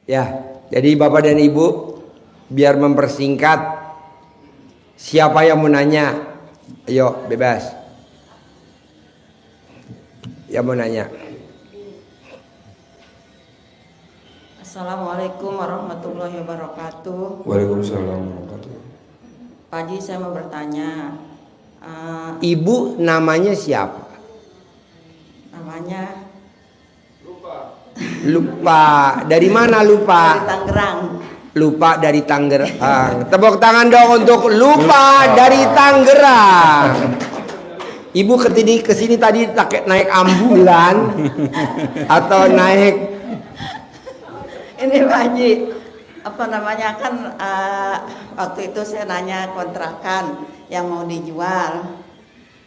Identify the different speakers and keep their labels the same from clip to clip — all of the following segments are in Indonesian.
Speaker 1: Ya, jadi Bapak dan Ibu, biar mempersingkat, siapa yang mau nanya? Ayo, bebas. Yang mau nanya.
Speaker 2: Assalamualaikum warahmatullahi wabarakatuh.
Speaker 1: Waalaikumsalam warahmatullahi wabarakatuh.
Speaker 2: Pak Haji, saya mau bertanya.
Speaker 1: Ibu namanya siapa?
Speaker 2: Namanya
Speaker 1: Lupa. Dari mana lupa?
Speaker 2: dari Tangerang.
Speaker 1: Lupa dari Tangerang. Tepuk tangan dong untuk Lupa dari Tangerang. Ibu kesini tadi naik ambulan atau naik?
Speaker 2: Ini Pak Haji, apa namanya kan waktu itu saya nanya kontrakan yang mau dijual.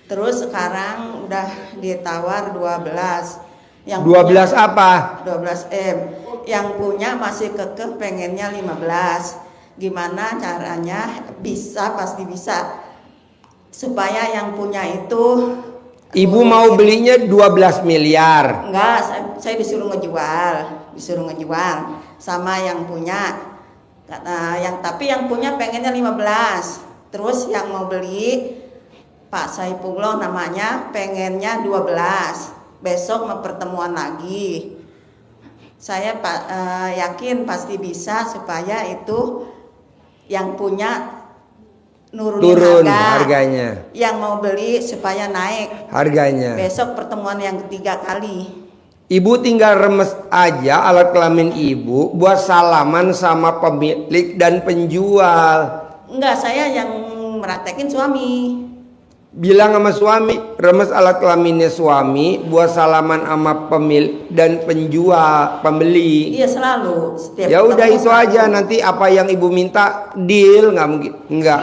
Speaker 2: Terus sekarang udah ditawar 12. Yang
Speaker 1: 12
Speaker 2: punya,
Speaker 1: apa?
Speaker 2: 12 M. Yang punya masih kekeh pengennya 15. Gimana caranya pasti bisa supaya yang punya itu.
Speaker 1: Ibu mau belinya 12 miliar.
Speaker 2: Enggak, saya disuruh ngejual sama yang punya. Tapi yang punya pengennya 15. Terus yang mau beli Pak Saipullah namanya pengennya 12. Besok mau pertemuan lagi. Saya yakin pasti bisa supaya itu yang punya turun
Speaker 1: harganya.
Speaker 2: Yang mau beli supaya naik
Speaker 1: Harganya.
Speaker 2: besok pertemuan yang ketiga kali.
Speaker 1: Ibu tinggal remes aja alat kelamin ibu buat salaman sama pemilik dan penjual.
Speaker 2: Enggak, saya yang meraktekin suami.
Speaker 1: Bilang sama suami, remes alat kelaminnya suami buat salaman sama pemilik dan penjual, pembeli.
Speaker 2: Iya, selalu setiap
Speaker 1: Ya udah itu
Speaker 2: selalu.
Speaker 1: aja, nanti apa yang ibu minta deal, nggak mungkin enggak.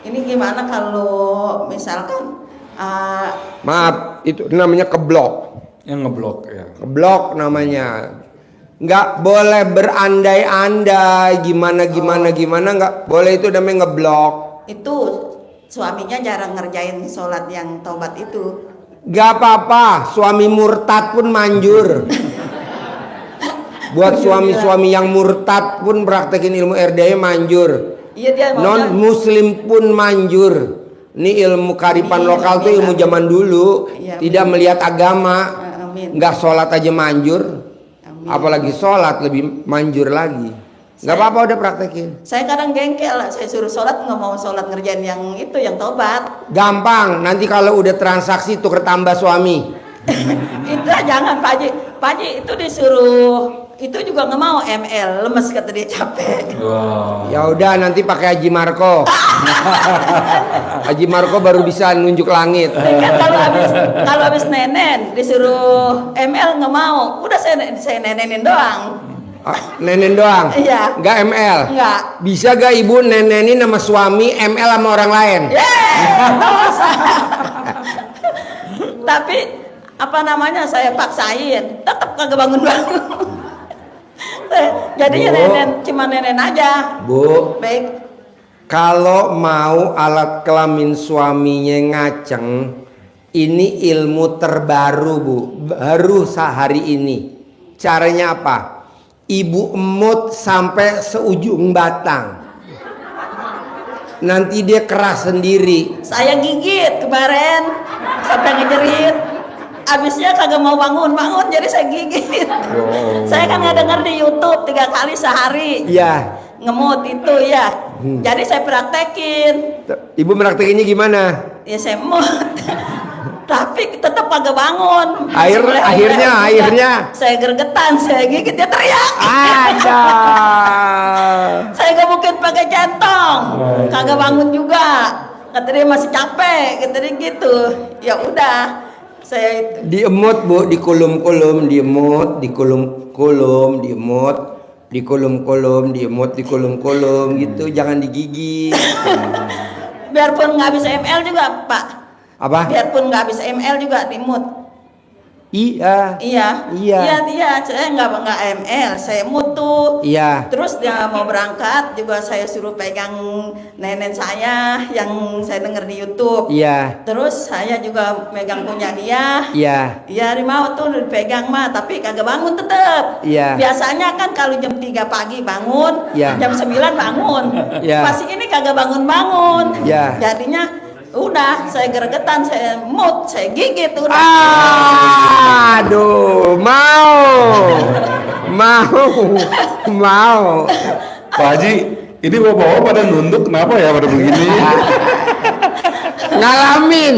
Speaker 2: Ini gimana kalau misalkan
Speaker 1: Maaf, itu namanya keblok.
Speaker 3: Yang ngeblok ya.
Speaker 1: Keblok namanya. Nggak boleh berandai-andai gimana nggak boleh, itu namanya ngeblok.
Speaker 2: itu suaminya jarang ngerjain sholat yang taubat itu.
Speaker 1: Gak apa-apa, suami murtad pun manjur. Buat suami-suami yang murtad pun praktekin ilmu RDA manjur.
Speaker 2: Iya, dia maunya-
Speaker 1: Non muslim pun manjur. Ini ilmu karipan
Speaker 2: Amin,
Speaker 1: lokal tuh
Speaker 2: amin,
Speaker 1: ilmu
Speaker 2: amin.
Speaker 1: zaman dulu.
Speaker 2: Iya,
Speaker 1: Tidak
Speaker 2: amin.
Speaker 1: melihat agama.
Speaker 2: Amin.
Speaker 1: Nggak sholat aja manjur.
Speaker 2: Amin.
Speaker 1: Apalagi sholat lebih manjur lagi. Nggak apa-apa, udah praktekin.
Speaker 2: Saya kadang gengkel, saya suruh sholat nggak mau sholat ngerjain yang itu yang taubat.
Speaker 1: Gampang, nanti kalau udah transaksi tuker tambah suami.
Speaker 2: Itu jangan Pak Haji. Pak Haji itu disuruh itu juga nggak mau ML, lemes kata dia, capek.
Speaker 3: Wow.
Speaker 1: Ya udah, nanti pakai Haji Marco. Haji Marco baru bisa nunjuk langit.
Speaker 2: Kan kalau habis nenen disuruh ML nggak mau, udah saya nenenin doang.
Speaker 1: Ah, nenen doang?
Speaker 2: Iya.
Speaker 1: Nggak ML?
Speaker 2: Nggak.
Speaker 1: Bisa gak ibu nenenin sama suami, ML sama orang lain?
Speaker 2: Dosa. Tapi apa namanya saya paksain, tetap kagak bangun-bangun. Jadinya
Speaker 1: Bu.
Speaker 2: cuma nenen aja.
Speaker 1: Bu,
Speaker 2: Baik.
Speaker 1: kalau mau alat kelamin suaminya ngaceng, ini ilmu terbaru Bu, baru sehari ini. Caranya apa? Ibu emut sampai seujung batang. Nanti dia keras sendiri.
Speaker 2: Saya gigit kemarin sampai ngejerit. Abisnya kagak mau bangun, jadi saya gigit. Saya kan nggak dengar di YouTube 3 kali sehari.
Speaker 1: Iya.
Speaker 2: Ngemut itu ya. Jadi saya praktekin.
Speaker 1: Ibu meraktekinnya gimana?
Speaker 2: Ya saya emut. Tapi tetap kagak bangun.
Speaker 1: Akhirnya
Speaker 2: saya gergetan, saya gigit, dia teriak.
Speaker 1: ada.
Speaker 2: Saya gak mungkin pakai centong, kagak bangun juga. Kata dia masih capek, kata dia gitu. Ya udah, saya itu.
Speaker 1: Diemut Bu, dikulum-kulum, diemut, dikulum-kulum, diemut, dikulum-kulum, diemut, dikulum-kulum gitu, jangan digigit.
Speaker 2: Biarpun nggak bisa ML juga Pak.
Speaker 1: Apa?
Speaker 2: Biarpun nggak bisa ML juga dimut.
Speaker 1: Iya.
Speaker 2: Iya,
Speaker 1: Iya.
Speaker 2: iya, saya nggak ML, saya mutu.
Speaker 1: Iya.
Speaker 2: Terus dia mau berangkat juga saya suruh pegang nenek saya yang saya dengar di YouTube.
Speaker 1: Iya.
Speaker 2: Terus saya juga megang punya dia.
Speaker 1: Iya.
Speaker 2: Iya, mau tuh dipegang mah, tapi kagak bangun tetep.
Speaker 1: Iya.
Speaker 2: Biasanya kan kalau jam 3 pagi bangun,
Speaker 1: Iya.
Speaker 2: jam 9 bangun.
Speaker 1: Iya.
Speaker 2: Pasti ini kagak bangun-bangun.
Speaker 1: Iya.
Speaker 2: Jadinya udah saya gregetan, saya mood, saya gigit udah.
Speaker 1: Aduh, mau.
Speaker 3: Pak Haji, ini bapak-bapak pada nunduk kenapa ya pada begini?
Speaker 1: Ngalamin.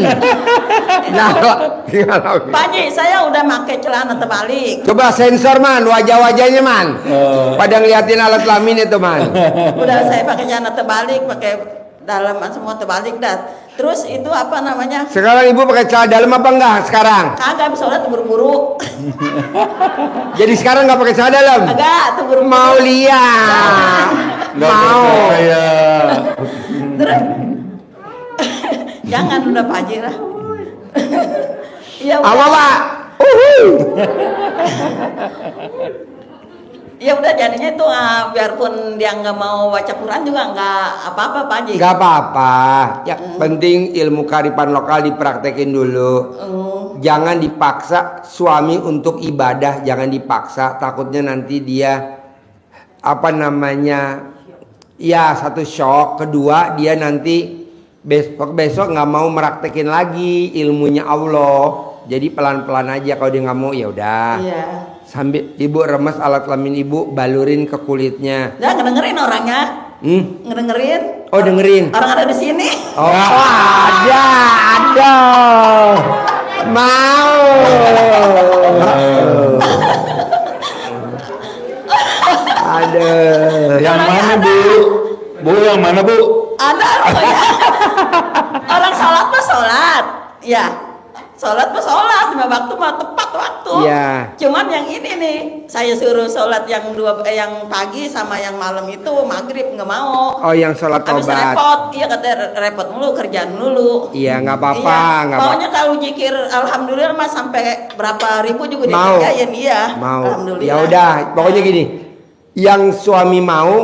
Speaker 2: Pak Haji, saya udah pakai celana terbalik.
Speaker 1: Coba sensor man, wajah-wajahnya man. Pada ngeliatin alat kelamin itu man.
Speaker 2: Udah saya pakai celana terbalik, pakai dalam semua terbalik dah. Terus itu apa namanya?
Speaker 1: Sekarang ibu pakai celana dalam apa enggak sekarang?
Speaker 2: Kagak sholat buru-buru.
Speaker 1: Jadi sekarang nggak pakai celana dalam?
Speaker 2: Agak tuh buru-buru.
Speaker 1: Mau lihat?
Speaker 3: Nggak
Speaker 1: Mau.
Speaker 3: percaya.
Speaker 2: Terus jangan udah Pak Haji lah. Ya
Speaker 1: Apa
Speaker 2: udah.
Speaker 1: pak?
Speaker 2: Ya udah jadinya itu biarpun dia nggak mau baca Quran juga nggak apa-apa Pak Haji.
Speaker 1: Gak apa-apa. Ya penting ilmu kearifan lokal dipraktekin dulu. Jangan dipaksa suami untuk ibadah, jangan dipaksa. Takutnya nanti dia apa namanya? Ya satu shock, kedua dia nanti besok nggak mau meraktekin lagi ilmunya Allah. Jadi pelan-pelan aja, kalau dia nggak mau ya udah.
Speaker 2: Iya.
Speaker 1: Sambil ibu remes alat kelamin ibu, balurin ke kulitnya.
Speaker 2: Nah, ngedengerin orangnya. Ngedengerin.
Speaker 1: Oh dengerin.
Speaker 2: Orang ada di sini.
Speaker 1: Oh ada. Mau. Ada.
Speaker 3: Yang mana bu? Bu yang mana bu?
Speaker 2: Ada pokoknya. Orang sholat mah sholat. Ya. Sholat mah sholat, lima waktu mah tepat waktu.
Speaker 1: Iya.
Speaker 2: Cuman yang ini nih, saya suruh sholat yang yang pagi sama yang malam itu maghrib nggak mau.
Speaker 1: Oh yang sholat
Speaker 2: Habis
Speaker 1: tobat.
Speaker 2: repot, iya kata repot mulu, kerjaan dulu.
Speaker 1: Iya nggak apa-apa,
Speaker 2: Iya.
Speaker 1: nggak apa-apa.
Speaker 2: Pokoknya kalau zikir alhamdulillah mas sampai berapa ribu juga
Speaker 1: Mau.
Speaker 2: dikerjain, iya.
Speaker 1: Mau.
Speaker 2: Alhamdulillah.
Speaker 1: Ya udah, pokoknya gini. Yang suami mau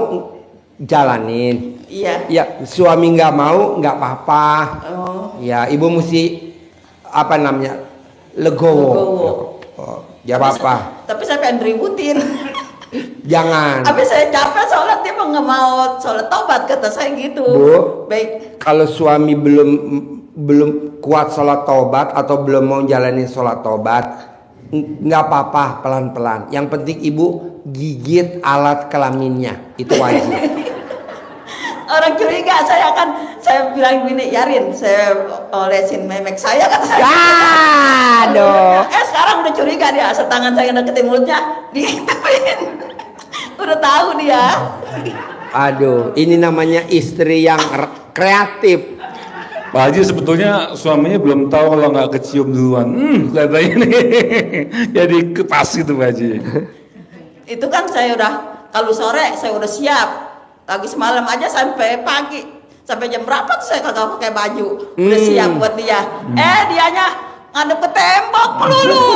Speaker 1: jalanin.
Speaker 2: Iya.
Speaker 1: Ya suami nggak mau nggak apa-apa.
Speaker 2: Oh.
Speaker 1: Ya ibu mesti apa namanya legowo. Oh, ya apa-apa.
Speaker 2: Tapi saya pengen ributin.
Speaker 1: Jangan.
Speaker 2: Habis saya capek sholat dia mah nggak mau sholat tobat kata saya gitu.
Speaker 1: Bu.
Speaker 2: Baik.
Speaker 1: Kalau suami belum kuat sholat tobat atau belum mau jalanin sholat tobat, nggak apa-apa, pelan-pelan. Yang penting ibu gigit alat kelaminnya, itu wajib.
Speaker 2: Orang curiga saya bilang gini, Yarin, saya olesin memek saya kan saya.
Speaker 1: Aduh.
Speaker 2: Sekarang udah curiga dia, setangan saya deketin mulutnya, digituin. Udah tahu dia.
Speaker 1: Aduh, ini namanya istri yang kreatif.
Speaker 3: Pak Haji sebetulnya suaminya belum tahu kalau nggak kecium duluan. Kelihatannya ini jadi kepas gitu Pak Haji.
Speaker 2: Itu kan saya udah, kalau sore saya udah siap. Lagi semalam aja sampai pagi, sampai jam berapa tuh saya kagak pakai baju, udah siap buat dia. Dianya ngadep ke tembok melulu.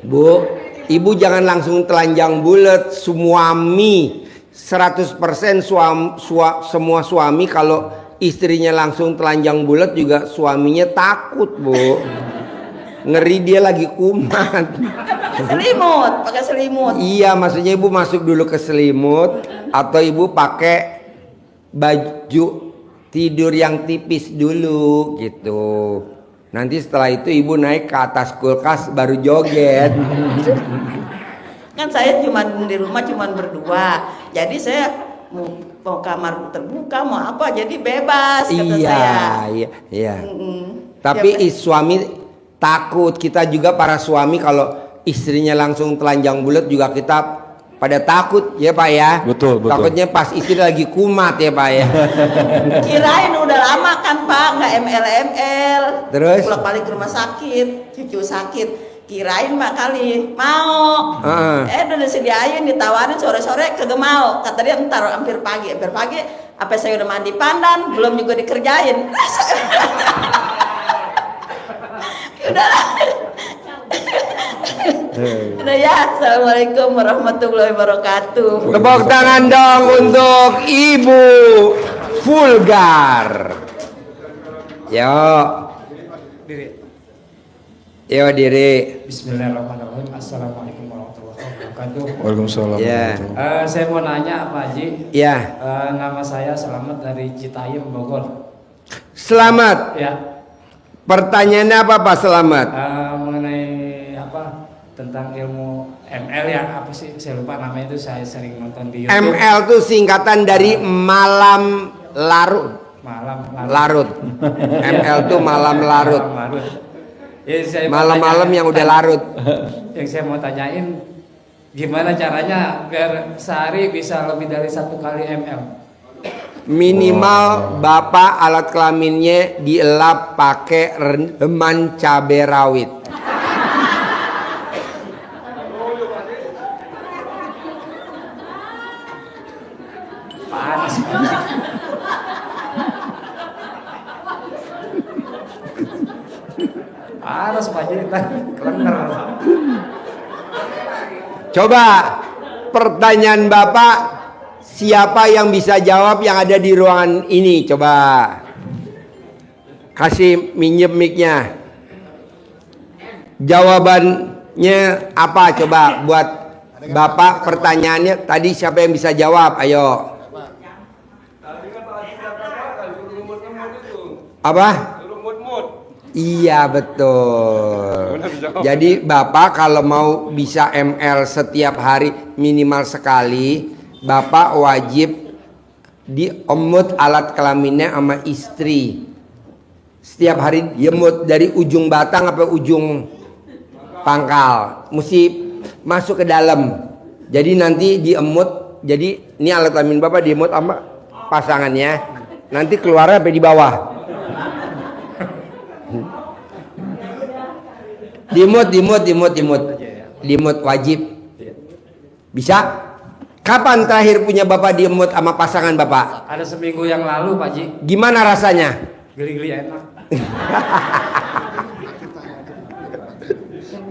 Speaker 1: Bu, ibu jangan langsung telanjang bulat. Suami 100% semua suami kalau istrinya langsung telanjang bulat juga suaminya takut, Bu. Ngeri dia lagi kumat.
Speaker 2: Pakai selimut.
Speaker 1: Iya, maksudnya ibu masuk dulu ke selimut atau ibu pakai baju tidur yang tipis dulu gitu. Nanti setelah itu ibu naik ke atas kulkas baru joget.
Speaker 2: Kan saya di rumah cuman berdua. Jadi saya mau kamar terbuka mau apa jadi bebas kata saya.
Speaker 1: Iya. Tapi suami takut. Kita juga para suami kalau istrinya langsung telanjang bulat juga kita pada takut ya Pak ya.
Speaker 3: Betul.
Speaker 1: Takutnya pas istri lagi kumat ya Pak ya.
Speaker 2: Kirain udah lama kan Pak nggak ML.
Speaker 1: Terus?
Speaker 2: Pulang balik ke rumah sakit, cucu sakit. Kirain Mbak kali mau. Udah disediain, ditawarin sore-sore kagak mau. Kata dia ntar hampir pagi. Apa saya udah mandi pandan, belum juga dikerjain. Udahlah. Udah ya, assalamualaikum warahmatullahi wabarakatuh.
Speaker 1: Tepuk tangan dong untuk Ibu Vulgar. Yo. Yo diri.
Speaker 4: Bismillahirrahmanirrahim. Assalamualaikum warahmatullahi wabarakatuh.
Speaker 3: Waalaikumsalam.
Speaker 1: Ya.
Speaker 4: Saya mau nanya Pak Haji.
Speaker 1: Ya.
Speaker 4: Nama saya Selamat dari Citayam, Bogor.
Speaker 1: Selamat.
Speaker 4: Ya.
Speaker 1: Pertanyaannya apa Pak Selamat?
Speaker 4: Mengenai apa tentang ilmu ML ya, apa sih? Saya lupa namanya itu. Saya sering nonton di YouTube.
Speaker 1: ML itu singkatan dari malam larut.
Speaker 4: Malam
Speaker 1: Larut. ML itu malam larut.
Speaker 4: Malam larut. Ya, saya mau
Speaker 1: Malam-malam
Speaker 4: tanya-
Speaker 1: yang udah larut.
Speaker 4: Yang saya mau tanyain, gimana caranya biar sehari bisa lebih dari 1 kali ML?
Speaker 1: Minimal bapak alat kelaminnya dielap pakai rendaman cabai rawit.
Speaker 4: Panas. Panas Pak Haji, klenger.
Speaker 1: Coba pertanyaan bapak, siapa yang bisa jawab yang ada di ruangan ini? Coba kasih minjem mic-nya. Jawabannya apa? Coba buat bapak pertanyaannya tadi siapa yang bisa jawab? Ayo. Apa? Iya betul. Jadi bapak kalau mau bisa ML setiap hari minimal sekali, bapak wajib diemut alat kelaminnya sama istri. Setiap hari diemut dari ujung batang sampai ujung pangkal. Mesti masuk ke dalam. Jadi nanti diemut. Jadi ini alat kelamin bapak diemut sama pasangannya. Nanti keluarnya sampai di bawah. Dimut wajib. Bisa? Kapan terakhir punya bapak diemut sama pasangan bapak?
Speaker 4: Ada seminggu yang lalu Pak Haji,
Speaker 1: Gimana rasanya?
Speaker 4: geli-geli enak.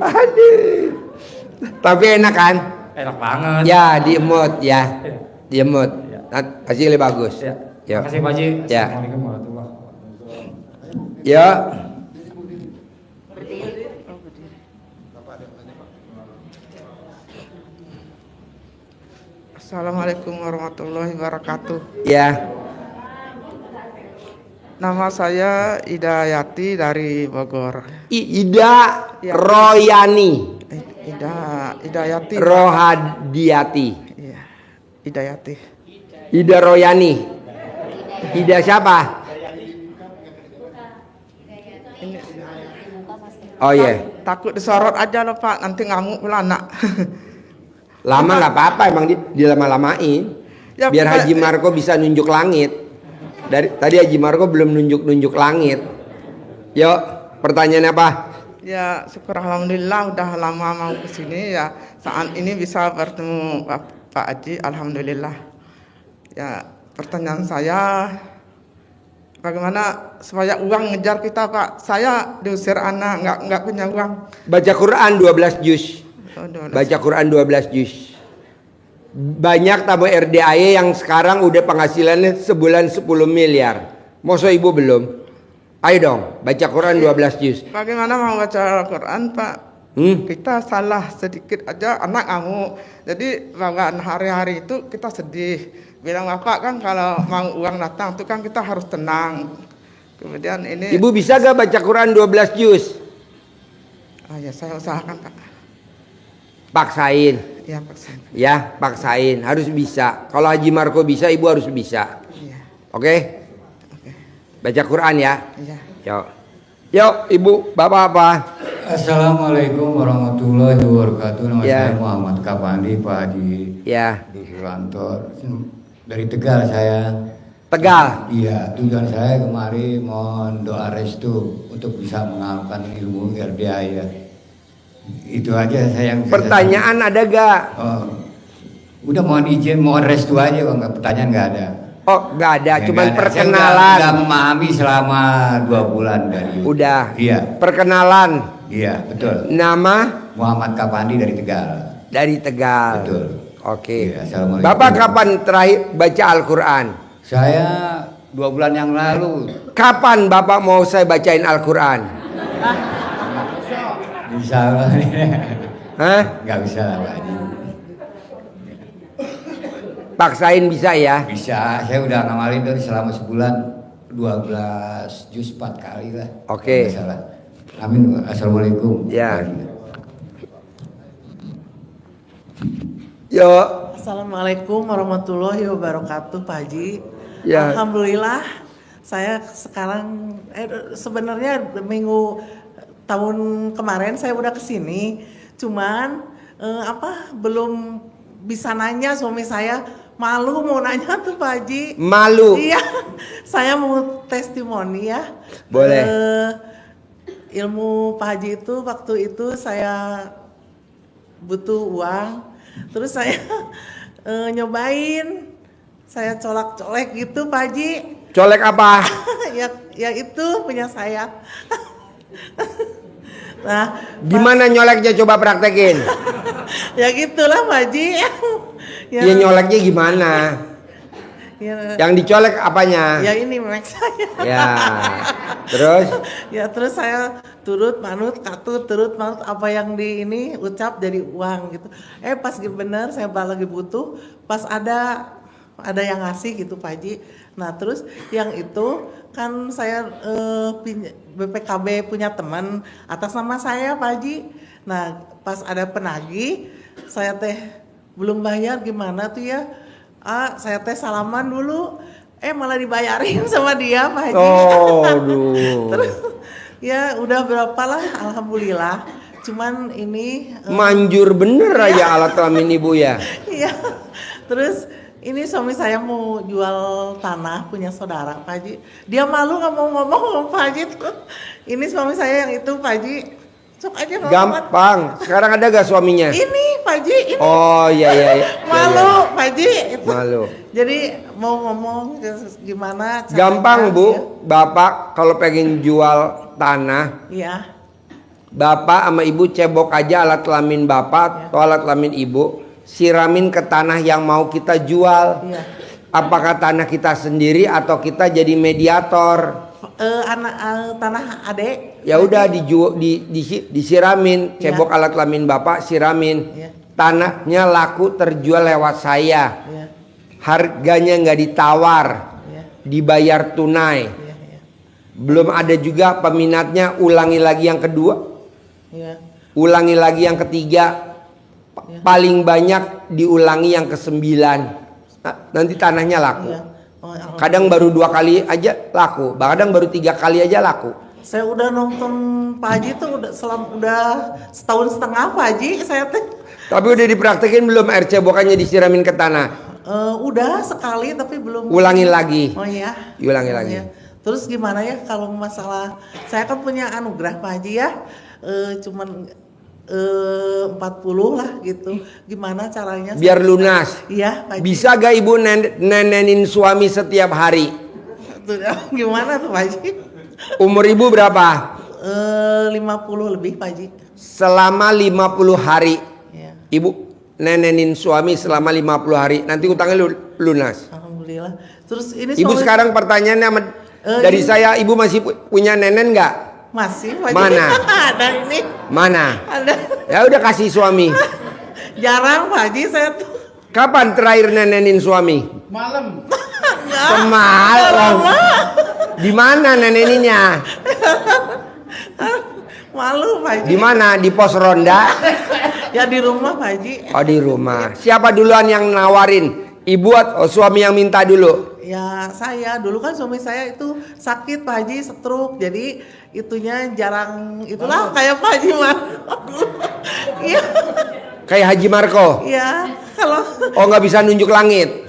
Speaker 1: Aduh. Tapi enak kan?
Speaker 4: Enak banget.
Speaker 1: Ya diemut ya. Diemut. Hasilnya bagus.
Speaker 4: Ya.
Speaker 1: Ya.
Speaker 4: Terima kasih Pak Haji.
Speaker 1: Ya.
Speaker 4: Assalamualaikum warahmatullahi wabarakatuh.
Speaker 1: Ya.
Speaker 5: Assalamualaikum warahmatullahi wabarakatuh.
Speaker 1: Ya.
Speaker 5: Nama saya Idayati dari Bogor.
Speaker 1: Ida
Speaker 5: Ya.
Speaker 1: Royani
Speaker 5: Idayati.
Speaker 1: Rohadiati.
Speaker 5: Iya, Idayati.
Speaker 1: Ida Royani. Ida siapa? Oh iya.
Speaker 5: Takut disorot aja loh Pak, nanti ngamuk pula anak.
Speaker 1: Lama nggak apa-apa, emang dilama-lamain.
Speaker 5: Ya,
Speaker 1: Biar
Speaker 5: Pak,
Speaker 1: Haji Marco bisa nunjuk langit. Tadi Haji Marco belum nunjuk langit. Yuk, pertanyaan apa?
Speaker 5: Ya syukur alhamdulillah udah lama mau kesini ya. Saat ini bisa bertemu Pak Haji, alhamdulillah. Ya pertanyaan saya, bagaimana supaya uang ngejar kita Pak? Saya diusir anak, nggak punya uang.
Speaker 1: Baca Quran 12 juz.
Speaker 5: Oh,
Speaker 1: Baca Quran 12 juz. Banyak tamu RDAY yang sekarang udah penghasilannya sebulan 10 miliar. Masa ibu belum? Ayo dong, baca Quran 12 juz.
Speaker 5: Bagaimana mau baca Al-Quran Pak? Kita salah sedikit aja anak ngamuk. Jadi bawaan hari-hari itu kita sedih. Bilang bapak kan kalau mau uang datang itu kan kita harus tenang. Kemudian ini.
Speaker 1: Ibu bisa gak baca Quran 12 juz?
Speaker 5: Oh ya saya usahakan Pak.
Speaker 1: Paksain.
Speaker 5: Ya paksa.
Speaker 1: Ya, paksain. Harus bisa. Kalau Haji Marco bisa, ibu harus bisa.
Speaker 5: Iya.
Speaker 1: Oke? Baca Quran ya.
Speaker 5: Iya.
Speaker 1: Yuk. Yuk, ibu, bapak apa?
Speaker 6: Assalamualaikum warahmatullahi wabarakatuh. Nama
Speaker 1: Ya.
Speaker 6: saya Muhammad Kapandi, Pak Haji
Speaker 1: Ya,
Speaker 6: di Suranto. Dari Tegal saya.
Speaker 1: Tegal.
Speaker 6: Iya, tujuan saya kemari mohon doa restu untuk bisa mengamalkan ilmu RDA ya. Itu aja saya yang
Speaker 1: Pertanyaan ada gak?
Speaker 6: Oh, udah mohon izin, mohon restu aja, Bang. Pertanyaan nggak ada.
Speaker 1: Oh, gak ada.
Speaker 6: Ya,
Speaker 1: Cuman
Speaker 6: nggak ada.
Speaker 1: perkenalan.
Speaker 6: Saya udah memahami selama 2 bulan dari.
Speaker 1: Udah.
Speaker 6: Iya.
Speaker 1: Perkenalan.
Speaker 6: Iya, betul.
Speaker 1: Nama
Speaker 6: Muhammad Kapandi dari Tegal.
Speaker 1: dari Tegal.
Speaker 6: Betul.
Speaker 1: Oke.
Speaker 6: Iya, assalamualaikum.
Speaker 1: Bapak kapan terakhir baca Al-Quran?
Speaker 6: Saya 2 bulan yang lalu
Speaker 1: Kapan Bapak mau saya bacain Al-Quran?
Speaker 6: bisa.
Speaker 1: Hah?
Speaker 6: Nggak bisa lah Pak Haji.
Speaker 1: Paksain bisa ya?
Speaker 6: Bisa, saya udah ngamalin dari selama sebulan 12 juz 4 kali lah.
Speaker 1: Oke.
Speaker 6: Nggak salah. Amin. Assalamualaikum.
Speaker 1: Ya. Yo,
Speaker 7: Assalamualaikum warahmatullahi wabarakatuh, Pak Haji.
Speaker 1: Ya.
Speaker 7: Alhamdulillah, saya sekarang sebenarnya minggu tahun kemarin saya udah kesini, cuman belum bisa nanya suami saya, malu mau nanya tuh Pak Haji.
Speaker 1: malu.
Speaker 7: Iya, saya mau testimoni ya.
Speaker 1: Boleh.
Speaker 7: Ilmu Pak Haji itu waktu itu saya butuh uang, terus saya nyobain, saya colak-colek gitu Pak Haji.
Speaker 1: Colek apa?
Speaker 7: ya itu punya saya. Nah,
Speaker 1: Gimana nyoleknya, coba praktekin.
Speaker 7: ya gitulah Pak Haji.
Speaker 1: Ya nyoleknya gimana?
Speaker 7: ya,
Speaker 1: Yang dicolek apanya?
Speaker 7: ya ini Mac saya.
Speaker 1: Ya. Terus?
Speaker 7: Ya terus saya turut manut katut turut manut apa yang di ini ucap jadi uang gitu. Pas bener saya lagi butuh, pas ada yang ngasih gitu Pak Haji. Nah terus yang itu kan saya BPKB punya teman atas nama saya Pak Haji. Nah pas ada penagih saya teh belum bayar gimana tuh ya. Saya teh salaman dulu, malah dibayarin sama dia Pak Haji.
Speaker 1: Oh, aduh.
Speaker 7: Terus ya udah berapa lah, alhamdulillah. Cuman ini
Speaker 1: Manjur bener aja alat kelamin ibu ya.
Speaker 7: iya. Terus ini suami saya mau jual tanah punya saudara Pak Haji. Dia malu nggak mau ngomong sama Pak Haji tuh. Ini suami saya yang itu Pak Haji. Sok aja ngomong.
Speaker 1: Gampang. Sekarang ada gak suaminya?
Speaker 7: Ini Pak Haji, ini.
Speaker 1: Oh iya.
Speaker 7: Malu Pak Haji. Itu.
Speaker 1: Malu.
Speaker 7: Jadi mau ngomong gimana caranya,
Speaker 1: Gampang Bu,
Speaker 7: ya.
Speaker 1: Bapak kalau pengen jual tanah,
Speaker 7: Iya.
Speaker 1: Bapak sama Ibu cebok aja alat kelamin Bapak atau alat kelamin Ibu, siramin ke tanah yang mau kita jual.
Speaker 7: Iya.
Speaker 1: Apakah tanah kita sendiri atau kita jadi mediator?
Speaker 7: Tanah adek.
Speaker 1: Ya udah disiramin, cebok
Speaker 7: Iya.
Speaker 1: alat kelamin Bapak, siramin.
Speaker 7: Iya.
Speaker 1: Tanahnya laku terjual lewat saya.
Speaker 7: Iya.
Speaker 1: Harganya nggak ditawar,
Speaker 7: Iya.
Speaker 1: dibayar tunai.
Speaker 7: Iya, iya.
Speaker 1: Belum ada juga peminatnya, ulangi lagi yang kedua,
Speaker 7: Iya.
Speaker 1: ulangi lagi yang ketiga, paling banyak diulangi yang ke-9. Nah, nanti tanahnya laku.
Speaker 7: Iya. Oh,
Speaker 1: Kadang baru 2 kali aja laku, kadang baru 3 kali aja laku.
Speaker 7: saya udah nonton Pak Haji tuh udah setahun setengah Pak Haji saya teh.
Speaker 1: Tapi udah dipraktekin belum air cebokannya disiramin ke tanah?
Speaker 7: Udah sekali tapi belum.
Speaker 1: Ulangin lagi.
Speaker 7: Oh iya.
Speaker 1: Ulangi lagi.
Speaker 7: Iya. Terus gimana ya kalau masalah saya kan punya anugerah Pak Haji ya, cuman 40 lah gitu. Gimana caranya?
Speaker 1: Biar lunas.
Speaker 7: Iya Pak Haji.
Speaker 1: Bisa gak ibu nenenin suami setiap hari?
Speaker 7: Tuh, gimana tuh Pak Haji?
Speaker 1: Umur ibu berapa?
Speaker 7: 50 lebih Pak Haji.
Speaker 1: Selama 50 hari.
Speaker 7: Iya.
Speaker 1: Ibu nenenin suami selama 50 hari. Nanti utangnya lunas.
Speaker 7: Alhamdulillah. Terus ini
Speaker 1: Ibu
Speaker 7: suami-
Speaker 1: sekarang pertanyaannya dari
Speaker 7: ini-
Speaker 1: saya, ibu masih punya nenen nggak?
Speaker 7: masih Pak Haji.
Speaker 1: Mana?
Speaker 7: Ada ini.
Speaker 1: Mana?
Speaker 7: Ada.
Speaker 1: Ya udah kasih suami.
Speaker 7: Jarang Pak Haji saya tuh.
Speaker 1: Kapan terakhir nenenin suami?
Speaker 7: Enggak.
Speaker 1: Semalam. Di mana neneninnya?
Speaker 7: Malu Pak Haji.
Speaker 1: Di mana? Di pos ronda?
Speaker 7: Ya di rumah Pak Haji.
Speaker 1: Oh di rumah. Siapa duluan yang nawarin? Ibu atau suami yang minta dulu?
Speaker 7: Ya saya dulu kan suami saya itu sakit Pak Haji, stroke. Jadi itunya jarang itulah kayak Pak Haji Marco dulu. Iya.
Speaker 1: Kayak Haji Marco?
Speaker 7: Iya. Kalau
Speaker 1: Oh nggak bisa nunjuk langit?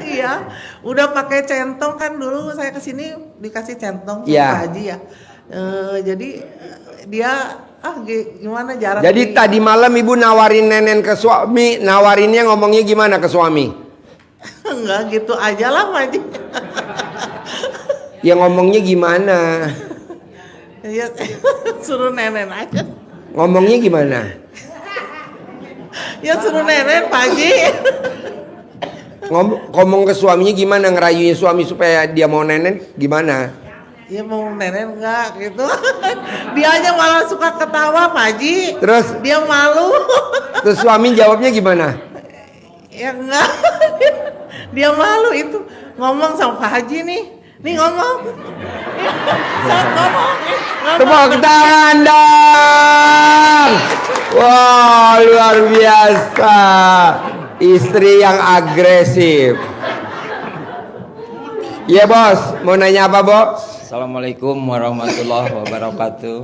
Speaker 7: iya, udah pakai centong kan dulu saya kesini dikasih centong sama
Speaker 1: Iya.
Speaker 7: Pak Haji ya. Jadi dia gimana jarang.
Speaker 1: Jadi tadi malam ibu nawarin nenen ke suami, nawarinnya ngomongnya gimana ke suami?
Speaker 7: enggak gitu aja lah Pak Haji.
Speaker 1: Ya ngomongnya gimana?
Speaker 7: Iya, suruh nenen aja.
Speaker 1: Ngomongnya gimana?
Speaker 7: Ya suruh nenen Pak Haji.
Speaker 1: Ngomong ke suaminya gimana, ngerayuin suami supaya dia mau nenen gimana?
Speaker 7: Ya mau nenen enggak gitu. Dia aja malah suka ketawa Pak Haji.
Speaker 1: Terus?
Speaker 7: Dia malu.
Speaker 1: Terus suami jawabnya gimana?
Speaker 7: Ya enggak. Dia malu itu. Ngomong sama Pak Haji nih. Nih ngomong. Ngomong.
Speaker 1: Tepuk tangan dong. Wow, luar biasa. Istri yang agresif. Iya bos, mau nanya apa bos?
Speaker 8: Assalamualaikum warahmatullahi wabarakatuh.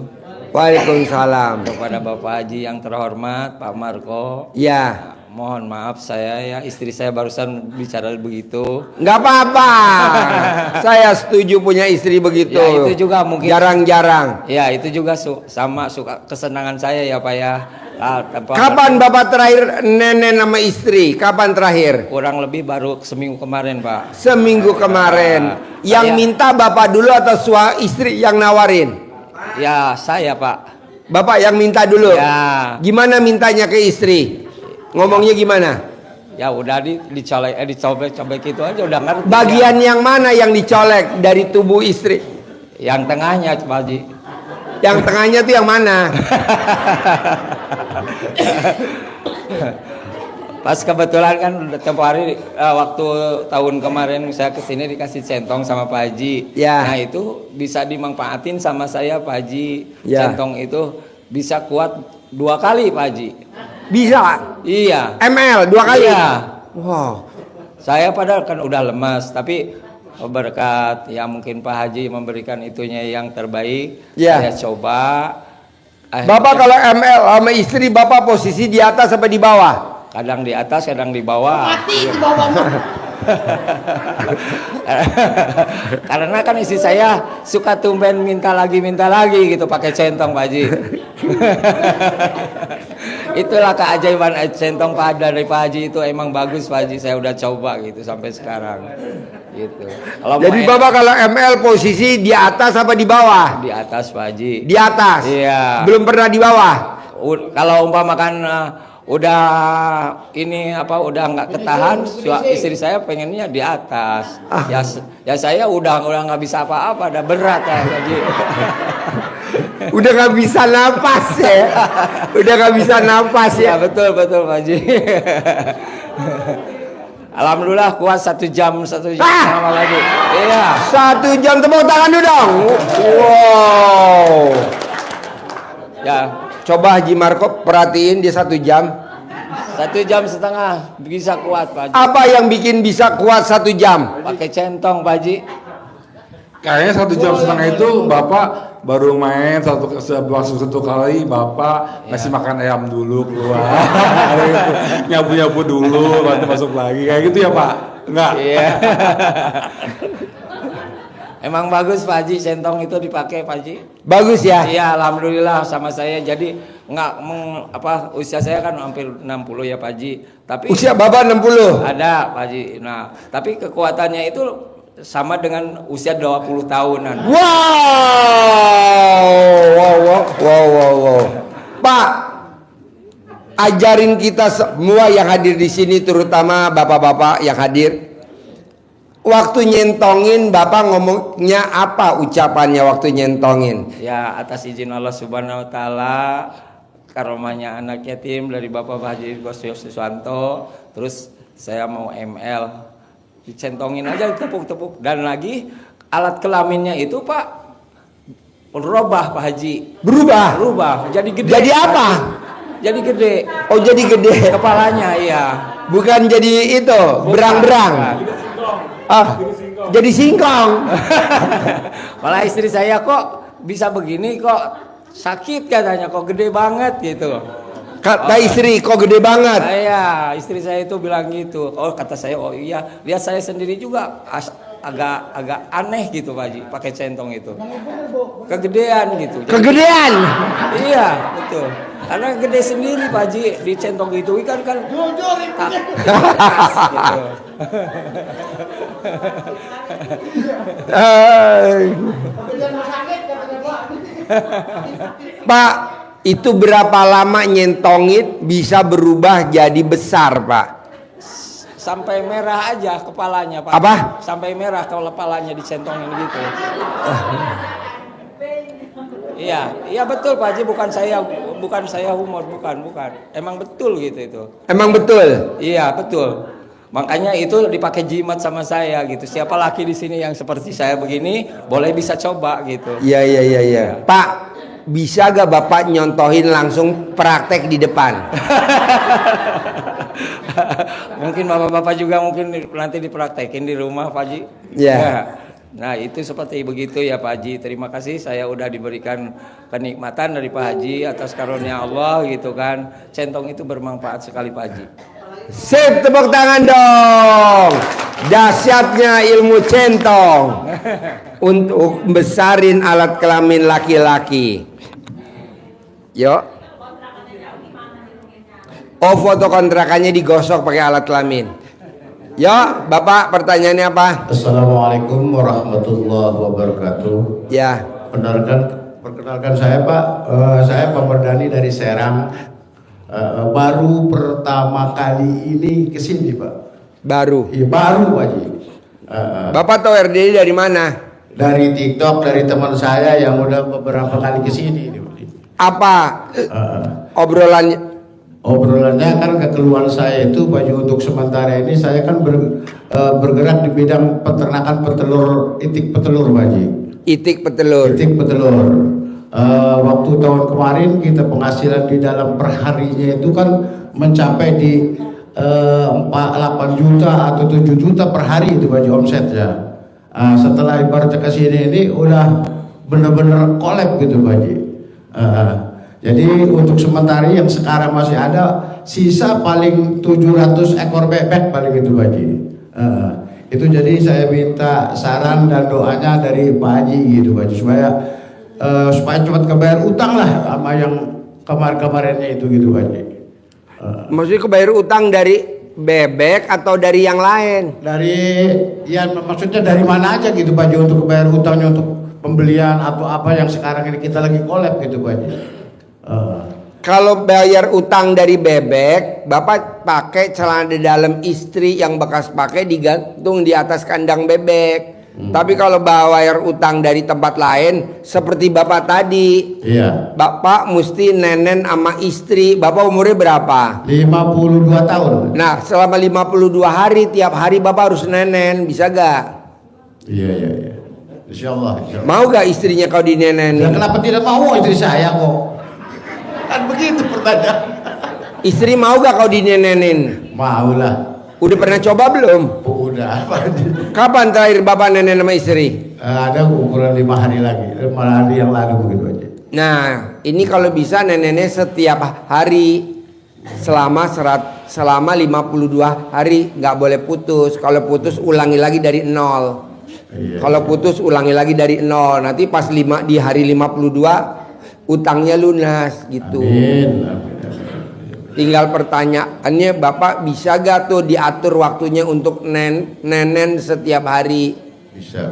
Speaker 1: Waalaikumsalam.
Speaker 8: Kepada Bapak Haji yang terhormat, Pak Marco.
Speaker 1: Ya,
Speaker 8: Mohon maaf saya istri saya barusan bicara begitu.
Speaker 1: nggak apa-apa. Saya setuju punya istri begitu.
Speaker 8: Ya itu juga mungkin.
Speaker 1: Jarang-jarang.
Speaker 8: Ya itu juga sama suka kesenangan saya ya Pak ya.
Speaker 1: Kapan Bapak terakhir nenek sama istri? Kapan terakhir?
Speaker 8: Kurang lebih baru seminggu kemarin Pak.
Speaker 1: Seminggu kemarin. Yang
Speaker 8: saya-
Speaker 1: minta Bapak dulu atau istri yang nawarin?
Speaker 8: Ya saya Pak.
Speaker 1: Bapak yang minta dulu.
Speaker 8: Ya.
Speaker 1: Gimana mintanya ke istri? Ngomongnya gimana?
Speaker 8: Ya udah dicobek itu aja udah ngerti.
Speaker 1: Bagian
Speaker 8: ya.
Speaker 1: yang mana yang dicolek dari tubuh istri?
Speaker 8: Yang tengahnya Pak Haji.
Speaker 1: Yang tengahnya tuh yang mana?
Speaker 8: Pas kebetulan kan tempo hari waktu tahun kemarin saya kesini dikasih centong sama Pak Haji.
Speaker 1: Ya.
Speaker 8: Nah itu bisa dimanfaatin sama saya Pak Haji.
Speaker 1: Ya.
Speaker 8: Centong itu bisa kuat 2 kali Pak Haji.
Speaker 1: Bisa.
Speaker 8: Iya.
Speaker 1: ML 2 kali.
Speaker 8: Iya.
Speaker 1: Wow.
Speaker 8: Saya padahal kan udah lemas tapi berkat ya mungkin Pak Haji memberikan itunya yang terbaik.
Speaker 1: Ya.
Speaker 8: Saya coba.
Speaker 1: Bapak kalau ML sama istri Bapak posisi di atas apa di bawah?
Speaker 8: Kadang di atas, kadang di bawah. Mati di bawah. Karena kan istri saya suka tumben minta lagi gitu pakai centong Pak Haji. Itulah keajaiban centong dari Pak Haji itu emang bagus Pak Haji. Saya udah coba gitu sampai sekarang. Gitu.
Speaker 1: Jadi Bapak kalau ML posisi di atas apa di bawah?
Speaker 8: Di atas Pak Haji.
Speaker 1: Di atas.
Speaker 8: Iya.
Speaker 1: Belum pernah di bawah.
Speaker 8: Kalau umpamakan udah udah nggak ketahan, istri saya pengennya di atas. Ya saya udah nggak bisa apa-apa, udah berat ya Haji.
Speaker 1: Udah nggak bisa napas ya. Udah nggak bisa napas
Speaker 8: Ya
Speaker 1: ya.
Speaker 8: betul Pak Haji. Alhamdulillah kuat 1 jam sama lagi. Iya.
Speaker 1: 1 jam, tepuk tangan dulu dong. Wow.
Speaker 8: Ya.
Speaker 1: Coba Haji Marco perhatiin dia 1 jam.
Speaker 8: 1,5 jam bisa kuat Pak Haji.
Speaker 1: Apa yang bikin bisa kuat 1 jam?
Speaker 8: Pakai centong Pak Haji.
Speaker 3: Kayaknya 1,5 jam itu Bapak baru main satu kali Bapak ngasih makan ayam dulu keluar. Nyabu dulu nanti masuk lagi kayak gitu ya Pak? Enggak.
Speaker 8: Iya. Emang bagus Pak Haji, centong itu dipakai Pak Haji.
Speaker 1: Bagus ya.
Speaker 8: Iya, alhamdulillah sama saya. Jadi usia saya kan hampir 60 ya Pak Haji. Tapi
Speaker 1: Usia Bapak 60.
Speaker 8: ada Pak Haji. Nah, tapi kekuatannya itu sama dengan usia 20 tahunan.
Speaker 1: Wow. Pak, ajarin kita semua yang hadir di sini, terutama bapak-bapak yang hadir. Waktu nyentongin Bapak ngomongnya apa ucapannya waktu nyentongin?
Speaker 8: Ya, atas izin Allah Subhanahu wa taala, karomanya anak yatim dari Bapak Haji Bos Susanto, terus saya mau ML. Dicentongin aja, tepuk-tepuk, dan lagi alat kelaminnya itu Pak berubah Pak Haji. Berubah, jadi gede.
Speaker 1: Jadi apa?
Speaker 8: Jadi gede.
Speaker 1: Oh, jadi gede.
Speaker 8: Kepalanya iya.
Speaker 1: Bukan jadi itu, berang-berang. Jadi singkong.
Speaker 8: Malah istri saya kok bisa begini, kok sakit katanya, kok gede banget gitu.
Speaker 1: Kata istri, kok gede banget.
Speaker 8: Iya, istri saya itu bilang gitu. Oh, kata saya, oh iya, lihat saya sendiri juga agak aneh gitu Pak Haji, pakai centong itu. Kegedean gitu.
Speaker 1: Kegedean.
Speaker 8: Iya, betul. Karena gede sendiri Pak Haji, di centong itu kan jujur gitu.
Speaker 1: Pak, itu berapa lama nyentongin bisa berubah jadi besar, Pak?
Speaker 8: Sampai merah aja kepalanya, Pak.
Speaker 1: Apa?
Speaker 8: Sampai merah kalau kepalanya dicentongin gitu. Iya betul Pak Haji, bukan saya humor, bukan. Emang betul gitu itu.
Speaker 1: Emang betul?
Speaker 8: Iya, betul. Makanya itu dipakai jimat sama saya gitu. Siapa laki di sini yang seperti saya begini, boleh bisa coba gitu.
Speaker 1: Iya. Pak, bisa gak Bapak nyontohin langsung praktek di depan?
Speaker 8: Mungkin bapak-bapak juga mungkin nanti dipraktekin di rumah Pak Haji.
Speaker 1: Iya.
Speaker 8: Ya. Nah itu seperti begitu ya Pak Haji. Terima kasih saya udah diberikan kenikmatan dari Pak Haji atas karunia Allah gitu kan. Centong itu bermanfaat sekali Pak Haji.
Speaker 1: Sip, tepuk tangan dong. Dahsyatnya ilmu centong untuk besarin alat kelamin laki-laki. Yuk. Oh, foto kontrakannya digosok pakai alat kelamin. Yo, Bapak, pertanyaannya apa?
Speaker 9: Assalamualaikum warahmatullahi wabarakatuh.
Speaker 1: Ya.
Speaker 9: Perkenalkan saya Pak, saya Pak Mardani dari Serang. Baru pertama kali ini kesini Pak.
Speaker 1: Baru.
Speaker 9: Iya, baru Pak Ji.
Speaker 1: Bapak tahu RDI dari mana?
Speaker 9: Dari TikTok, dari teman saya yang udah beberapa kali kesini.
Speaker 1: Apa obrolannya?
Speaker 9: Obrolannya kan kekeluhan saya itu Pak Ji, untuk sementara ini saya kan bergerak di bidang peternakan itik petelur Pak Ji.
Speaker 1: Itik petelur.
Speaker 9: Itik petelur. Waktu tahun kemarin kita penghasilan di dalam perharinya itu kan mencapai di 8 juta atau 7 juta per hari itu Pak Ji omsetnya. Setelah ibaratnya kesini ini udah bener-bener kolab gitu Pak Ji. Jadi untuk sementara yang sekarang masih ada sisa paling 700 ekor bebek paling itu Pak Haji. Itu jadi saya minta saran dan doanya dari Pak Haji gitu Pak Haji supaya cepat kebayar utang lah sama yang kemarinnya itu gitu Pak Haji.
Speaker 1: Maksudnya kebayar utang dari bebek atau dari yang lain?
Speaker 9: Maksudnya dari mana aja gitu Pak Haji untuk kebayar utangnya untuk pembelian atau apa yang sekarang ini kita lagi collab gitu Pak Haji.
Speaker 1: Kalau bayar utang dari bebek, Bapak pakai celana di dalam istri yang bekas pakai digantung di atas kandang bebek. Tapi kalau bayar utang dari tempat lain, seperti Bapak tadi,
Speaker 9: iya.
Speaker 1: Bapak mesti nenen sama istri. Bapak umurnya berapa?
Speaker 9: 52 tahun.
Speaker 1: Nah, selama 52 hari, tiap hari Bapak harus nenen, bisa gak?
Speaker 9: Iya. Insya Allah.
Speaker 1: Mau gak istrinya kau dinenenin?
Speaker 9: Ya, kenapa tidak mau istri saya kok? Kan begitu pertanyaan.
Speaker 1: Istri mau gak kau dinenenin?
Speaker 9: Mau lah.
Speaker 1: Udah pernah coba belum?
Speaker 9: Udah.
Speaker 1: Kapan terakhir Bapak nenen sama istri?
Speaker 9: Ada ukuran 5 hari lagi. 5 hari yang lalu begitu aja.
Speaker 1: Nah, ini kalau bisa neneknya setiap hari selama 52 hari, nggak boleh putus. Kalau putus ulangi lagi dari nol.
Speaker 9: Iya.
Speaker 1: Kalau putus ulangi lagi dari nol. Nanti pas di hari 52 utangnya lunas gitu.
Speaker 9: Amin.
Speaker 1: Tinggal pertanyaannya, Bapak bisa gak tuh diatur waktunya untuk nenen setiap hari?
Speaker 9: Bisa.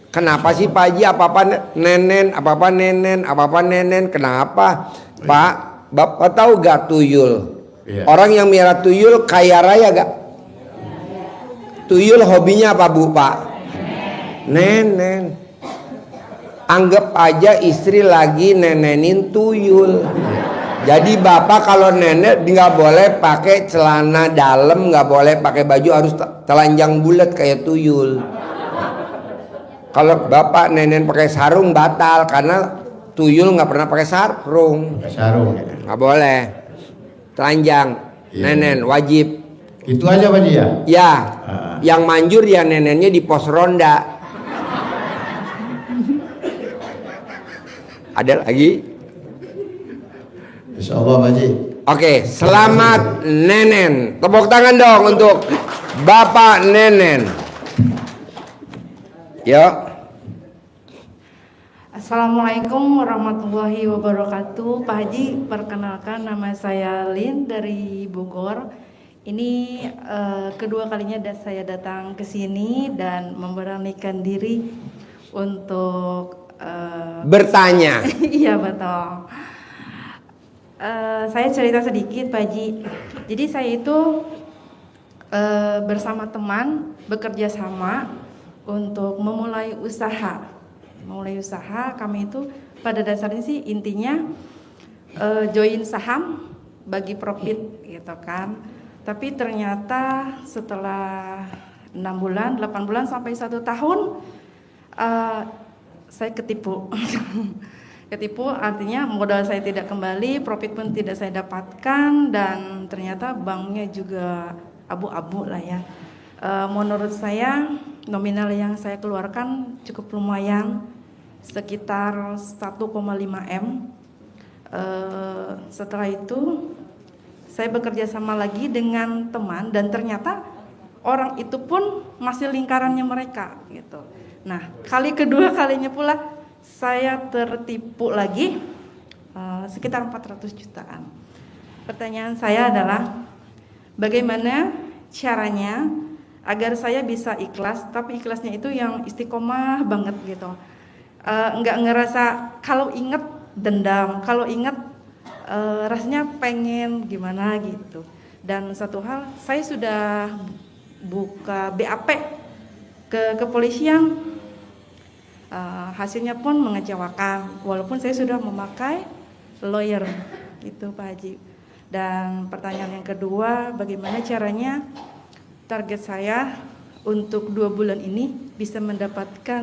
Speaker 1: Kenapa sih Pak Haji apa-apa nenen? Kenapa? Pak, Bapak tahu gak tuyul?
Speaker 9: Iya.
Speaker 1: Orang yang miara tuyul kaya raya gak? Tuyul hobinya apa Bu Pak? Nenen. Anggap aja istri lagi nenenin tuyul. Jadi Bapak kalau nenek nggak boleh pakai celana dalam, nggak boleh pakai baju, harus telanjang bulat kayak tuyul. Kalau Bapak nenen pakai sarung batal, karena tuyul nggak pernah pakai sarung.
Speaker 9: Sarung.
Speaker 1: Nggak boleh. Telanjang,
Speaker 9: Iya.
Speaker 1: nenen wajib.
Speaker 9: Itu aja Pak Ji ya?
Speaker 1: Ya, yang manjur ya nenennya di pos ronda. Ada lagi?
Speaker 9: Insya Allah Pak Ji.
Speaker 1: Oke, selamat nenen. Tepuk tangan dong untuk Bapak Nenen. Yuk.
Speaker 10: Assalamualaikum warahmatullahi wabarakatuh. Pak Haji, perkenalkan nama saya Lin dari Bogor. Ini kedua kalinya saya datang ke sini dan memberanikan diri untuk
Speaker 1: Bertanya.
Speaker 10: Iya betul. Saya cerita sedikit Pak Haji. Jadi saya itu bersama teman bekerja sama untuk memulai usaha. Kami itu pada dasarnya sih intinya join saham bagi profit gitu kan. Tapi ternyata setelah 6 bulan, 8 bulan sampai 1 tahun saya ketipu. Ketipu artinya modal saya tidak kembali, profit pun tidak saya dapatkan, dan ternyata banknya juga abu-abu lah ya. Menurut saya nominal yang saya keluarkan cukup lumayan, sekitar 1,5 M. Setelah itu saya bekerja sama lagi dengan teman, dan ternyata orang itu pun masih lingkarannya mereka gitu. Nah, kedua kalinya pula saya tertipu lagi sekitar 400 jutaan. Pertanyaan saya adalah bagaimana caranya agar saya bisa ikhlas, tapi ikhlasnya itu yang istiqomah banget gitu. Nggak ngerasa kalau inget dendam, kalau inget rasanya pengen gimana gitu. Dan satu hal, saya sudah buka BAP ke kepolisian, hasilnya pun mengecewakan, walaupun saya sudah memakai lawyer gitu Pak Haji. Dan pertanyaan yang kedua, bagaimana caranya target saya untuk 2 bulan ini bisa mendapatkan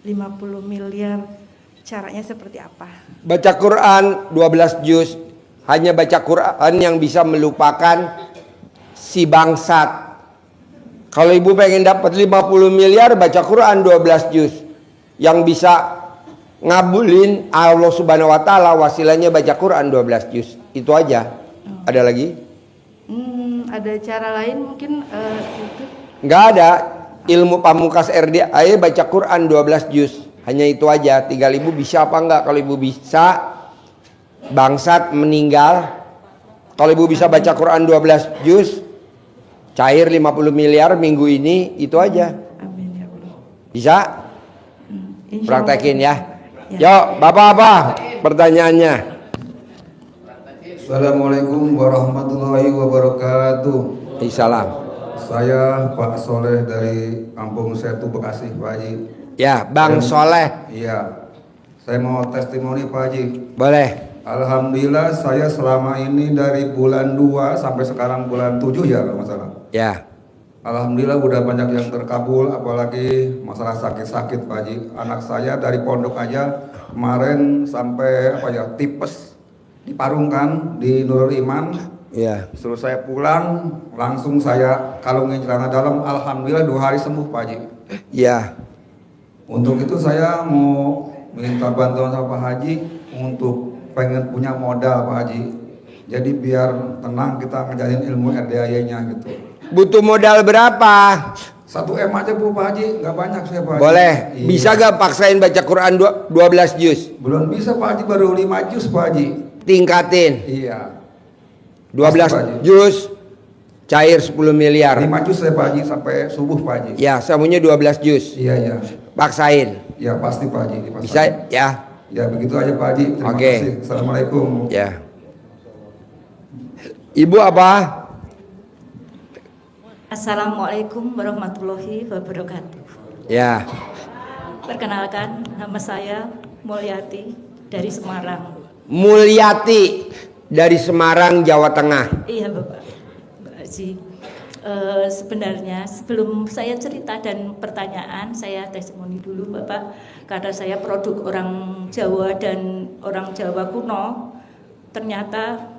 Speaker 10: 50 miliar, caranya seperti apa?
Speaker 1: Baca Quran 12 juz. Hanya baca Quran yang bisa melupakan si bangsat. Kalau ibu pengen dapat 50 miliar, baca Quran 12 juz. Yang bisa ngabulin Allah Subhanahu wa taala, wasilahnya baca Quran 12 juz. Itu aja. Ada lagi?
Speaker 10: Ada cara lain mungkin situ?
Speaker 1: Nggak ada. Ilmu pamungkas RDAE baca Quran 12 juz. Hanya itu aja. Tinggal ibu bisa apa enggak. Kalau ibu bisa, bangsat meninggal. Kalau ibu bisa baca Quran 12 juz, cair 50 miliar minggu ini. Itu aja.
Speaker 10: Amin ya Allah.
Speaker 1: Bisa?
Speaker 10: Insya
Speaker 1: Praktekin ya.
Speaker 10: Ya.
Speaker 1: Yuk, Bapak apa pertanyaannya?
Speaker 11: Assalamualaikum warahmatullahi wabarakatuh.
Speaker 1: Salam.
Speaker 11: Saya Pak Soleh dari Kampung Setu, Bekasi, Pak Haji.
Speaker 1: Ya, Bang Soleh.
Speaker 11: Iya. Saya mau testimoni Pak Haji.
Speaker 1: Boleh.
Speaker 11: Alhamdulillah saya selama ini dari bulan 2 sampai sekarang bulan 7 ya kalau nggak salah.
Speaker 1: Ya.
Speaker 11: Alhamdulillah udah banyak yang terkabul, apalagi masalah sakit-sakit Pak Haji. Anak saya dari pondok aja kemarin sampai tipes diparungkan di Nurul Iman.
Speaker 1: Iya.
Speaker 11: Setelah saya pulang langsung saya kalungin celana dalam, alhamdulillah 2 hari sembuh Pak Haji.
Speaker 1: Iya.
Speaker 11: Untuk itu saya mau minta bantuan sama Pak Haji untuk pengen punya modal Pak Haji. Jadi biar tenang kita ngajarin ilmu RDAY-nya gitu.
Speaker 1: Butuh modal berapa?
Speaker 11: 1 M aja Bu Pak Haji, nggak banyak saya Pak Haji.
Speaker 1: Boleh.
Speaker 11: Iya.
Speaker 1: Bisa gak paksain baca Quran 12 juz?
Speaker 11: Belum bisa Pak Haji, baru 5 juz Pak Haji.
Speaker 1: Tingkatin.
Speaker 11: Iya.
Speaker 1: 12 juz, cair 10 miliar.
Speaker 11: 5 juz saya Pak Haji sampai subuh Pak Haji.
Speaker 1: Ya, semuanya 12 juz.
Speaker 11: Iya, iya.
Speaker 1: Paksain.
Speaker 11: Ya pasti Pak Haji. Dipaksain.
Speaker 1: Bisa ya?
Speaker 11: Ya begitu aja Pak Haji. Terima
Speaker 1: Oke.
Speaker 11: kasih. Assalamualaikum.
Speaker 1: Ya. Ibu apa?
Speaker 12: Assalamualaikum warahmatullahi wabarakatuh.
Speaker 1: Ya.
Speaker 12: Perkenalkan, nama saya Mulyati dari Semarang.
Speaker 1: Mulyati dari Semarang, Jawa Tengah.
Speaker 12: Iya Bapak, Mbak Haji. Sebenarnya sebelum saya cerita dan pertanyaan, saya testimoni dulu Bapak. Karena saya produk orang Jawa dan orang Jawa kuno, ternyata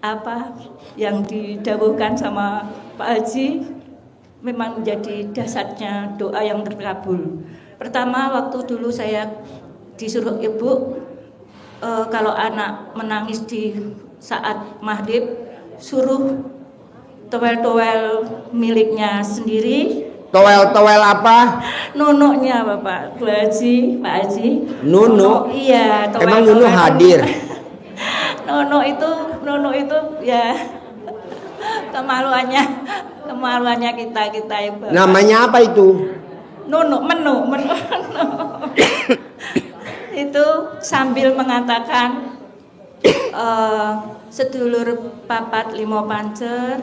Speaker 12: apa yang didawuhkan sama Pak Haji memang menjadi dasarnya doa yang terkabul. Pertama, waktu dulu saya disuruh ibu kalau anak menangis di saat maghrib, suruh towel-towel miliknya sendiri.
Speaker 1: Towel-towel apa?
Speaker 12: Nunuknya Bapak Haji, Pak Haji.
Speaker 1: Nunuk?
Speaker 12: Iya.
Speaker 1: Emang Nunuk hadir?
Speaker 12: Nunuk itu ya kemaluannya kita Ibu.
Speaker 1: Namanya apa itu?
Speaker 12: menu. Itu sambil mengatakan sedulur papat limo pancer,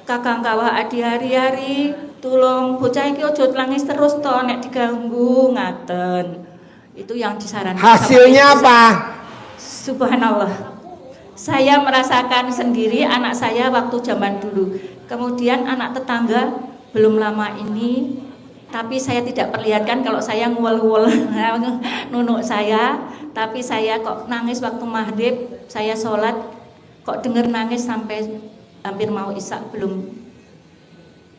Speaker 12: kakang kawah adi hari-hari, tulung bocah iki ojo nangis terus to nek diganggu ngaten. Itu yang disarankan.
Speaker 1: Hasilnya apa?
Speaker 12: Subhanallah. Saya merasakan sendiri anak saya waktu zaman dulu. Kemudian anak tetangga belum lama ini, tapi saya tidak perlihatkan kalau saya nguel-nguel nunuk saya, tapi saya kok nangis waktu maghrib, saya sholat kok denger nangis sampai hampir mau isya belum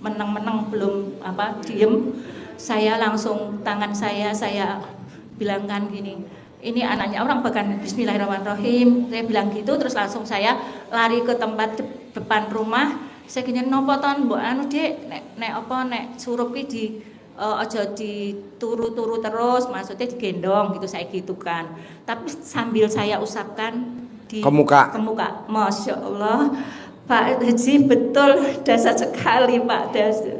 Speaker 12: meneng-meneng, belum diem. Saya langsung tangan saya bilangkan gini, ini anaknya orang, bahkan bismillahirrahmanirrahim, saya bilang gitu. Terus langsung saya lari ke tempat depan rumah. Saya gini, nopo ton mbok anu Dik, nek surup ki di aja dituru-turu terus, maksudnya digendong gitu, saya gitu kan. Tapi sambil saya usapkan di
Speaker 1: ke muka.
Speaker 12: Masya Allah, Pak Haji betul dasar sekali Pak dasar.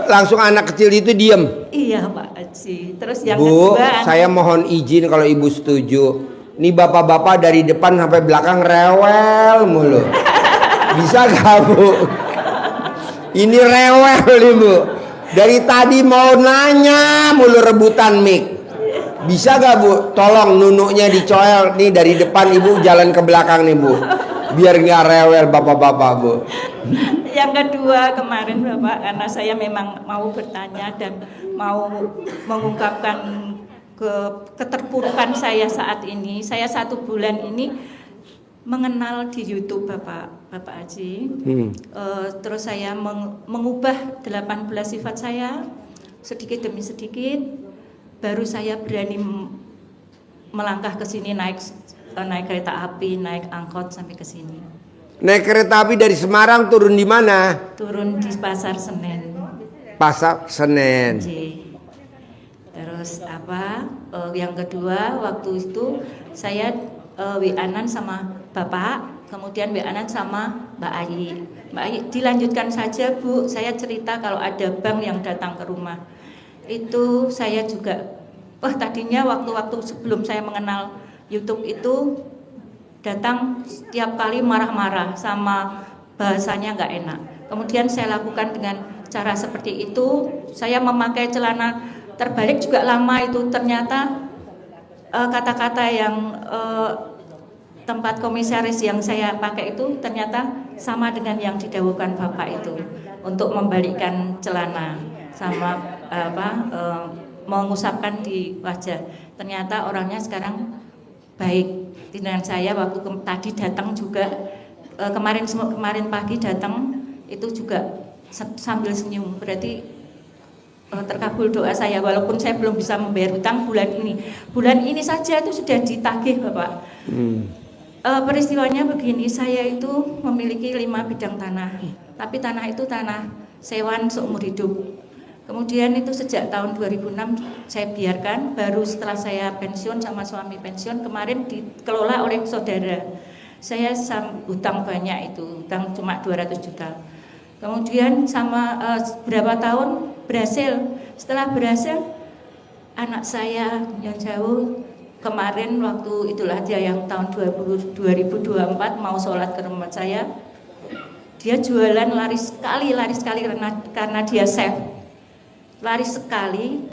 Speaker 1: Langsung anak kecil itu diem.
Speaker 12: Iya Pak Haji. Terus yang
Speaker 1: Bu,
Speaker 12: kedua,
Speaker 1: saya mohon izin kalau ibu setuju. Nih bapak-bapak dari depan sampai belakang rewel mulu. Bisa gak Bu? Ini rewel nih Bu. Dari tadi mau nanya mulu rebutan mic. Bisa gak Bu? Tolong nunuknya dicoel nih dari depan, ibu jalan ke belakang nih Bu. Biar gak rewel bapak-bapak Bu.
Speaker 12: yang kedua kemarin Bapak, karena saya memang mau bertanya dan mau mengungkapkan keterpurukan saya saat ini. Saya 1 bulan ini mengenal di YouTube Bapak Haji. Terus saya mengubah 18 sifat saya sedikit demi sedikit. Baru saya berani melangkah ke sini, naik kereta api, naik angkot sampai ke sini.
Speaker 1: Naik kereta api dari Semarang turun di mana?
Speaker 12: Turun di Pasar Senen.
Speaker 1: Pasar Senen.
Speaker 12: Terus yang kedua, waktu itu saya WA-an sama Bapak, kemudian WA-an sama Mbak Ayi. Mbak Ayi, dilanjutkan saja Bu, saya cerita kalau ada bank yang datang ke rumah. Itu saya juga, tadinya waktu-waktu sebelum saya mengenal YouTube itu datang setiap kali marah-marah sama bahasanya nggak enak. Kemudian saya lakukan dengan cara seperti itu. Saya memakai celana terbalik juga lama itu. Ternyata kata-kata yang tempat komisaris yang saya pakai itu ternyata sama dengan yang didhawuhkan Bapak itu untuk membalikkan celana sama mengusapkan di wajah. Ternyata orangnya sekarang baik dengan saya. Waktu tadi datang juga kemarin pagi datang itu juga sambil senyum, berarti terkabul doa saya, walaupun saya belum bisa membayar hutang bulan ini saja itu sudah ditagih Bapak. Peristiwanya begini, saya itu memiliki 5 bidang tanah, tapi tanah itu tanah sewan seumur hidup. Kemudian itu sejak tahun 2006 saya biarkan, baru setelah saya pensiun sama suami pensiun, kemarin dikelola oleh saudara. Saya hutang banyak itu, hutang cuma 200 juta. Kemudian sama berapa tahun berhasil. Setelah berhasil, anak saya yang jauh kemarin waktu itulah dia yang tahun 2024 mau sholat ke rumah saya. Dia jualan laris sekali karena dia safe. Laris sekali,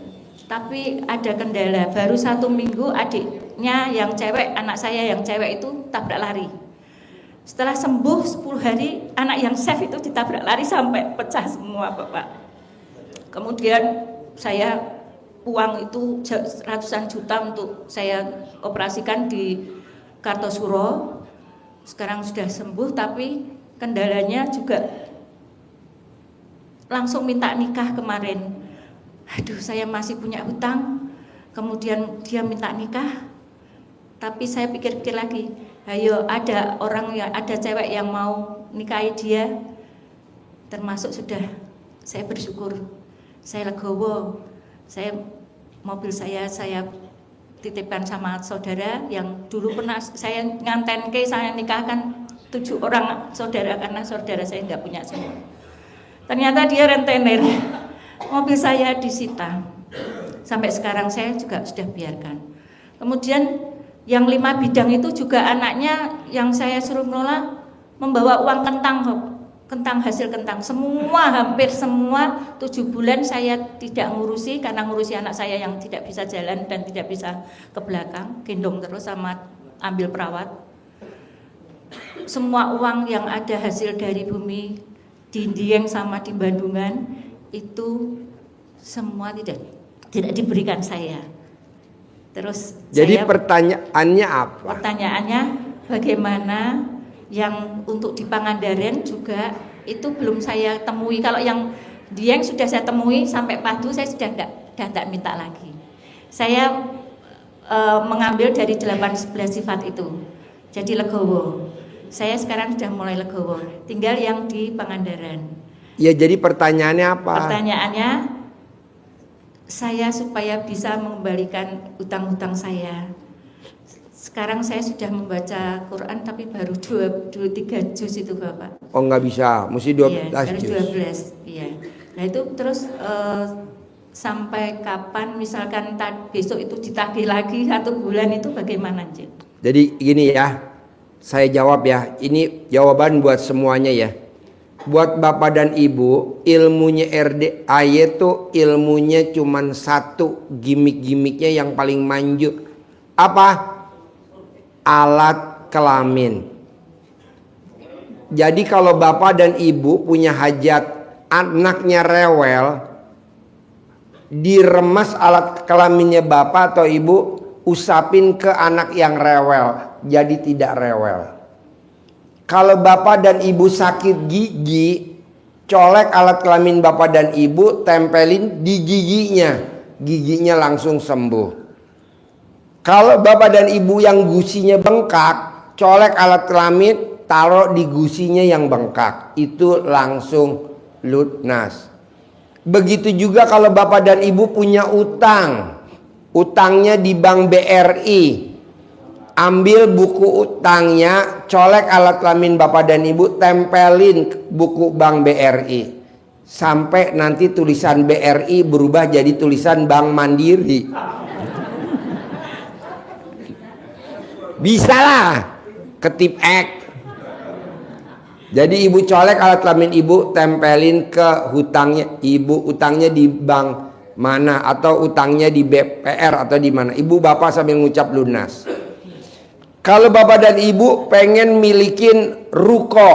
Speaker 12: tapi ada kendala. Baru 1 minggu adiknya yang cewek, anak saya yang cewek itu tabrak lari. Setelah sembuh 10 hari, anak yang safe itu ditabrak lari sampai pecah semua Bapak. Kemudian saya uang itu ratusan juta untuk saya operasikan di Kartosuro. Sekarang sudah sembuh, tapi kendalanya juga langsung minta nikah kemarin. Aduh, saya masih punya hutang. Kemudian dia minta nikah, tapi saya pikir-pikir lagi, ayo ada cewek yang mau nikahi dia, termasuk sudah saya bersyukur, saya legowo. Mobil saya titipkan sama saudara yang dulu pernah saya ngantenke, saya nikahkan 7 orang saudara karena saudara saya nggak punya semua. Ternyata dia rentenir. mobil saya disita. Sampai sekarang saya juga sudah biarkan. Kemudian yang 5 bidang itu juga anaknya yang saya suruh ngelola membawa uang kentang hasil kentang. Semua, hampir semua 7 bulan saya tidak ngurusi karena ngurusi anak saya yang tidak bisa jalan dan tidak bisa ke belakang, gendong terus sama ambil perawat. Semua uang yang ada hasil dari bumi di Dieng sama di Bandungan itu semua tidak diberikan saya. Terus
Speaker 1: Jadi
Speaker 12: saya,
Speaker 1: pertanyaannya apa?
Speaker 12: pertanyaannya bagaimana yang untuk di Pangandaran juga itu belum saya temui. Kalau yang Dieng sudah saya temui sampai padu saya sudah tidak minta lagi. Saya mengambil dari 8-11 sifat itu. Jadi legowo. Saya sekarang sudah mulai legowo. Tinggal yang di Pangandaran.
Speaker 1: Ya jadi pertanyaannya apa?
Speaker 12: Pertanyaannya saya supaya bisa mengembalikan utang-utang saya. Sekarang saya sudah membaca Quran tapi baru 2-3 juz itu Bapak.
Speaker 1: Oh nggak bisa, mesti 12
Speaker 12: harus
Speaker 1: juz.
Speaker 12: 12. Iya. Nah itu terus sampai kapan misalkan besok itu ditagih lagi 1 bulan itu bagaimana Cik?
Speaker 1: Jadi gini ya, saya jawab ya. Ini jawaban buat semuanya ya. Buat bapak dan ibu, ilmunya RDAY itu ilmunya cuman satu, gimmick-gimmicknya yang paling manjur. Apa? Alat kelamin. Jadi kalau bapak dan ibu punya hajat, anaknya rewel, diremas alat kelaminnya bapak atau ibu, usapin ke anak yang rewel, jadi tidak rewel. Kalau bapak dan ibu sakit gigi, colek alat kelamin bapak dan ibu, tempelin di giginya langsung sembuh. Kalau bapak dan ibu yang gusinya bengkak, colek alat kelamin, taruh di gusinya yang bengkak, itu langsung lunas. Begitu juga kalau bapak dan ibu punya utang, utangnya di Bank BRI, ambil buku utangnya, colek alat kelamin bapak dan ibu, tempelin buku Bank BRI. Sampai nanti tulisan BRI berubah jadi tulisan Bank Mandiri. Bisa lah, ketip X. Jadi ibu colek alat kelamin ibu, tempelin ke hutangnya ibu, utangnya di bank mana atau utangnya di BPR atau di mana. Ibu bapak sambil ngucap lunas. Kalau bapak dan ibu pengen milikin ruko,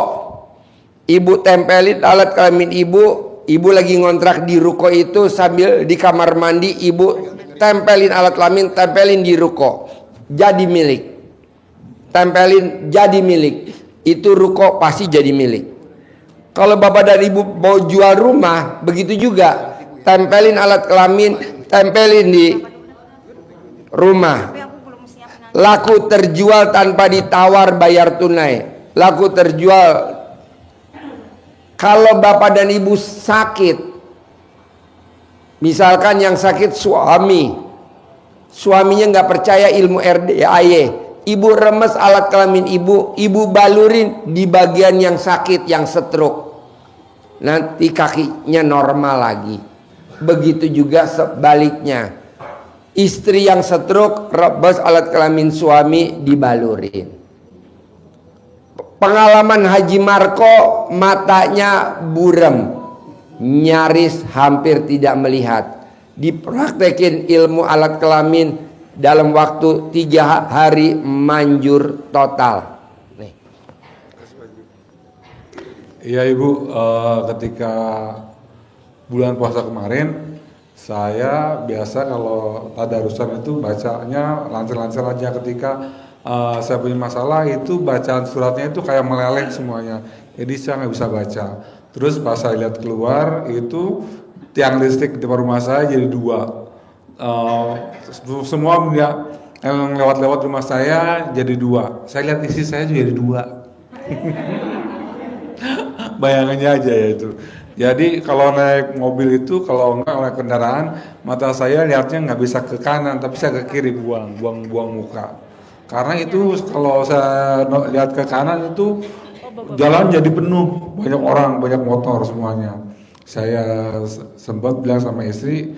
Speaker 1: ibu tempelin alat kelamin ibu lagi ngontrak di ruko itu sambil di kamar mandi ibu tempelin alat kelamin, tempelin di ruko, jadi milik. Tempelin jadi milik, itu ruko pasti jadi milik. Kalau bapak dan ibu mau jual rumah, begitu juga, tempelin alat kelamin, tempelin di rumah. Laku terjual tanpa ditawar, bayar tunai. Laku terjual. Kalau bapak dan ibu sakit, misalkan yang sakit suaminya nggak percaya ilmu RDAY, ibu remes alat kelamin ibu balurin di bagian yang sakit, yang stroke, nanti kakinya normal lagi. Begitu juga sebaliknya, istri yang stroke rebes alat kelamin suami dibalurin. Pengalaman Haji Marko, matanya burem, nyaris hampir tidak melihat, dipraktekin ilmu alat kelamin dalam waktu 3 hari manjur total.
Speaker 3: Iya Ibu, ketika bulan puasa kemarin saya biasa kalau tadarusan itu bacanya lancar-lancar aja. Ketika saya punya masalah itu bacaan suratnya itu kayak meleleh semuanya, jadi saya nggak bisa baca. Terus pas saya lihat keluar itu tiang listrik di depan rumah saya jadi 2. Semua yang lewat-lewat rumah saya jadi 2. Saya lihat isi saya juga jadi 2. Bayangannya aja ya itu. Jadi kalau naik mobil itu, kalau enggak naik kendaraan, mata saya lihatnya nggak bisa ke kanan, tapi saya ke kiri, buang muka. Karena itu kalau saya lihat ke kanan itu jalan jadi penuh, banyak orang, banyak motor semuanya. saya sempat bilang sama istri,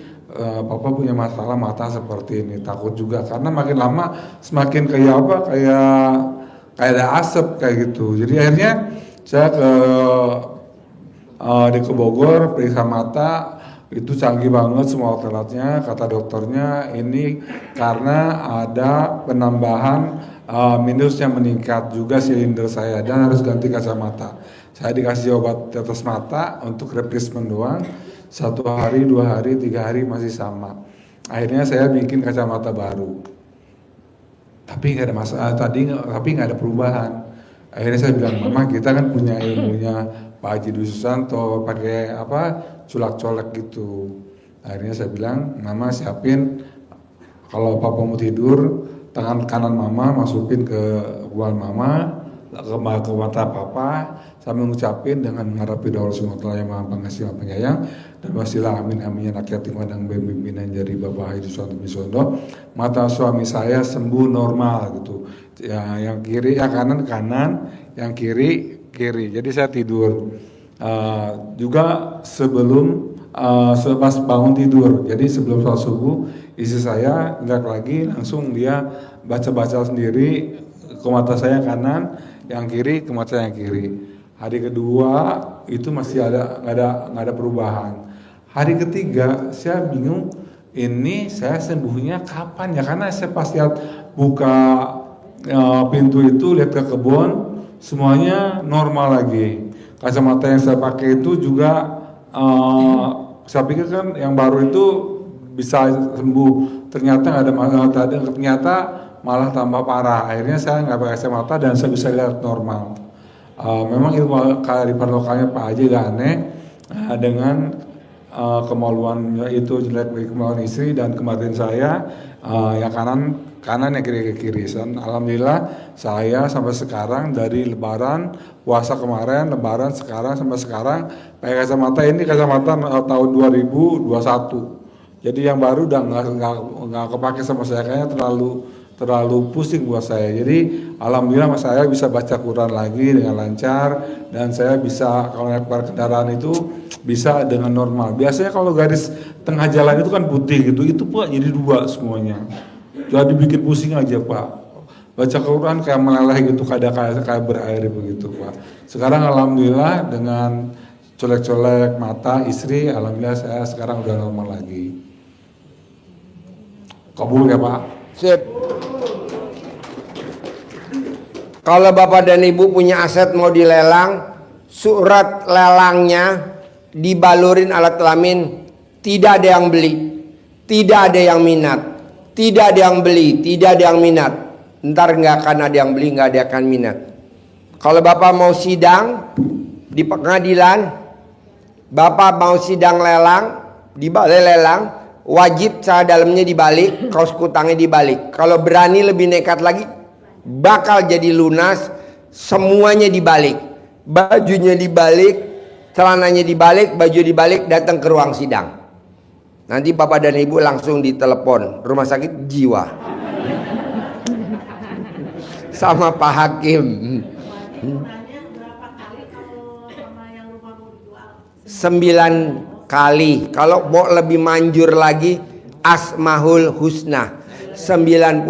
Speaker 3: papa punya masalah mata seperti ini, takut juga karena makin lama semakin kayak apa, kayak ada asap kayak gitu. Jadi akhirnya saya ke Bogor periksa mata, itu canggih banget semua alatnya. Kata dokternya ini karena ada penambahan minusnya meningkat juga silinder saya dan harus ganti kacamata. Saya dikasih obat tetes mata untuk replacement doang. 1 hari, 2 hari, 3 hari masih sama. Akhirnya saya bikin kacamata baru. Tapi nggak ada masalah tapi nggak ada perubahan. Akhirnya saya bilang, Mama kita kan punya ilmunya Pak Haji Dwi Susanto, pakai apa colak-colak gitu. Akhirnya saya bilang, Mama siapin kalau Papa mau tidur, tangan kanan Mama masukin ke bulan Mama, ke mata Papa, sambil ngucapin dengan mengharapi doa Allah yang Maha Pengasih Maha Penyayang, dan wasilah amin amin rakyat timandang pimpinan dari Bapak Haji Susanto Bisondo, mata suami saya sembuh normal gitu. Ya, yang kiri ya kanan, yang kiri. Jadi saya tidur. Juga sebelum pas bangun tidur. Jadi sebelum sholat subuh, istri saya nggak lagi langsung dia baca sendiri ke mata saya kanan, yang kiri ke mata yang kiri. Hari kedua itu masih nggak ada perubahan. Hari ketiga saya bingung, ini saya sembuhnya kapan ya? Karena saya pas lihat buka pintu itu, lihat ke kebun, semuanya normal lagi. Kacamata yang saya pakai itu juga saya pikir kan yang baru itu bisa sembuh, ternyata nggak ada masalah, ternyata malah tambah parah. Akhirnya saya nggak pakai kacamata dan saya bisa lihat normal. Memang ilmu kearifan lokalnya Pak Haji gak aneh, dengan kemaluannya itu jelek bagi kemaluan istri dan kematian saya, yang kanan yang kiri ke kiri. Dan alhamdulillah saya sampai sekarang dari Lebaran puasa kemarin, Lebaran sekarang sampai sekarang pakai kacamata ini kacamata tahun 2021. Jadi yang baru udah nggak kepake sama saya, kayaknya terlalu pusing buat saya. Jadi alhamdulillah saya bisa baca Quran lagi dengan lancar, dan saya bisa kalau naik kendaraan itu bisa dengan normal. Biasanya kalau garis tengah jalan itu kan putih gitu, itu Pak jadi 2 semuanya. Jadi bikin pusing aja Pak. Baca Quran kayak meleleh gitu, kayak berair begitu Pak. Sekarang alhamdulillah dengan colek-colek mata istri, alhamdulillah saya sekarang udah normal lagi. Kabul ya Pak.
Speaker 1: Sip. Kalau Bapak dan Ibu punya aset mau dilelang, surat lelangnya dibalurin alat kelamin, tidak ada yang beli, tidak ada yang minat, tidak ada yang beli, tidak ada yang minat. Ntar nggak akan ada yang beli, nggak ada yang akan minat. Kalau Bapak mau sidang di pengadilan, Bapak mau sidang lelang, di balai lelang, wajib cara dalamnya dibalik, kaos kutangnya dibalik. Kalau berani lebih nekat lagi, bakal jadi lunas, semuanya dibalik, bajunya dibalik, celananya dibalik, baju dibalik, datang ke ruang sidang. Nanti Bapak dan Ibu langsung ditelepon rumah sakit jiwa sama Pak Hakim. 9 kali. Kalau mau lebih manjur lagi, Asmaul Husna 99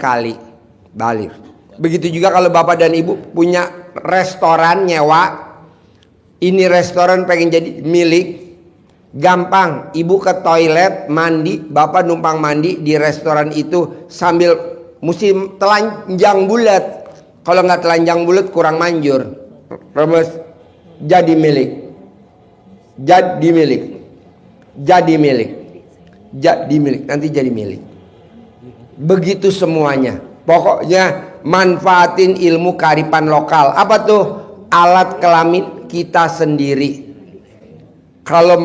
Speaker 1: kali balik. Begitu juga kalau Bapak dan Ibu punya restoran nyewa, ini restoran pengen jadi milik, gampang. Ibu ke toilet mandi, Bapak numpang mandi di restoran itu sambil musim telanjang bulat. Kalau nggak telanjang bulat kurang manjur, remes, jadi milik. Jadi milik, jadi milik, jadi milik, nanti jadi milik. Begitu semuanya. Pokoknya manfaatin ilmu kearifan lokal. Apa tuh? Alat kelamin kita sendiri. Kalau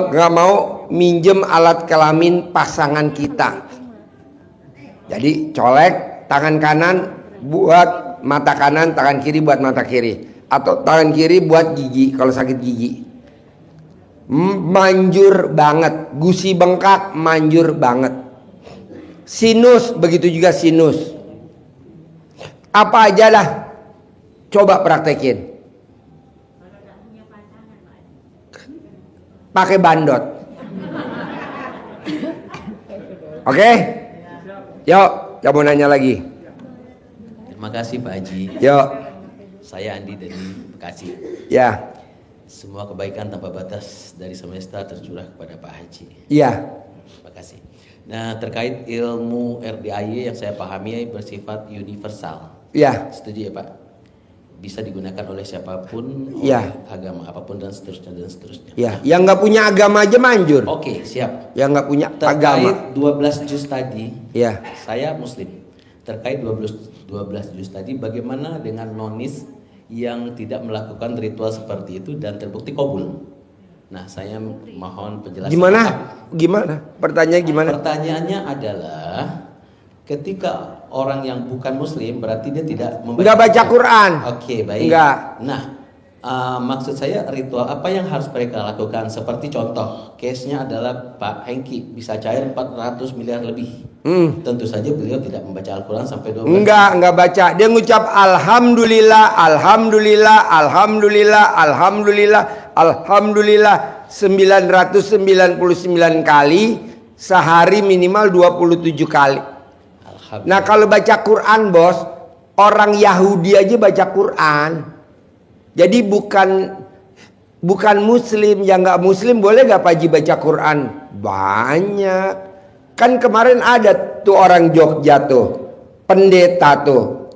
Speaker 1: nggak mau minjem alat kelamin pasangan kita. Jadi colek tangan kanan buat mata kanan, tangan kiri buat mata kiri. Atau tangan kiri buat gigi kalau sakit gigi. Manjur banget. Gusi bengkak manjur banget. Sinus begitu juga sinus. Apa aja lah, coba praktekin. pakai bandot. Oke? Yuk, yang mau nanya lagi.
Speaker 13: Terima kasih Pak Haji.
Speaker 1: Yuk.
Speaker 13: Saya Andi dari Bekasi.
Speaker 1: Ya.
Speaker 13: Semua kebaikan tanpa batas dari semesta tercurah kepada Pak Haji.
Speaker 1: Iya.
Speaker 13: Terima kasih. Nah, terkait ilmu RDAY yang saya pahami bersifat universal.
Speaker 1: Iya.
Speaker 13: Setuju ya Pak? Bisa digunakan oleh siapapun,
Speaker 1: Iya.
Speaker 13: oleh agama apapun dan seterusnya dan seterusnya.
Speaker 1: Ya, yang nggak punya agama aja manjur.
Speaker 13: Oke, siap.
Speaker 1: Yang nggak punya
Speaker 13: Terkait
Speaker 1: agama.
Speaker 13: 12 juz tadi,
Speaker 1: Ya.
Speaker 13: saya Muslim. Terkait 12 juz tadi, bagaimana dengan nonis yang tidak melakukan ritual seperti itu dan terbukti kabul? Nah, saya mohon penjelasan.
Speaker 1: Gimana? Pertanyaannya gimana?
Speaker 13: Pertanyaannya adalah, ketika orang yang bukan Muslim berarti dia tidak
Speaker 1: Nggak baca Quran.
Speaker 13: Oke, baik.
Speaker 1: Nggak.
Speaker 13: Nah, maksud saya ritual apa yang harus mereka lakukan? Seperti contoh, case-nya adalah Pak Hengki bisa cair 400 miliar lebih. Tentu saja beliau tidak membaca Al-Quran sampai 12.
Speaker 1: Enggak baca. Dia ngucap alhamdulillah, alhamdulillah, alhamdulillah, alhamdulillah, alhamdulillah 999 kali, sehari minimal 27 kali. Nah, kalau baca Quran, Bos, orang Yahudi aja baca Quran. Jadi bukan Muslim, yang nggak Muslim boleh nggak Pak Haji baca Quran? Banyak. Kan kemarin ada tuh orang Jogja tuh, pendeta tuh,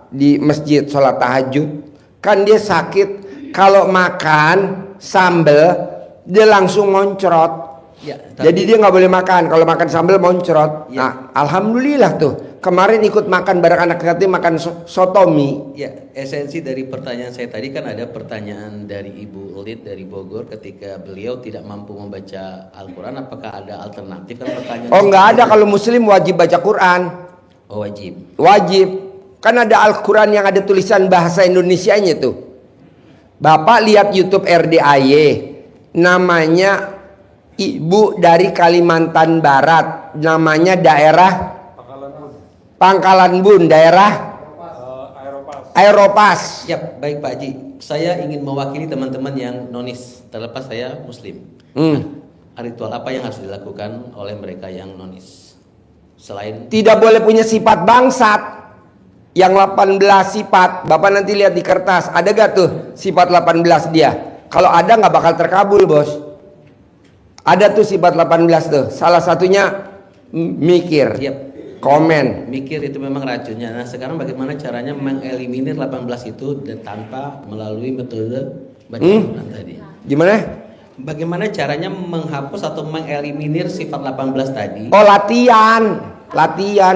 Speaker 1: di masjid sholat tahajud. Kan dia sakit, kalau makan sambel dia langsung moncrot.
Speaker 13: Ya,
Speaker 1: Jadi dia nggak boleh makan, kalau makan sambal moncrot. Nah, alhamdulillah tuh kemarin ikut makan bareng anak yatim, makan sotomi.
Speaker 13: Ya, esensi dari pertanyaan saya tadi kan ada pertanyaan dari Ibu Lid dari Bogor ketika beliau tidak mampu membaca Al-Quran, apakah ada alternatif? Kan pertanyaan.
Speaker 1: Oh, nggak ada, kalau Muslim wajib baca Quran.
Speaker 13: Oh, wajib.
Speaker 1: Wajib. Kan ada Al-Quran yang ada tulisan bahasa Indonesianya tuh. Bapak lihat YouTube RDAY, namanya ibu dari Kalimantan Barat, namanya daerah Pangkalan Bun, daerah Aeropas.
Speaker 13: Ya, baik Pak Haji. Saya ingin mewakili teman-teman yang nonis, terlepas saya Muslim. Ritual apa yang harus dilakukan oleh mereka yang nonis? Selain
Speaker 1: tidak boleh punya sifat bangsat. Yang 18 sifat, Bapak nanti lihat di kertas, ada gak tuh sifat 18 dia? Kalau ada nggak bakal terkabul, Bos. Ada tuh sifat 18 tuh. Salah satunya mikir, komen.
Speaker 13: Mikir itu memang racunnya. Nah, sekarang bagaimana caranya mengeliminir 18 itu dan tanpa melalui metode baca Quran tadi?
Speaker 1: Gimana?
Speaker 13: Bagaimana caranya menghapus atau mengeliminir sifat 18 tadi?
Speaker 1: Oh, latihan,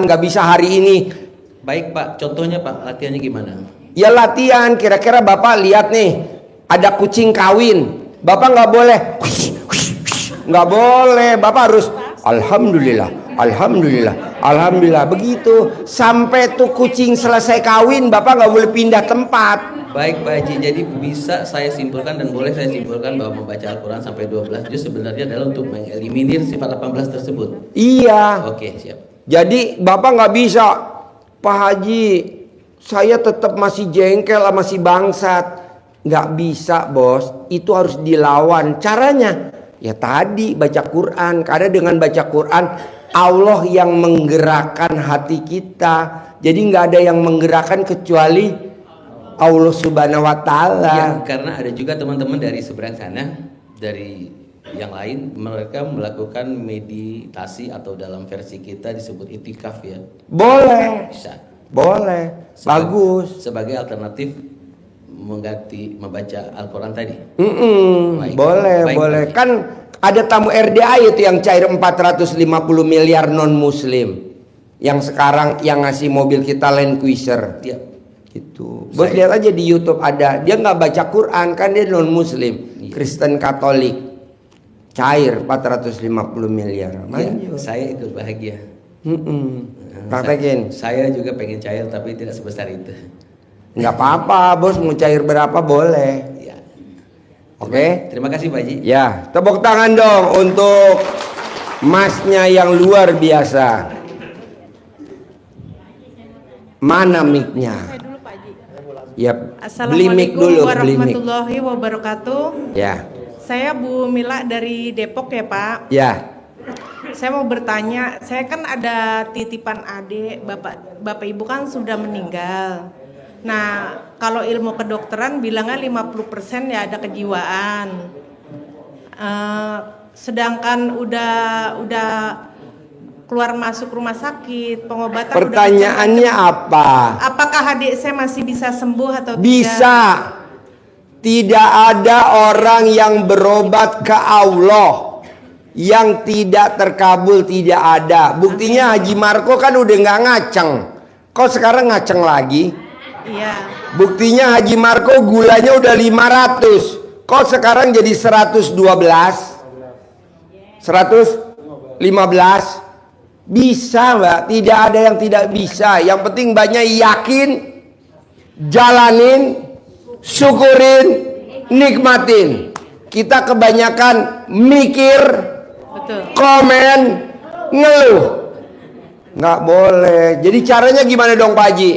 Speaker 1: nggak bisa hari ini.
Speaker 13: Baik Pak, contohnya Pak, latihannya gimana?
Speaker 1: Ya latihan, kira-kira Bapak lihat nih, ada kucing kawin, Bapak nggak boleh, nggak boleh, Bapak harus alhamdulillah, alhamdulillah, alhamdulillah, begitu sampai tuh kucing selesai kawin, Bapak nggak boleh pindah tempat.
Speaker 13: Baik Pak Haji, jadi bisa saya simpulkan dan boleh saya simpulkan bahwa membaca Al-Quran sampai 12 juz sebenarnya adalah untuk mengeliminir sifat 18 tersebut.
Speaker 1: Iya.
Speaker 13: Oke, siap.
Speaker 1: Jadi Bapak nggak bisa, Pak Haji, saya tetap masih jengkel sama si bangsat. Nggak bisa, Bos. Itu harus dilawan. Caranya ya tadi baca Quran. Karena dengan baca Quran Allah yang menggerakkan hati kita. Jadi nggak ada yang menggerakkan kecuali Allah Subhanahu wa Ta'ala.
Speaker 13: Ya, karena ada juga teman-teman dari seberang sana, dari yang lain, mereka melakukan meditasi atau dalam versi kita disebut itikaf ya.
Speaker 1: Boleh.
Speaker 13: Bisa.
Speaker 1: Boleh. Bagus.
Speaker 13: Sebagai alternatif mengganti membaca Al-Quran tadi. Baik.
Speaker 1: Boleh,
Speaker 13: Baik,
Speaker 1: boleh.
Speaker 13: baik.
Speaker 1: Kan ada tamu RDA itu yang cair 450 miliar non muslim. Yang sekarang yang ngasih mobil kita Land Cruiser.
Speaker 13: Iya.
Speaker 1: Gitu. Bos lihat aja di YouTube ada. Dia nggak baca Quran, kan dia non muslim, Kristen Katolik. Cair 450 miliar.
Speaker 13: Ya, saya ikut bahagia.
Speaker 1: Praktekin.
Speaker 13: Saya juga pengen cair tapi tidak sebesar itu.
Speaker 1: Nggak apa-apa, Bos mau cair berapa boleh.
Speaker 13: Ya.
Speaker 1: Oke.
Speaker 13: Terima kasih Pak Haji.
Speaker 1: Ya, tepuk tangan dong untuk masnya yang luar biasa. Mana mic-nya? Ya, beli mic
Speaker 10: Assalamualaikum
Speaker 1: dulu, beli mic.
Speaker 10: warahmatullahi wabarakatuh.
Speaker 1: Ya.
Speaker 14: Saya Bu Mila dari Depok ya Pak.
Speaker 1: Ya.
Speaker 14: Saya mau bertanya, saya kan ada titipan adik, bapak ibu kan sudah meninggal. Nah, kalau ilmu kedokteran bilangnya 50% ya ada kejiwaan. Sedangkan udah keluar masuk rumah sakit, pengobatan.
Speaker 1: Pertanyaannya apa?
Speaker 14: Apakah adik saya masih bisa sembuh atau tidak?
Speaker 1: Bisa. Tidak ada orang yang berobat ke Allah yang tidak terkabul, tidak ada. Buktinya Haji Marco kan udah nggak ngaceng. Kok sekarang ngaceng lagi?
Speaker 14: Iya.
Speaker 1: Buktinya Haji Marco gulanya udah 500. Kok sekarang jadi 112? 115? Bisa Mbak, tidak ada yang tidak bisa. Yang penting banyak yakin, jalanin, syukurin, nikmatin. Kita kebanyakan mikir, komen, ngeluh. Nggak boleh. Jadi caranya gimana dong Pak Haji?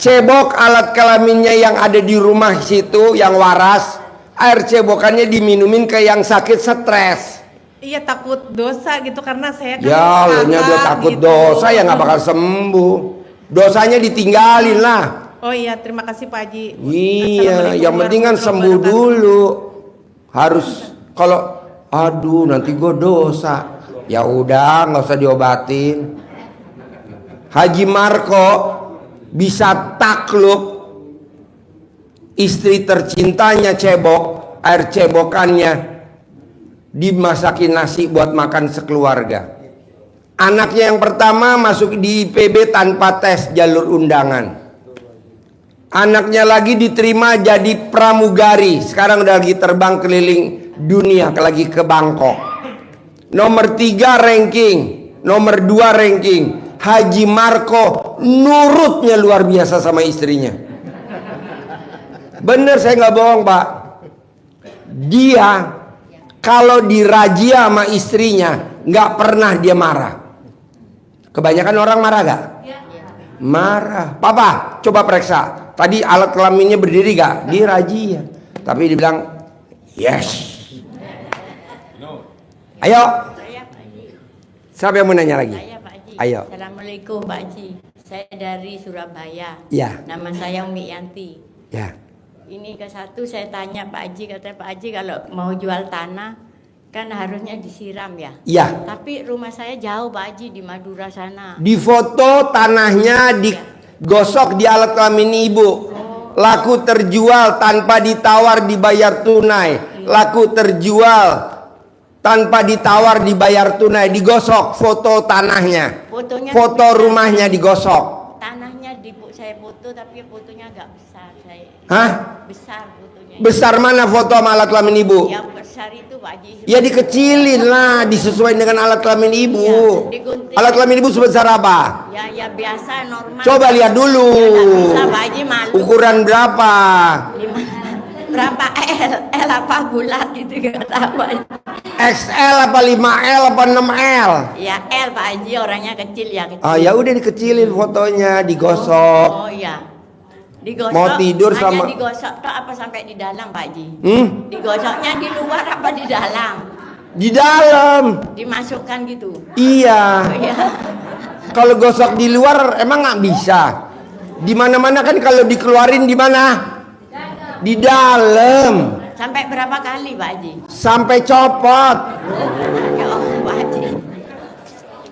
Speaker 1: Cebok alat kelaminnya yang ada di rumah situ, yang waras, air cebokannya diminumin ke yang sakit stres.
Speaker 14: Iya, takut dosa gitu karena saya kan
Speaker 1: Ya, lo nya dia takut
Speaker 14: gitu.
Speaker 1: dosa ya nggak bakal sembuh. Dosanya ditinggalin lah.
Speaker 14: Oh iya, terima kasih Pak Haji.
Speaker 1: Iya, yang penting kan sembuh dulu. Harus kalau aduh nanti gue dosa, ya udah nggak usah diobatin. Haji Marco bisa takluk istri tercintanya cebok, air cebokannya dimasakin nasi buat makan sekeluarga. Anaknya yang pertama masuk di IPB tanpa tes jalur undangan. Anaknya lagi diterima jadi pramugari. Sekarang udah lagi terbang keliling dunia, lagi ke Bangkok. Nomor 3 ranking, nomor 2 ranking. Haji Marco nurutnya luar biasa sama istrinya. Bener, saya nggak bohong Pak. Dia kalau dirajia sama istrinya nggak pernah dia marah. Kebanyakan orang marah gak? Marah. Papa, coba periksa. Tadi alat kelaminnya berdiri gak? Dirajia. Tapi dibilang yes. Ayo. Siapa yang mau nanya lagi? Ayo.
Speaker 15: Assalamualaikum Pak Haji. Saya dari Surabaya.
Speaker 1: Ya.
Speaker 15: Nama saya Umi Yanti.
Speaker 1: Ya.
Speaker 15: Ini ke satu saya tanya Pak Haji, katanya Pak Haji kalau mau jual tanah kan harusnya disiram ya.
Speaker 1: Iya.
Speaker 15: Tapi rumah saya jauh Pak Haji di Madura sana.
Speaker 1: Di foto tanahnya digosok di alat kelamin ibu. Laku terjual tanpa ditawar dibayar tunai. Laku terjual tanpa ditawar dibayar tunai. Digosok foto tanahnya.
Speaker 15: Fotonya
Speaker 1: foto rumahnya digosok.
Speaker 15: Tanahnya saya foto tapi fotonya agak besar saya.
Speaker 1: Hah?
Speaker 15: Besar fotonya.
Speaker 1: Besar mana foto sama alat kelamin ibu?
Speaker 15: Yang besar itu Pak Haji.
Speaker 1: Ya dikecilin lah, disesuaikan dengan alat kelamin ibu.
Speaker 15: digunting.
Speaker 1: Alat kelamin ibu sebesar apa?
Speaker 15: Ya biasa normal.
Speaker 1: Coba lihat dulu.
Speaker 15: Bisa Pak Haji malu.
Speaker 1: Ukuran berapa?
Speaker 15: Berapa L apa bulat gitu gak tahu.
Speaker 1: XL apa 5L apa 6L?
Speaker 15: Ya L Pak Haji, orangnya kecil ya kecil.
Speaker 1: Ah ya udah dikecilin fotonya, digosok.
Speaker 15: Oh iya. Digosok.
Speaker 1: Mau tidur sama-
Speaker 15: Hanya digosok toh apa sampai di dalam Pak Haji?
Speaker 1: Hmm?
Speaker 15: Digosoknya di luar apa di dalam?
Speaker 1: Di dalam.
Speaker 15: Dimasukkan gitu.
Speaker 1: Iya.
Speaker 15: Oh, iya.
Speaker 1: Kalau gosok di luar emang nggak bisa. Di mana-mana kan kalau dikeluarin di mana? Di dalam.
Speaker 15: Sampai berapa kali Pak Haji?
Speaker 1: Sampai copot.
Speaker 15: Ya Allah Pak Haji.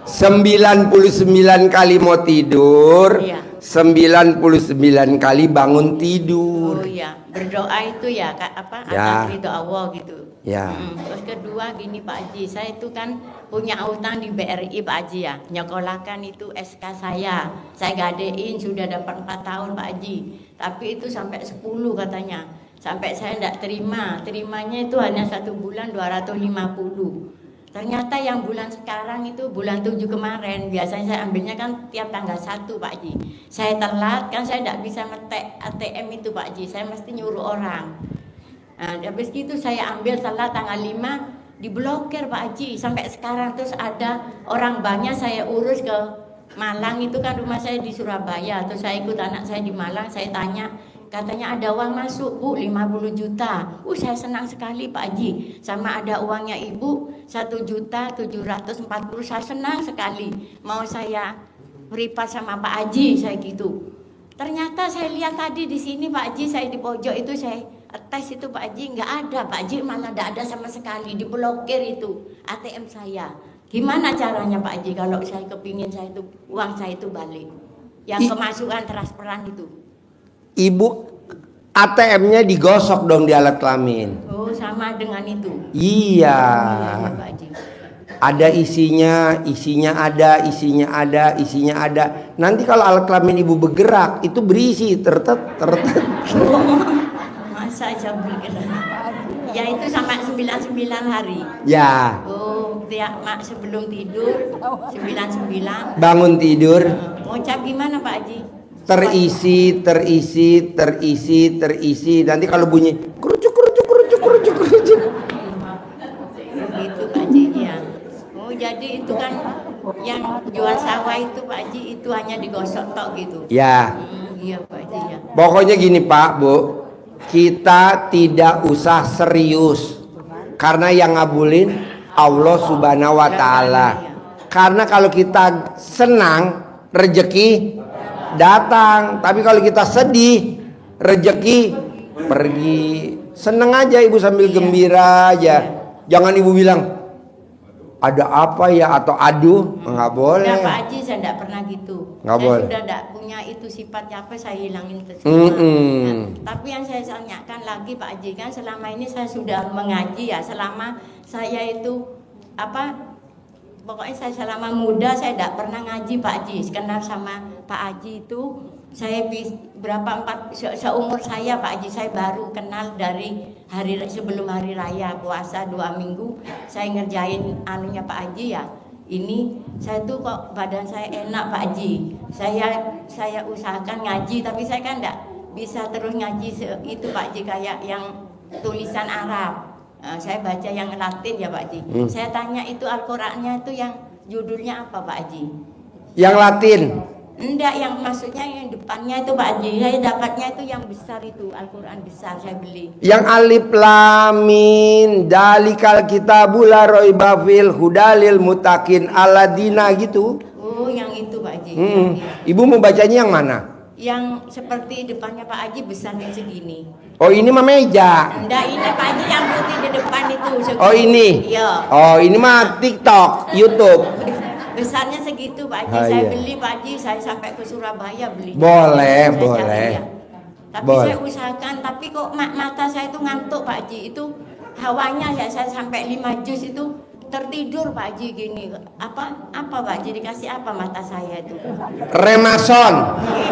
Speaker 1: 99 kali mau tidur.
Speaker 15: Iya.
Speaker 1: 99 kali bangun tidur.
Speaker 15: Oh iya, berdoa itu ya Kak, apa
Speaker 1: Ya.
Speaker 15: atas ridho Allah gitu.
Speaker 1: Ya.
Speaker 15: Terus kedua gini Pak Haji, saya itu kan punya utang di BRI Pak Haji ya, nyekolahkan itu SK saya gadein sudah dapat 4 tahun Pak Haji, tapi itu sampai 10 katanya, sampai saya tidak terimanya itu hanya 1 bulan 250. Ternyata yang bulan sekarang itu bulan 7 kemarin, biasanya saya ambilnya kan tiap tanggal 1 Pak Haji. Saya telat kan saya tidak bisa ngetek ATM itu Pak Haji, saya mesti nyuruh orang. Nah, habis itu saya ambil telat tanggal 5 diblokir Pak Haji sampai sekarang. Terus ada orang banyak saya urus ke Malang, itu kan rumah saya di Surabaya. Terus saya ikut anak saya di Malang, saya tanya katanya ada uang masuk Bu 50 juta. Saya senang sekali Pak Haji. Sama ada uangnya Ibu 1.740.000, saya senang sekali. Mau saya privat sama Pak Haji, saya gitu. Ternyata saya lihat tadi di sini Pak Haji, saya di pojok itu saya tes itu Pak Haji, nggak ada Pak Haji, malah nggak ada sama sekali, diblokir itu ATM saya. Gimana caranya Pak Haji kalau saya kepingin saya itu uang saya itu balik, yang kemasukan transferan itu?
Speaker 1: Ibu ATM-nya digosok dong di alat kelamin.
Speaker 15: Oh, sama dengan itu.
Speaker 1: Iya.
Speaker 15: Iya, Pak Haji.
Speaker 1: Ada isinya ada, isinya ada. Nanti kalau alat kelamin ibu bergerak, itu berisi tertet.
Speaker 15: Masa saya bergerak? Ya itu sama 99 hari.
Speaker 1: Ya.
Speaker 15: Oh, tiap sebelum tidur 99.
Speaker 1: Bangun tidur.
Speaker 15: Ngucap gimana Pak Haji?
Speaker 1: Terisi. Nanti kalau bunyi kerucuk.
Speaker 15: Gitu Pak Haji ya. Oh, jadi itu kan yang jual sawah itu Pak Haji itu hanya digosok tok gitu.
Speaker 1: Ya.
Speaker 15: Iya Pak Haji ya.
Speaker 1: Pokoknya gini Pak, Bu. Kita tidak usah serius. Karena yang ngabulin Allah Subhanahu wa taala. Karena kalau kita senang, rezeki datang. Tapi kalau kita sedih, rezeki pergi. Seneng aja ibu sambil gembira aja. Jangan ibu bilang ada apa ya atau aduh, nggak boleh.
Speaker 15: Nah, Pak Haji saya tidak pernah gitu.
Speaker 1: Nggak
Speaker 15: saya
Speaker 1: boleh.
Speaker 15: sudah tidak punya itu sifatnya apa saya hilangin semua. Nah, tapi yang saya tanyakan lagi Pak Haji kan selama ini saya sudah mengaji ya, selama saya itu apa? Pokoknya saya selama muda saya tidak pernah ngaji Pak Haji. Kenal sama Pak Haji itu saya seumur saya Pak Haji saya baru kenal dari sebelum hari raya puasa 2 minggu saya ngerjain anunya Pak Haji ya. Ini saya tuh kok badan saya enak Pak Haji. Saya usahakan ngaji tapi saya kan enggak bisa terus ngaji itu Pak Haji kayak yang tulisan Arab. Saya baca yang Latin ya Pak Haji. Saya tanya itu Al-Qur'annya itu yang judulnya apa Pak Haji?
Speaker 1: Yang Latin.
Speaker 15: Enggak, yang maksudnya yang depannya itu Pak Haji. Saya dapatnya itu yang besar itu, Al-Qur'an besar saya beli.
Speaker 1: Yang alif lam mim dalikal kitabul la raiba fil hudalil muttaqin aladina gitu.
Speaker 15: Oh, yang itu Pak Haji.
Speaker 1: Ibu mau bacanya yang mana?
Speaker 15: Yang seperti depannya Pak Haji besarnya segini.
Speaker 1: Oh, ini mah meja.
Speaker 15: Enggak, ini Pak Haji yang putih di depan itu segini.
Speaker 1: Oh, ini.
Speaker 15: Iya.
Speaker 1: Oh, ini mah TikTok, YouTube.
Speaker 15: Besarnya segitu Pak Haji.
Speaker 1: Ah,
Speaker 15: saya
Speaker 1: iya.
Speaker 15: beli Pak Haji, saya sampai ke Surabaya beli.
Speaker 1: Boleh,
Speaker 15: Saya
Speaker 1: boleh.
Speaker 15: cari, ya. Tapi
Speaker 1: Boleh.
Speaker 15: saya usahakan, tapi kok mata saya itu ngantuk Pak Haji. Itu hawanya ya saya sampai 5 juz itu tertidur Pak Haji gini. Apa Pak Haji dikasih apa mata saya itu?
Speaker 1: Remason.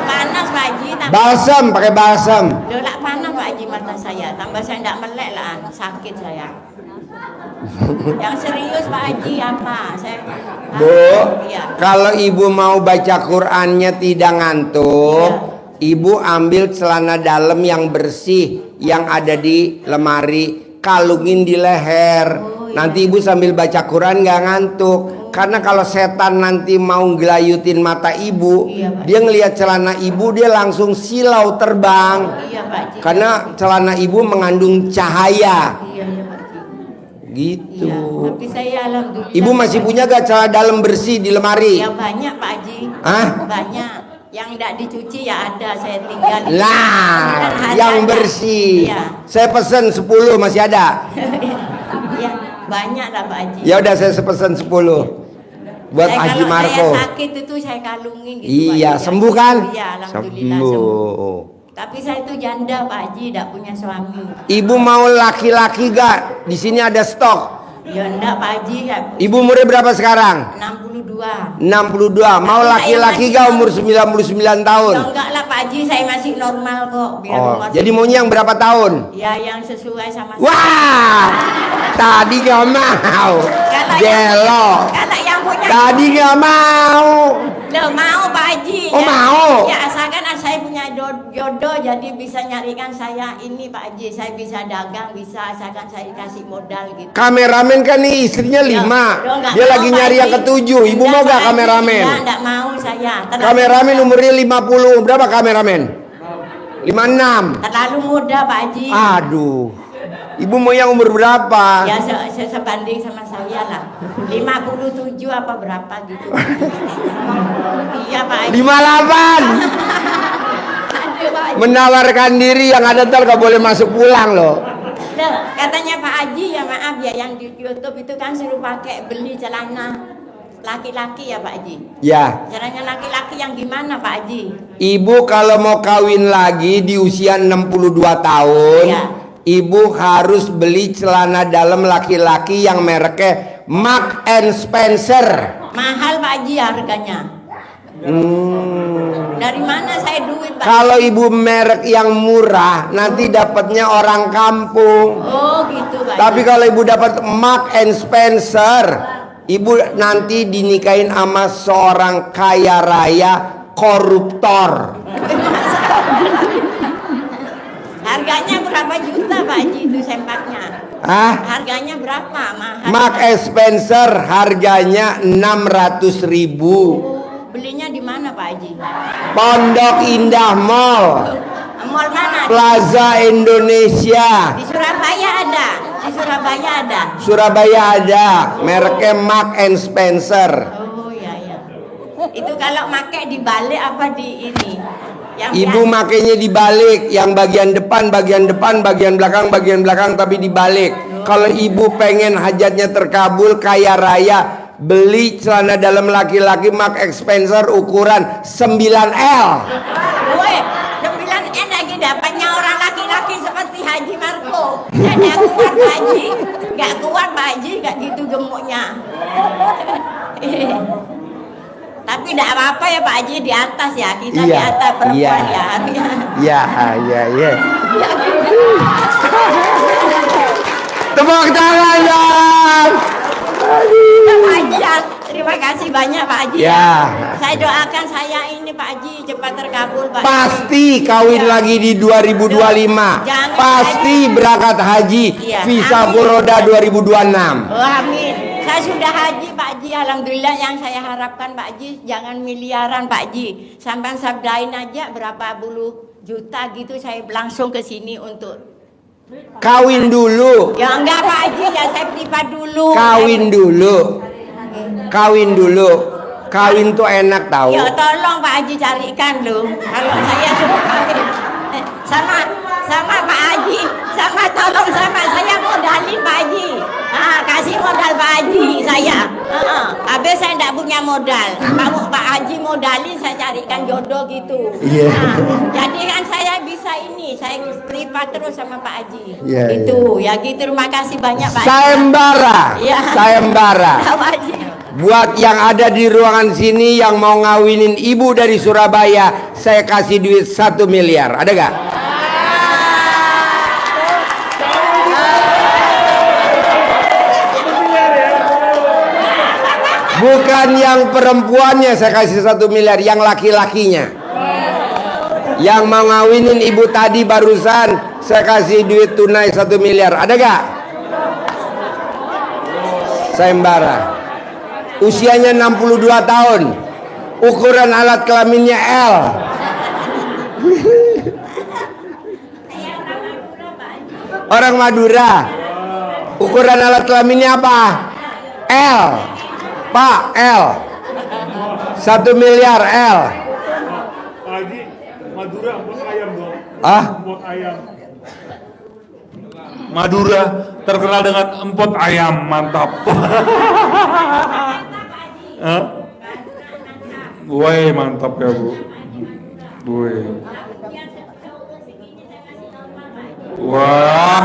Speaker 15: Panas Pak Haji. Tapi
Speaker 1: Balsam, pakai balsam.
Speaker 15: Loh, lah panas Pak Haji mata saya. Tambah saya enggak melek lah, sakit saya. Yang serius Pak Haji apa? Saya
Speaker 1: Bu,
Speaker 15: iya.
Speaker 1: kalau ibu mau baca Qur'annya tidak ngantuk, ibu ambil celana dalam yang bersih yang ada di lemari, kalungin di leher. Nanti ibu sambil baca Quran nggak ngantuk. Karena kalau setan nanti mau gelayutin mata ibu, dia ngelihat celana ibu dia langsung silau terbang. Karena celana ibu mengandung cahaya. Gitu.
Speaker 15: Tapi saya alhamdulillah.
Speaker 1: Ibu masih punya gak celana dalam bersih di lemari?
Speaker 15: Ya banyak Pak Haji.
Speaker 1: Hah?
Speaker 15: Banyak. Yang tidak dicuci ya ada, saya tinggal.
Speaker 1: Lah, yang bersih.
Speaker 15: Iya.
Speaker 1: Saya pesen 10 masih ada.
Speaker 15: Ya, banyak lah Pak Haji.
Speaker 1: Ya udah saya pesen 10. Buat
Speaker 15: Saya
Speaker 1: Haji
Speaker 15: kalau
Speaker 1: Marco.
Speaker 15: saya sakit itu saya kalungin gitu.
Speaker 1: Iya,
Speaker 15: Pak Haji.
Speaker 1: sembuh kan?
Speaker 15: Iya, alhamdulillah sembuh.
Speaker 1: Sembuh.
Speaker 15: Tapi saya itu janda Pak Haji, tidak punya suami.
Speaker 1: Ibu mau laki-laki gak? Di sini ada stok.
Speaker 15: Ya enggak Pak Haji. Ya.
Speaker 1: Ibu umurnya berapa sekarang?
Speaker 15: 62.
Speaker 1: 62. Mau laki-laki gak umur 99 tahun?
Speaker 15: Ya enggak lah Pak Haji, saya masih normal kok. Biar
Speaker 1: Oh,
Speaker 15: masih...
Speaker 1: jadi maunya yang berapa tahun?
Speaker 15: Ya yang sesuai sama.
Speaker 1: Wah, tadi gak mau. Gelo.
Speaker 15: Kalau yang punya.
Speaker 1: Tadi gak mau.
Speaker 15: Loh, mau Pak Haji.
Speaker 1: Oh, mau?
Speaker 15: Ya asalkan saya punya jodoh jadi bisa nyarikan saya ini Pak Haji. Saya bisa dagang, bisa asalkan saya kasih modal gitu.
Speaker 1: Kameramen kan nih istrinya 5. Dia lagi nyari yang ketujuh. Ibu mau gak kameramen?
Speaker 15: Ya enggak mau saya. Tenang.
Speaker 1: Kameramen umurnya 50. Berapa kameramen? 56.
Speaker 15: Terlalu muda Pak Haji.
Speaker 1: Aduh. Ibu mau yang umur berapa?
Speaker 15: Ya sebanding sama saya lah. 57 apa berapa gitu. Iya Pak Haji.
Speaker 1: 58. Menawarkan diri, yang ada ntar gak boleh masuk pulang loh.
Speaker 15: Nah, katanya Pak Haji, ya maaf ya, yang di YouTube itu kan suruh pakai beli celana laki-laki ya Pak Haji.
Speaker 1: Ya.
Speaker 15: Caranya laki-laki yang gimana Pak Haji?
Speaker 1: Ibu kalau mau kawin lagi di usia 62 tahun,
Speaker 15: Ya.
Speaker 1: Ibu harus beli celana dalam laki-laki yang mereknya Mark and Spencer.
Speaker 15: Mahal Pak Haji harganya. Dari mana saya duit Pak?
Speaker 1: Kalau ibu merek yang murah, nanti dapatnya orang kampung.
Speaker 15: Oh gitu Pak.
Speaker 1: Tapi kalau ibu dapat Mark and Spencer, ibu nanti dinikahin sama seorang kaya raya koruptor.
Speaker 15: Harganya berapa juta Pak Haji itu sempaknya? Harganya berapa? Mahal.
Speaker 1: Mark and Spencer harganya 600.000.
Speaker 15: Belinya di mana Pak Haji?
Speaker 1: Pondok Indah Mall,
Speaker 15: Mall mana?
Speaker 1: Plaza Indonesia.
Speaker 15: Di Surabaya ada. Di Surabaya ada.
Speaker 1: Surabaya ada, mereknya Mark and Spencer.
Speaker 15: Oh iya iya. Itu kalau pakai dibalik apa di ini? Yang
Speaker 1: Ibu makainya dibalik, yang bagian depan, bagian belakang, tapi dibalik. Kalau ibu pengen hajatnya terkabul, kaya raya, beli celana dalam laki-laki Mark and Spencer ukuran 9L.
Speaker 15: Woi, 9N lagi dapatnya orang laki-laki seperti Haji Marco. Nggak kuat Pak Haji. Nggak kuat Pak Haji, nggak gitu gemuknya. Tapi tidak apa-apa ya Pak Haji, di atas ya. Kita di atas perempuan ya.
Speaker 1: Iya. Tepuk tangan dong.
Speaker 15: Pak Haji, terima kasih banyak Pak Haji.
Speaker 1: Ya.
Speaker 15: Saya doakan saya ini Pak Haji cepat terkabul Pak.
Speaker 1: Pasti kawin lagi di 2025. Pasti berangkat haji.
Speaker 15: Iya,
Speaker 1: Visa
Speaker 15: amin.
Speaker 1: Furoda 2026.
Speaker 15: Oh amin. Saya sudah haji Pak Haji. Alhamdulillah, yang saya harapkan Pak Haji jangan miliaran Pak Haji. Sampai sabdain aja berapa puluh juta gitu, saya langsung ke sini untuk
Speaker 1: Kawin dulu.
Speaker 15: ya enggak Pak Haji, ya saya privat dulu.
Speaker 1: Kawin dulu. Kawin tuh enak tahu.
Speaker 15: Ya tolong Pak Haji carikan loh. Kalau saya suruh kawin sama Pak Haji, tolong sama saya modalin Pak Haji. Kasih modal Pak Haji saya. Habis saya enggak punya modal. Kamu Pak Haji modalin, saya carikan jodoh gitu.
Speaker 1: Iya.
Speaker 15: Jadi kan saya bisa ini, saya privat terus sama Pak Haji.
Speaker 1: Iya,
Speaker 15: Gitu. Ya gitu, terima kasih banyak Pak Haji.
Speaker 1: Sayembara.
Speaker 15: Iya.
Speaker 1: Sayembara.
Speaker 15: Pak Haji.
Speaker 1: Buat yang ada di ruangan sini yang mau ngawinin ibu dari Surabaya, saya kasih duit 1 miliar. Ada gak? Bukan yang perempuannya saya kasih 1 miliar, yang laki-lakinya. Yang mau ngawinin ibu tadi barusan, saya kasih duit tunai 1 miliar. Ada gak? Sayembara. Usianya 62 tahun. Ukuran alat kelaminnya L. Orang Madura. Ukuran alat kelaminnya apa? L. Pak, L. 1 miliar L.
Speaker 3: Haji, Madura empot ayam dong. Empot ayam. Madura terkenal dengan empot ayam, mantap. Woi, mantap ya Bu. Woi. Wah.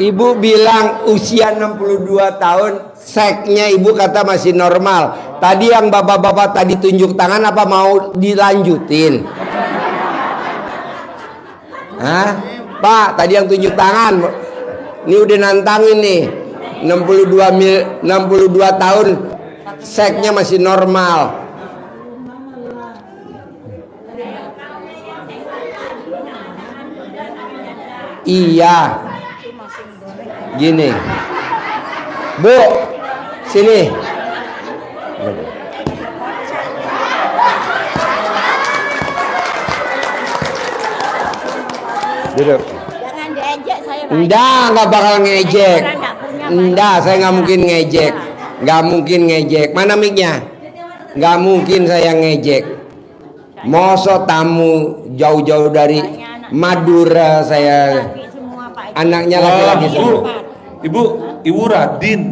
Speaker 1: Ibu bilang usia 62 tahun, seknya ibu kata masih normal. Tadi yang bapak-bapak tadi tunjuk tangan, apa mau dilanjutin? Hah? Pak, tadi yang tunjuk tangan, ini udah nantangin nih. 62 tahun, seknya masih normal. Iya. Gini, Bu, sini. Duduk.
Speaker 15: Jangan diejek saya, Pak.
Speaker 1: Nggak bakal ngejek.
Speaker 15: Orang nggak punya, Pak.
Speaker 1: Nggak, saya nggak mungkin ngejek. Nggak mungkin ngejek. Mana mic-nya? Nggak mungkin saya ngejek. Mosok tamu jauh-jauh dari Madura saya. Anaknya laki-laki semua.
Speaker 3: Ibu Radin.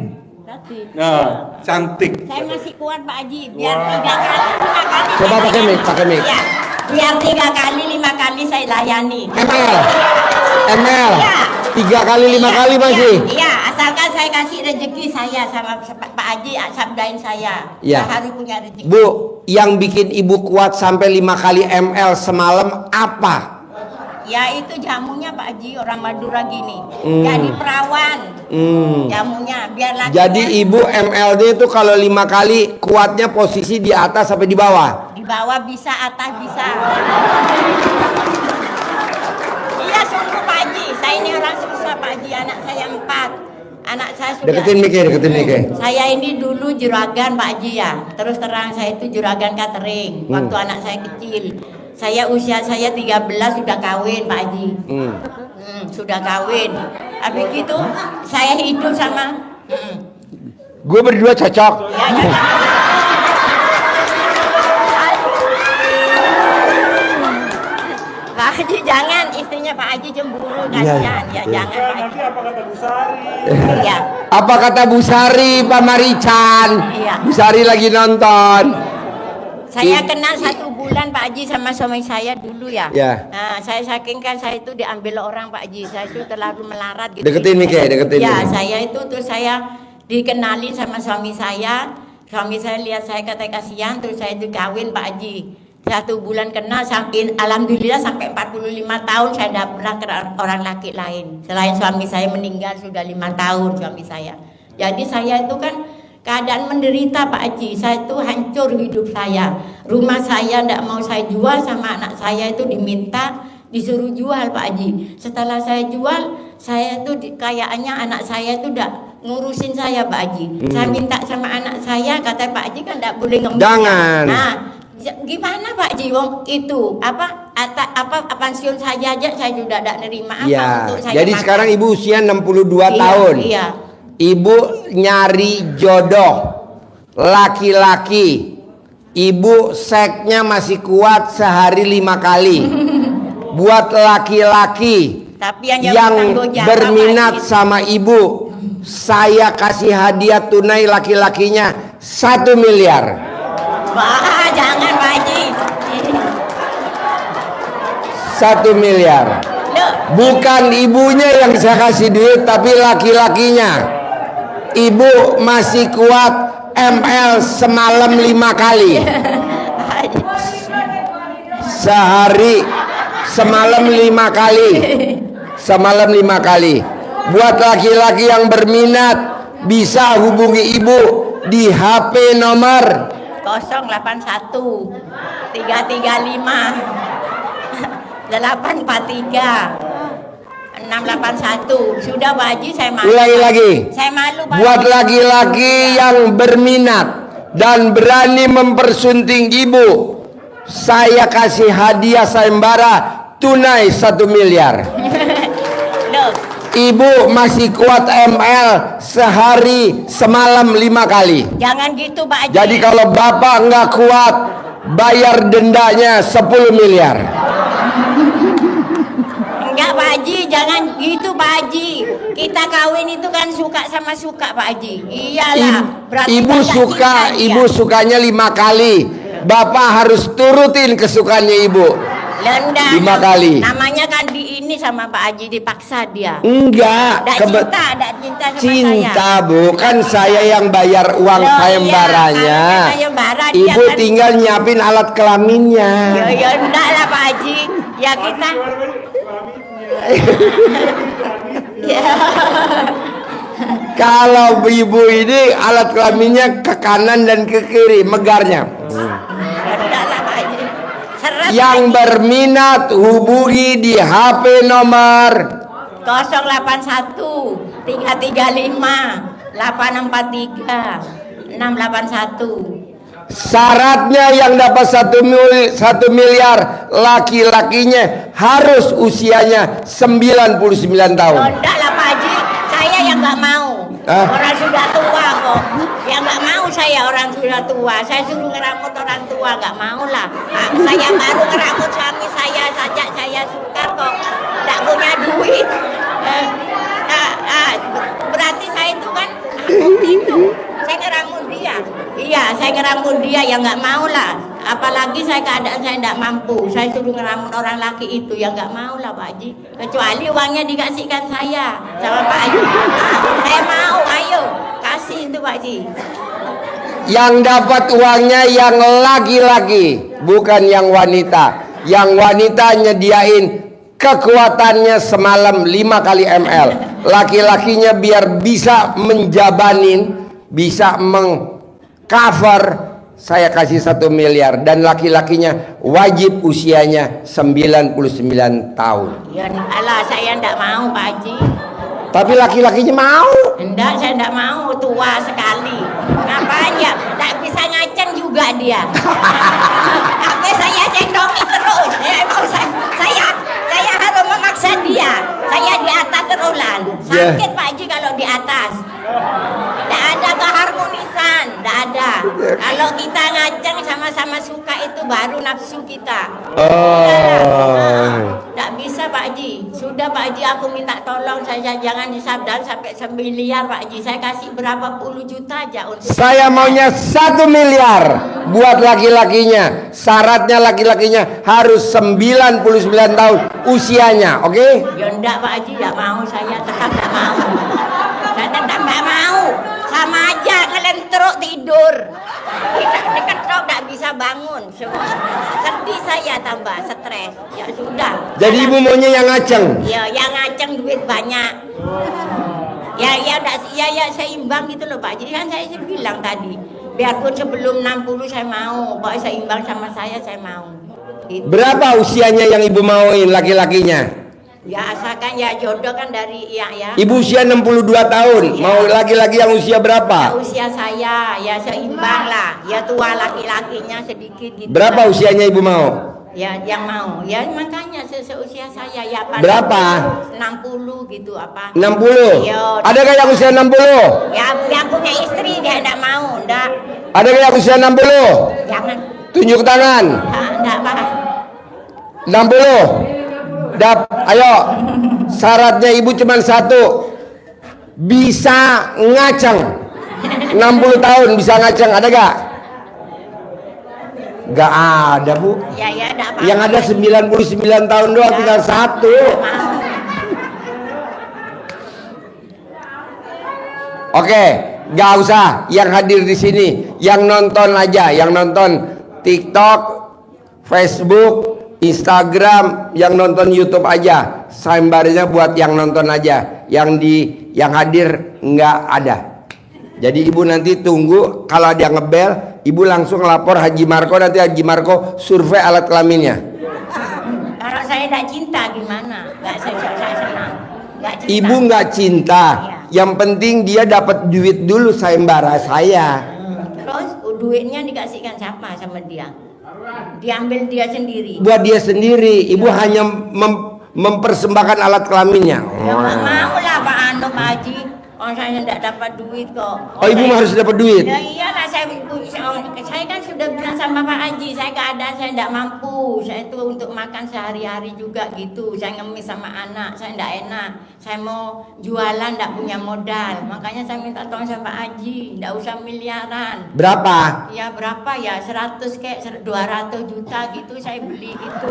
Speaker 3: Nah, cantik.
Speaker 15: Saya masih kuat Pak Haji, biar 3 kali, 5 kali.
Speaker 1: Coba pakai mic, pakai mic.
Speaker 15: Ya, biar 3 kali, 5 kali saya layani.
Speaker 1: ML. 3 kali, 5 kali masih.
Speaker 15: Iya, asalkan saya kasih rezeki saya sama Pak Haji, sabdain saya.
Speaker 1: Iya.
Speaker 15: Saya harus punya rezeki.
Speaker 1: Bu, yang bikin ibu kuat sampai 5 kali ML semalam apa?
Speaker 15: Ya itu jamunya Pak Haji, orang Madura gini.
Speaker 1: Hmm.
Speaker 15: Jadi perawan. Jamunya biar laki.
Speaker 1: Jadi ibu MLD itu kalau 5 kali kuatnya posisi di atas sampai di bawah.
Speaker 15: Di bawah bisa, atas bisa. Iya sungguh Pak Haji, saya ini orang susah Pak Haji, anak saya 4. Anak saya sudah.
Speaker 1: Deketin mic.
Speaker 15: Saya ini dulu juragan Pak Haji ya. Terus terang saya itu juragan catering waktu anak saya kecil. Usia saya 13 sudah kawin Pak Haji. Sudah kawin. Habis itu saya hidup sama
Speaker 1: Gue berdua cocok.
Speaker 15: Pak Haji jangan, istrinya Pak Haji cemburu kasihan. Ya jangan Pak Haji.
Speaker 3: Apa kata Bu Sari?
Speaker 15: Iya.
Speaker 1: Apa kata Bu Sari, Pak Marican?
Speaker 15: Iya.
Speaker 1: Bu Sari lagi nonton.
Speaker 15: Saya kenal 1 bulan Pak Haji sama suami saya dulu ya.
Speaker 1: Ya.
Speaker 15: Nah, saya saking kan saya itu diambil orang Pak Haji. Saya itu terlalu melarat gitu.
Speaker 1: Deketin mic, deketin
Speaker 15: Ya,
Speaker 1: mic.
Speaker 15: saya itu terus saya dikenalin sama suami saya. Suami saya lihat saya kata kasihan, terus saya itu kawin Pak Haji. 1 bulan kenal sampai alhamdulillah sampai 45 tahun saya tidak pernah ke orang laki lain. Selain suami saya meninggal sudah 5 tahun suami saya. Jadi saya itu kan keadaan menderita Pak Haji, saya itu hancur hidup saya. Rumah saya tidak mau saya jual, sama anak saya itu disuruh jual Pak Haji. Setelah saya jual, saya itu kayaknya anak saya itu tidak ngurusin saya Pak Haji. Saya minta sama anak saya, kata Pak Haji kan tidak boleh ngembus.
Speaker 1: Jangan.
Speaker 15: Nah, gimana Pak Haji? Itu apa pensiun saja aja saya sudah tidak nerima apa
Speaker 1: Ya.
Speaker 15: untuk saya
Speaker 1: Jadi
Speaker 15: makan.
Speaker 1: sekarang ibu usia 62 tahun.
Speaker 15: Iya.
Speaker 1: Ibu nyari jodoh laki-laki. Ibu seksnya masih kuat sehari 5 kali. Buat laki-laki
Speaker 15: Tapi
Speaker 1: yang berminat sama ibu, saya kasih hadiah tunai laki-lakinya 1 miliar.
Speaker 15: Wah, jangan Pak Haji.
Speaker 1: 1 miliar. Bukan ibunya yang saya kasih duit, tapi laki-lakinya. Ibu masih kuat ML semalam 5 kali. Sehari semalam 5 kali. Semalam 5 kali. Buat laki-laki yang berminat bisa hubungi ibu di HP nomor
Speaker 15: 081 335 843 681. Sudah Pak Haji, saya malu.
Speaker 1: Ulangi lagi.
Speaker 15: Saya malu Pak
Speaker 1: Buat
Speaker 15: Haji.
Speaker 1: laki-laki yang berminat dan berani mempersunting ibu, saya kasih hadiah sayembara tunai 1 miliar.
Speaker 15: Loh,
Speaker 1: Ibu masih kuat ML sehari semalam 5 kali.
Speaker 15: jangan gitu Pak Haji.
Speaker 1: Jadi kalau bapak nggak kuat, bayar dendanya 10 miliar.
Speaker 15: Enggak Pak Haji, jangan gitu Pak Haji. Kita kawin itu kan suka sama suka Pak Haji. Iyalah. Berarti
Speaker 1: Ibu
Speaker 15: kan nggak
Speaker 1: suka,
Speaker 15: cinta dia.
Speaker 1: ibu sukanya 5 kali. Bapak harus turutin kesukaannya ibu.
Speaker 15: Lah, enggak,
Speaker 1: 5 kali.
Speaker 15: Namanya kan di ini sama Pak Haji dipaksa dia.
Speaker 1: Enggak.
Speaker 15: Enggak cinta sama
Speaker 1: Cinta
Speaker 15: saya.
Speaker 1: bukan saya yang bayar uang
Speaker 15: Loh,
Speaker 1: sayembaranya.
Speaker 15: iya, kalau sayembara dia
Speaker 1: Ibu
Speaker 15: kan-
Speaker 1: tinggal nyiapin alat kelaminnya.
Speaker 15: Ya enggak lah Pak Haji. Ya kita. Ya.
Speaker 1: Kalau ibu ini alat kelaminnya ke kanan dan ke kiri megarnya.
Speaker 15: Enggak lah Pak Haji. Seret
Speaker 1: Yang berminat hubungi di HP nomor
Speaker 15: 081 335 843 681.
Speaker 1: Syaratnya yang dapat 1 miliar laki-lakinya harus usianya 99 tahun.
Speaker 15: Enggak lah Pak Haji, saya yang nggak mau. Orang sudah tua kok. Yang nggak mau saya orang sudah tua. Saya suruh ngeramut orang tua, nggak mau lah. Saya baru ngeramut suami saya saja, saya suka kok. Nggak punya duit. Berarti saya itu kan itu. Saya ngeramut dia. Iya, saya ngeramut dia, yang nggak mau lah. Apalagi saya keadaan saya nggak mampu. Saya suruh ngeramut orang laki itu, yang nggak mau lah Pak Haji. Kecuali uangnya dikasihkan saya sama Pak Haji. Saya mau, ayo kasih itu Pak Haji.
Speaker 1: Yang dapat uangnya yang laki-laki, bukan yang wanita. Yang wanita nyediain kekuatannya semalam 5 kali ml. Laki-lakinya biar bisa menjabanin, bisa mengcover. Saya kasih 1 miliar. Dan laki-lakinya wajib usianya 99 tahun.
Speaker 15: Ya alah, saya ndak mau Pak Haji.
Speaker 1: Tapi laki-lakinya mau.
Speaker 15: Enggak, saya enggak mau, tua sekali. Ngapain ya? Tak bisa ngaceng juga dia. Tapi saya cendoki terus. Saya harus memaksa dia. Saya di atas terulan. Sakit Pak Haji kalau di atas. Tidak ada keharmonisan, tidak ada. Kalau kita ngaceng sama-sama suka itu baru nafsu kita. Tidak bisa Pak Haji. Sudah Pak Haji, aku minta tolong saya jangan disabdan sampai 1 miliar Pak Haji. Saya kasih berapa puluh juta aja untuk.
Speaker 1: Saya maunya 1 miliar buat laki-lakinya. Syaratnya laki-lakinya harus 99 tahun usianya, oke?
Speaker 15: Ya enggak Pak Haji, enggak mau, saya tetap enggak mau. Saya tetap enggak mau. Sama aja ngelentruk tidur. Diketok enggak bisa bangun. Sedih saya tambah stres. Ya sudah.
Speaker 1: Jadi ibu maunya yang ngaceng?
Speaker 15: Ya, yang ngaceng duit banyak. Ya seimbang gitu loh Pak. Jadi kan saya bilang tadi, biarpun sebelum 60 saya mau, Pak seimbang sama saya mau. Gitu.
Speaker 1: Berapa usianya yang ibu mauin laki-lakinya?
Speaker 15: Ya asalkan ya jodoh kan dari ya.
Speaker 1: Ibu usia 62 tahun,
Speaker 15: ya.
Speaker 1: Mau laki-laki yang usia berapa?
Speaker 15: Ya, usia saya ya seimbang lah. Ya tua laki-lakinya sedikit gitu.
Speaker 1: Berapa usianya ibu mau?
Speaker 15: Ya yang mau. Ya makanya seusia saya ya
Speaker 1: berapa?
Speaker 15: 60 gitu apa?
Speaker 1: 60.
Speaker 15: Ya,
Speaker 1: ada gak yang usia 60?
Speaker 15: Ya yang punya istri dia enggak mau, enggak.
Speaker 1: Ada gak yang usia 60?
Speaker 15: Jangan.
Speaker 1: Tunjuk tangan.
Speaker 15: Enggak Pak.
Speaker 1: 60. Ayo, syaratnya ibu cuma 1, bisa ngaceng. 60 tahun bisa ngaceng, ada gak? Gak ada Bu.
Speaker 15: Ya enggak apa-apa.
Speaker 1: Yang ada 99 tahun doang, tinggal 1. Oke, gak usah yang hadir di sini, yang nonton aja, yang nonton TikTok, Facebook, Instagram, yang nonton YouTube aja. Sayembarnya buat yang nonton aja. Yang hadir nggak ada. Jadi ibu nanti tunggu, kalau ada yang ngebel, ibu langsung lapor Haji Marko, nanti Haji Marko survei alat kelaminnya.
Speaker 15: Kalau saya tidak cinta gimana? Saya senang. Cinta.
Speaker 1: Ibu nggak cinta. Ya. Yang penting dia dapat duit dulu sayembara saya.
Speaker 15: Terus duitnya dikasihkan siapa sama dia? Diambil dia sendiri.
Speaker 1: Buat dia sendiri. Ibu hanya mempersembahkan alat kelaminnya.
Speaker 15: Ya nggak mau lah Pak Haji. Oh saya tidak dapat duit kok.
Speaker 1: Oh ibu harus dapat duit.
Speaker 15: Ya iyalah saya kan sudah bilang sama Pak Haji, saya keadaan saya tidak mampu. Saya itu untuk makan sehari-hari juga gitu. Saya ngemis sama anak, saya tidak enak. Saya mau jualan tidak punya modal. Makanya saya minta tolong sama Pak Haji, tidak usah miliaran.
Speaker 1: Berapa?
Speaker 15: Ya berapa ya? 100 kayak 200 juta gitu saya beli gitu.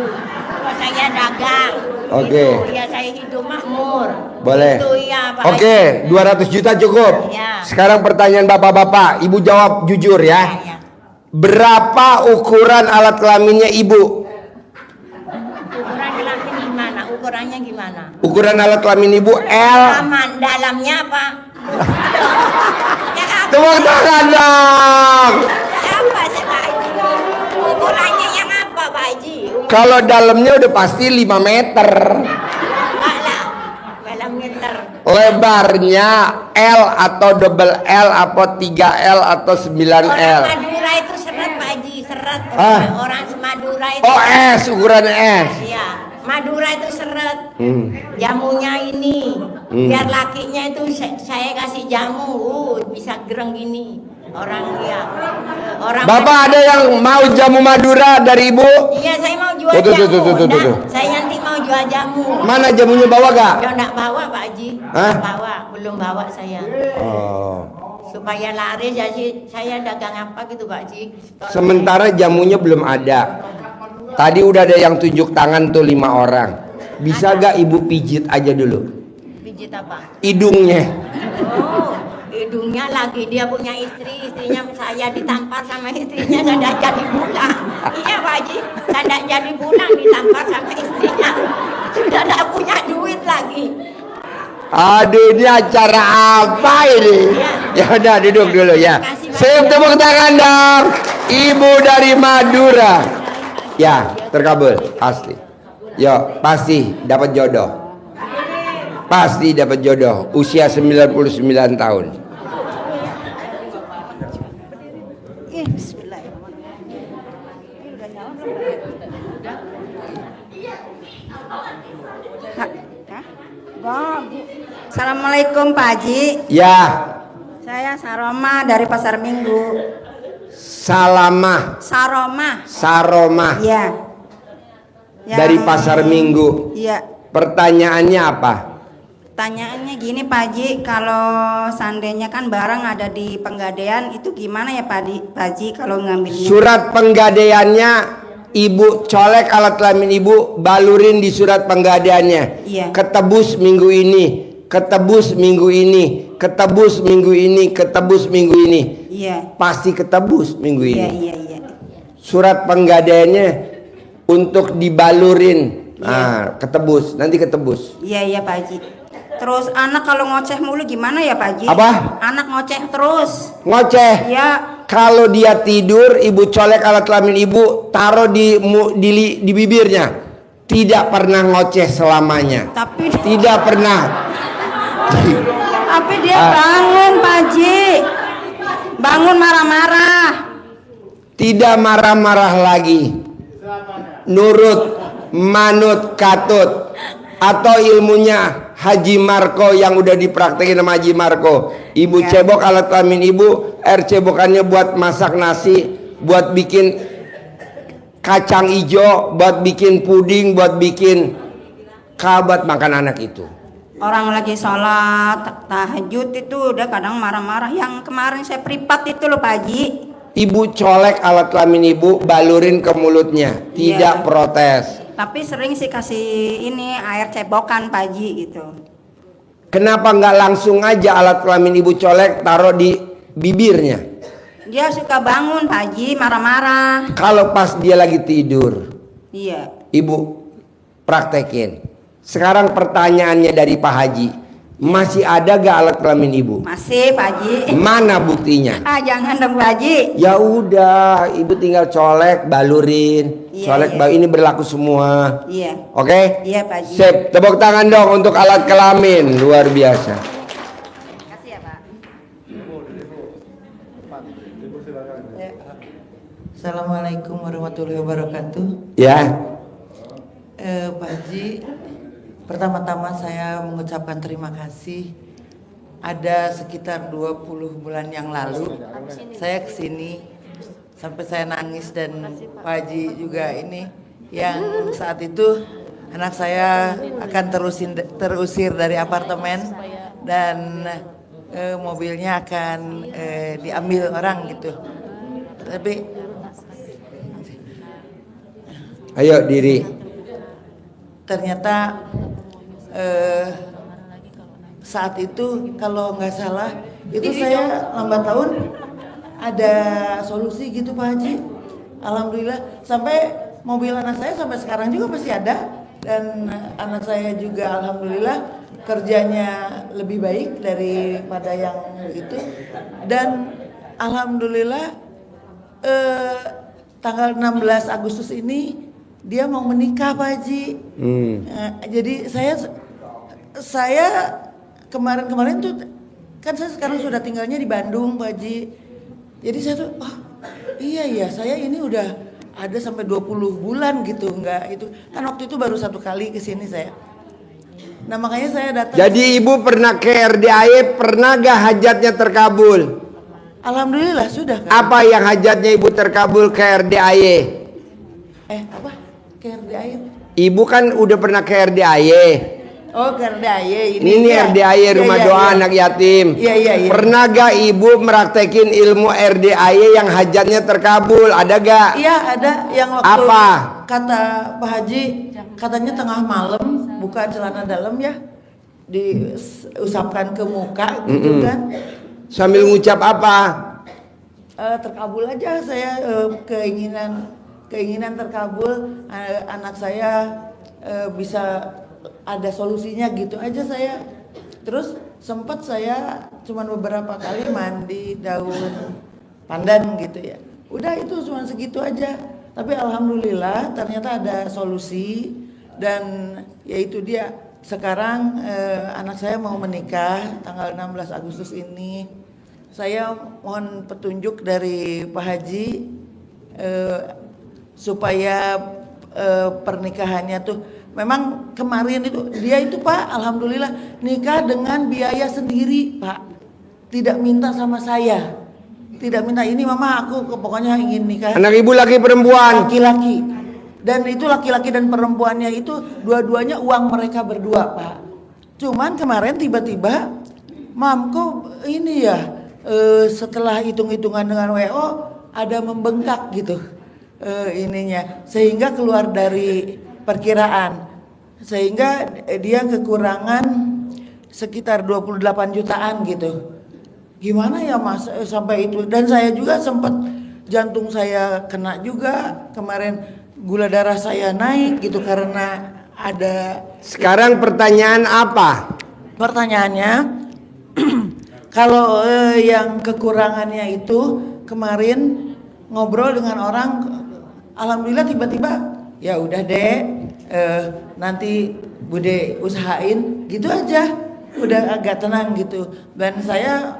Speaker 15: Kok saya dagang.
Speaker 1: Oke.
Speaker 15: Gitu. Ya saya hidup makmur.
Speaker 1: Boleh.
Speaker 15: Gitu, ya, Pak
Speaker 1: Oke, 200 juta cukup.
Speaker 15: Ya.
Speaker 1: Sekarang pertanyaan bapak-bapak, ibu jawab jujur ya. Berapa ukuran alat kelaminnya ibu?
Speaker 15: Ukuran kelamin gimana? Ukurannya gimana?
Speaker 1: Ukuran alat kelamin ibu L.
Speaker 15: Dalamnya apa?
Speaker 1: Tepuk tangan dong.
Speaker 15: Apa sih Pak Haji? Ukurannya yang apa Pak Haji?
Speaker 1: Kalau dalamnya udah pasti 5 meter.
Speaker 15: Meter.
Speaker 1: Lebarnya L atau double L apa 3L atau 9L?
Speaker 15: Orang Madura itu seret Pak Haji, seret. Orang Madura itu.
Speaker 1: Oh S, ukuran S.
Speaker 15: Iya, Madura itu seret. Jamunya ini, biar lakinya itu saya kasih jamu, bisa gereng gini. Orang
Speaker 1: Bapak ada yang mau jamu Madura dari Ibu?
Speaker 15: Iya, saya mau jual jamu. Saya nanti mau jual jamu.
Speaker 1: Mana jamunya, bawa gak?
Speaker 15: Ya enggak bawa Pak Haji. Belum bawa saya. Supaya laris jadi saya dagang apa gitu Pak Haji.
Speaker 1: Sementara jamunya belum ada. Tadi udah ada yang tunjuk tangan tuh 5 orang. Bisa gak Ibu pijit aja dulu?
Speaker 15: Pijit apa?
Speaker 1: Hidungnya.
Speaker 15: Hidungnya lagi dia punya istrinya saya ditampar sama istrinya tidak jadi pulang. Iya Pak Haji, tidak jadi pulang ditampar sama istrinya. Sudah tidak punya duit lagi.
Speaker 1: Aduh, ini acara apa ini? Ya udah duduk dulu ya. Saya tepuk tangan dong. Ibu dari Madura. Ya, terkabul pasti. Yo, pasti dapat jodoh. Pasti dapat jodoh. Usia 99 tahun.
Speaker 16: Assalamualaikum Pak Haji.
Speaker 1: Ya.
Speaker 16: Saya Saroma dari Pasar Minggu.
Speaker 1: Saroma.
Speaker 16: Iya.
Speaker 1: Dari Pasar Minggu.
Speaker 16: Iya.
Speaker 1: Pertanyaannya apa?
Speaker 16: Pertanyaannya gini Pak Haji, kalau seandainya kan barang ada di penggadaian itu gimana ya Pak Haji kalau ngambilnya?
Speaker 1: Surat penggadaiannya Ibu colek alat kelamin Ibu, balurin di surat penggadaiannya.
Speaker 16: Iya.
Speaker 1: Ketebus minggu ini, ketebus minggu ini, ketebus minggu ini, ketebus minggu ini.
Speaker 16: Iya.
Speaker 1: Pasti ketebus minggu ini.
Speaker 16: Iya.
Speaker 1: Surat penggadaiannya untuk dibalurin. Nah, ketebus, nanti ketebus.
Speaker 16: Iya Pak Haji. Terus anak kalau ngoceh mulu gimana ya Pak Haji?
Speaker 1: Apa?
Speaker 16: Anak ngoceh terus.
Speaker 1: Ngoceh.
Speaker 16: Iya.
Speaker 1: Kalau dia tidur, Ibu colek alat kelamin Ibu, taruh di bibirnya. Tidak pernah ngoceh selamanya.
Speaker 16: Tapi
Speaker 1: tidak pernah.
Speaker 16: Tapi dia bangun Pak Haji. Bangun marah-marah.
Speaker 1: Tidak marah-marah lagi. Nurut, manut, katut. Atau ilmunya Haji Marco yang udah dipraktekin sama Haji Marco. Ibu cebok alat kelamin Ibu, air cebokannya buat masak nasi, buat bikin kacang hijau, buat bikin puding, buat bikin kabat makan anak itu.
Speaker 16: Orang lagi sholat tahajud itu udah kadang marah-marah. Yang kemarin saya pripat itu loh Pak Haji.
Speaker 1: Ibu colek alat kelamin Ibu, balurin ke mulutnya, tidak protes.
Speaker 16: Tapi sering sih kasih ini air cebokan Pak Haji gitu.
Speaker 1: Kenapa nggak langsung aja alat kelamin Ibu colek taruh di bibirnya?
Speaker 16: Dia suka bangun Pak Haji marah-marah.
Speaker 1: Kalau pas dia lagi tidur,
Speaker 16: Iya.
Speaker 1: Ibu praktekin. Sekarang pertanyaannya dari Pak Haji, masih ada gak alat kelamin Ibu?
Speaker 16: Masih Pak Haji.
Speaker 1: Mana buktinya?
Speaker 16: Jangan dong Pak Haji.
Speaker 1: Ya udah, Ibu tinggal colek, balurin.
Speaker 16: Iya,
Speaker 1: Colek,
Speaker 16: iya.
Speaker 1: ini berlaku semua.
Speaker 16: Iya.
Speaker 1: Oke?
Speaker 16: Iya Pak Haji.
Speaker 1: Sip, tepuk tangan dong untuk alat kelamin, luar biasa.
Speaker 17: Assalamualaikum warahmatullahi wabarakatuh.
Speaker 1: Ya.
Speaker 17: Pak Haji, pertama-tama saya mengucapkan terima kasih. Ada sekitar 20 bulan yang lalu saya kesini sampai saya nangis dan Pak Haji juga ini yang saat itu anak saya akan terusir dari apartemen dan mobilnya akan diambil orang gitu. Tapi
Speaker 1: ayo diri.
Speaker 17: Ternyata saat itu kalau nggak salah itu saya lambat tahun ada solusi gitu Pak Haji. Alhamdulillah sampai mobil anak saya sampai sekarang juga masih ada dan anak saya juga alhamdulillah kerjanya lebih baik daripada yang itu dan alhamdulillah tanggal 16 Agustus ini dia mau menikah Pak Haji. Jadi saya kemarin-kemarin tuh kan saya sekarang sudah tinggalnya di Bandung, Pak Haji. Jadi saya tuh, oh iya ya, saya ini udah ada sampai 20 bulan gitu, enggak itu. Kan waktu itu baru 1 kali ke sini saya. Nah makanya saya datang.
Speaker 1: Jadi ibu pernah ke RDAY, pernah gak hajatnya terkabul?
Speaker 17: Alhamdulillah sudah. Kan?
Speaker 1: Apa yang hajatnya ibu terkabul ke RDAY?
Speaker 17: Apa? Ke RDAY?
Speaker 1: Ibu kan udah pernah ke RDAY.
Speaker 17: Oh, ke RDAY
Speaker 1: Ini
Speaker 17: ya.
Speaker 1: RDAY rumah doa anak yatim.
Speaker 17: Iya.
Speaker 1: Pernah gak ibu meraktekin ilmu RDAY yang hajatnya terkabul? Ada gak?
Speaker 17: Iya ada yang waktu
Speaker 1: apa?
Speaker 17: Kata Pak Haji, katanya tengah malam buka celana dalam ya, diusapkan ke muka gitu kan.
Speaker 1: Sambil ngucap apa?
Speaker 17: Terkabul aja saya, keinginan terkabul, anak saya bisa ada solusinya gitu aja saya. Terus sempat saya cuman beberapa kali mandi daun pandan gitu ya. Udah itu cuma segitu aja. Tapi alhamdulillah ternyata ada solusi dan yaitu dia sekarang anak saya mau menikah tanggal 16 Agustus ini. Saya mohon petunjuk dari Pak Haji supaya pernikahannya tuh memang kemarin itu dia itu Pak alhamdulillah nikah dengan biaya sendiri Pak, tidak minta sama saya, tidak minta ini mama aku pokoknya ingin nikah.
Speaker 1: Anak ibu laki perempuan?
Speaker 17: Laki-laki, dan itu laki-laki dan perempuannya itu dua-duanya uang mereka berdua Pak. Cuman kemarin tiba-tiba mam kok ini ya setelah hitung-hitungan dengan WO ada membengkak gitu ininya sehingga keluar dari perkiraan, sehingga dia kekurangan sekitar 28 jutaan gitu. Gimana ya Mas sampai itu, dan saya juga sempat jantung saya kena juga kemarin, gula darah saya naik gitu karena ada.
Speaker 1: Sekarang pertanyaan apa?
Speaker 17: Pertanyaannya kalau yang kekurangannya itu kemarin ngobrol dengan orang, alhamdulillah tiba-tiba ya udah deh nanti Bude usahain gitu aja, udah agak tenang gitu. Dan saya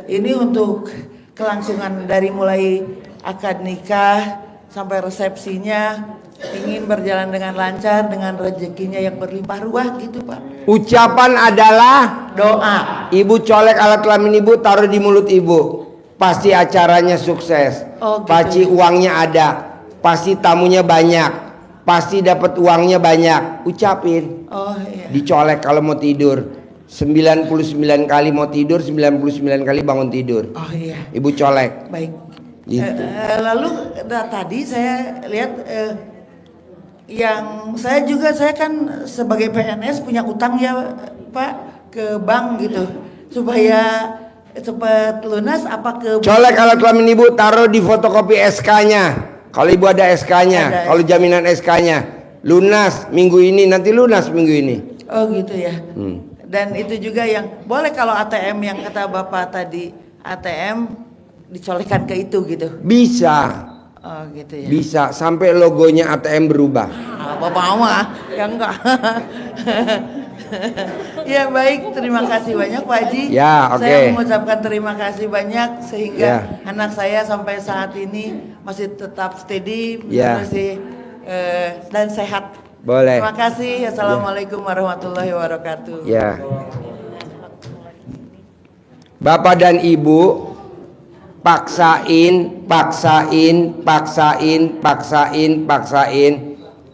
Speaker 17: ini untuk kelangsungan dari mulai akad nikah sampai resepsinya ingin berjalan dengan lancar, dengan rezekinya yang berlimpah ruah gitu Pak.
Speaker 1: Ucapan adalah
Speaker 17: doa.
Speaker 1: Ibu colek alat kelamin ibu, taruh di mulut ibu, pasti acaranya sukses.
Speaker 17: Oh, gitu.
Speaker 1: Pasti uangnya ada, pasti tamunya banyak, pasti dapat uangnya banyak. Ucapin.
Speaker 17: Oh iya.
Speaker 1: Dicolek kalau mau tidur. 99 kali mau tidur, 99 kali bangun tidur.
Speaker 17: Oh iya.
Speaker 1: Ibu colek.
Speaker 17: Baik.
Speaker 1: Gitu.
Speaker 17: Lalu tadi saya lihat yang saya kan sebagai PNS punya utang ya Pak ke bank gitu supaya cepat lunas apa ke.
Speaker 1: Colek alat kelamin ibu, taruh di fotokopi SK-nya. Kalau ibu ada SK-nya, kalau jaminan SK-nya lunas minggu ini, nanti lunas minggu ini.
Speaker 17: Oh gitu ya. Dan itu juga yang boleh kalau ATM yang kata Bapak tadi, ATM dicolekkan ke itu gitu.
Speaker 1: Bisa.
Speaker 17: Oh gitu ya.
Speaker 1: Bisa sampai logonya ATM berubah.
Speaker 17: Bapak mah ya enggak. Ya baik, terima kasih banyak Pak Haji.
Speaker 1: Ya, oke.
Speaker 17: Saya mengucapkan terima kasih banyak sehingga
Speaker 1: Ya.
Speaker 17: anak saya sampai saat ini masih tetap steady,
Speaker 1: Ya.
Speaker 17: masih dan sehat.
Speaker 1: Boleh.
Speaker 17: Terima kasih. Assalamualaikum warahmatullahi wabarakatuh.
Speaker 1: Ya. Bapak dan Ibu paksain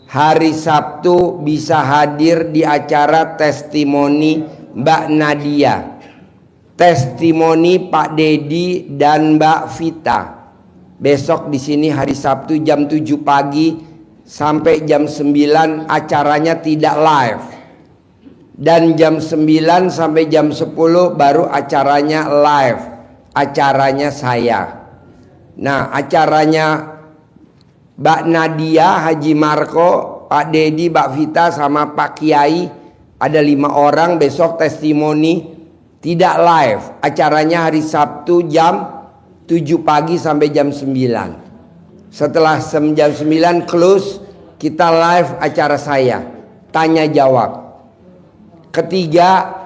Speaker 1: hari Sabtu bisa hadir di acara testimoni Mbak Nadia, testimoni Pak Dedi dan Mbak Vita. Besok di sini hari Sabtu jam 7 pagi sampai jam 9 acaranya tidak live. Dan jam 9 sampai jam 10 baru acaranya live. Acaranya saya. Nah, acaranya Mbak Nadia, Haji Marco, Pak Dedi, Mbak Vita sama Pak Kiai, ada 5 orang besok testimoni tidak live. Acaranya hari Sabtu jam 7 pagi sampai jam 9. Setelah jam 9 close, kita live acara saya, tanya jawab. Ketiga,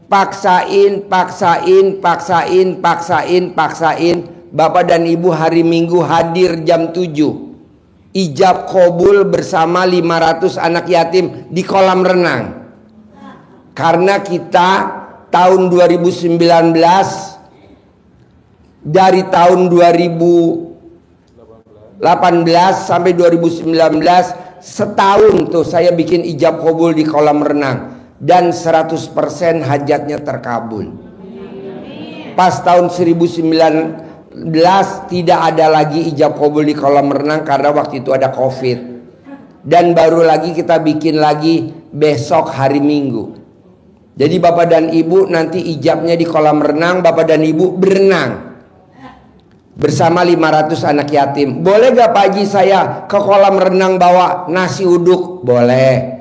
Speaker 1: paksain. Bapak dan Ibu hari Minggu hadir jam 7. Ijab qabul bersama 500 anak yatim di kolam renang. Karena kita tahun 2019, dari tahun 2018 sampai 2019, setahun tuh saya bikin ijab qabul di kolam renang. Dan 100% hajatnya terkabul. Pas tahun 2019 tidak ada lagi ijab qabul di kolam renang karena waktu itu ada COVID. Dan baru lagi kita bikin lagi besok hari Minggu. Jadi Bapak dan Ibu nanti ijabnya di kolam renang, Bapak dan Ibu berenang bersama 500 anak yatim. Boleh gak Pak Haji saya ke kolam renang bawa nasi uduk? Boleh.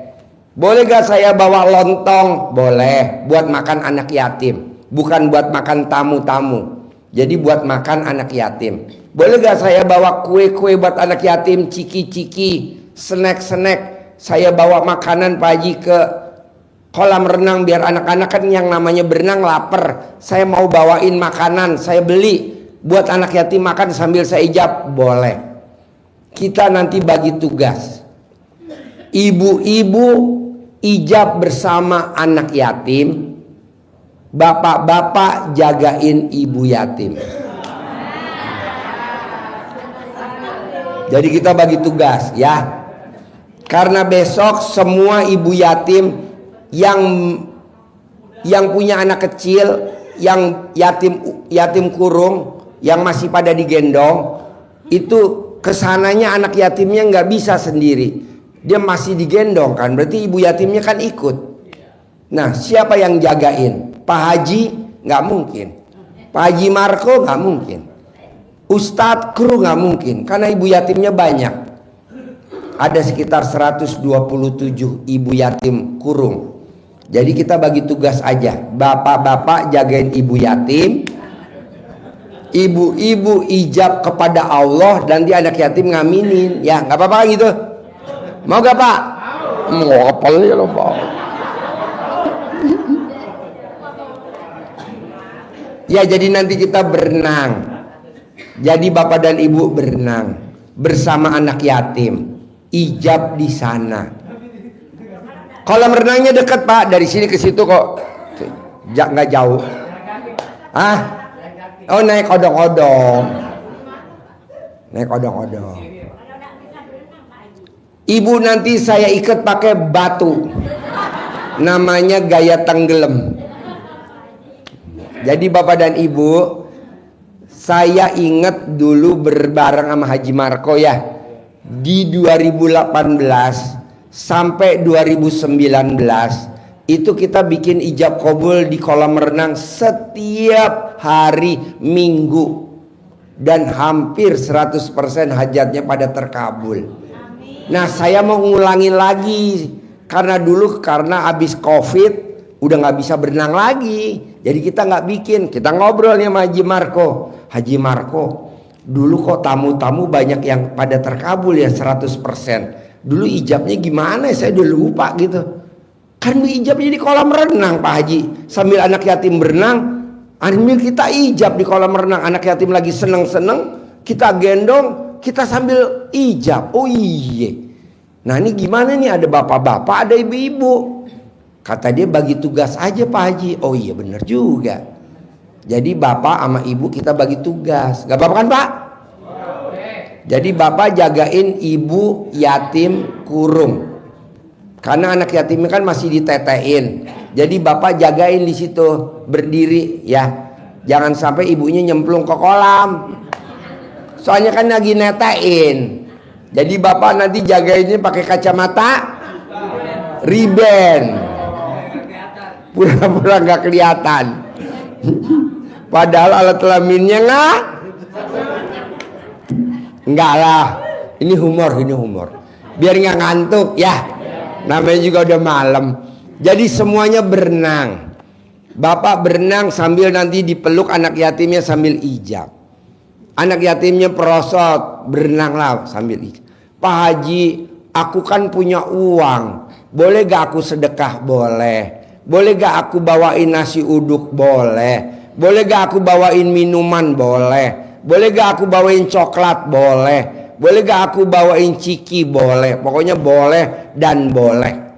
Speaker 1: Boleh gak saya bawa lontong? Boleh. Buat makan anak yatim, bukan buat makan tamu-tamu. Jadi buat makan anak yatim. Boleh gak saya bawa kue-kue buat anak yatim, ciki-ciki, snack-snack. Saya bawa makanan Pak Haji ke kolam renang biar anak-anak kan yang namanya berenang lapar. Saya mau bawain makanan, saya beli buat anak yatim makan sambil saya ijab. Boleh. Kita nanti bagi tugas. Ibu-ibu ijab bersama anak yatim, bapak-bapak jagain ibu yatim. Jadi kita bagi tugas ya. Karena besok semua ibu yatim yang punya anak kecil, yang yatim kurung, yang masih pada digendong, itu kesananya anak yatimnya nggak bisa sendiri. Dia masih digendong kan, berarti ibu yatimnya kan ikut. Nah, siapa yang jagain? Pak Haji nggak mungkin, Pak Haji Marco nggak mungkin, Ustadz Kru nggak mungkin, karena ibu yatimnya banyak. Ada sekitar 127 ibu yatim kurung. Jadi kita bagi tugas aja, bapak-bapak jagain ibu yatim, ibu-ibu ijab kepada Allah, dan di anak yatim ngaminin. Ya nggak apa-apa gitu. Mau gak Pak? Mau apa ya lo Pak? Ya jadi nanti kita berenang. Jadi Bapak dan Ibu berenang bersama anak yatim. Ijab di sana. Kolam renangnya dekat Pak, dari sini ke situ kok. Nggak jauh. Ah? Oh naik odong-odong. Naik odong-odong. Ibu nanti saya ikat pakai batu, namanya gaya tenggelam. Jadi Bapak dan Ibu, saya ingat dulu berbareng sama Haji Marco ya, di 2018 sampai 2019 itu kita bikin ijab qabul di kolam renang setiap hari Minggu, dan hampir 100% hajatnya pada terkabul. Nah saya mau ngulangin lagi, karena dulu karena habis COVID udah nggak bisa berenang lagi, jadi kita nggak bikin. Kita ngobrol nih sama Haji Marco. Haji Marco, dulu kok tamu-tamu banyak yang pada terkabul ya 100%. Dulu ijabnya gimana? Saya udah lupa gitu. Kan ijabnya di kolam renang Pak Haji, sambil anak yatim berenang, ambil kita ijab di kolam renang. Anak yatim lagi seneng-seneng, kita gendong, kita sambil ijab. Oh iya. Nah ini gimana nih, ada bapak-bapak, ada ibu-ibu. Kata dia bagi tugas aja Pak Haji. Oh iya bener juga. Jadi bapak sama ibu kita bagi tugas. Gak apa-apa kan Pak? Jadi bapak jagain ibu yatim kurung. Karena anak yatimnya kan masih ditetein. Jadi bapak jagain di situ, berdiri ya. Jangan sampai ibunya nyemplung ke kolam. Soalnya kan lagi netain. Jadi bapak nanti jagainnya pakai kacamata riben, pura-pura nggak kelihatan. Padahal alat kelaminnya nggak lah. Ini humor. Biar nggak ngantuk ya. Namanya juga udah malam. Jadi semuanya berenang. Bapak berenang sambil nanti dipeluk anak yatimnya sambil ijab. Anak yatimnya perosot, berenanglah sambil ijab. Pak Haji, aku kan punya uang, boleh gak aku sedekah? Boleh. Boleh gak aku bawain nasi uduk? Boleh. Boleh gak aku bawain minuman? Boleh. Boleh gak aku bawain coklat? Boleh. Boleh gak aku bawain ciki? Boleh. Pokoknya boleh dan boleh.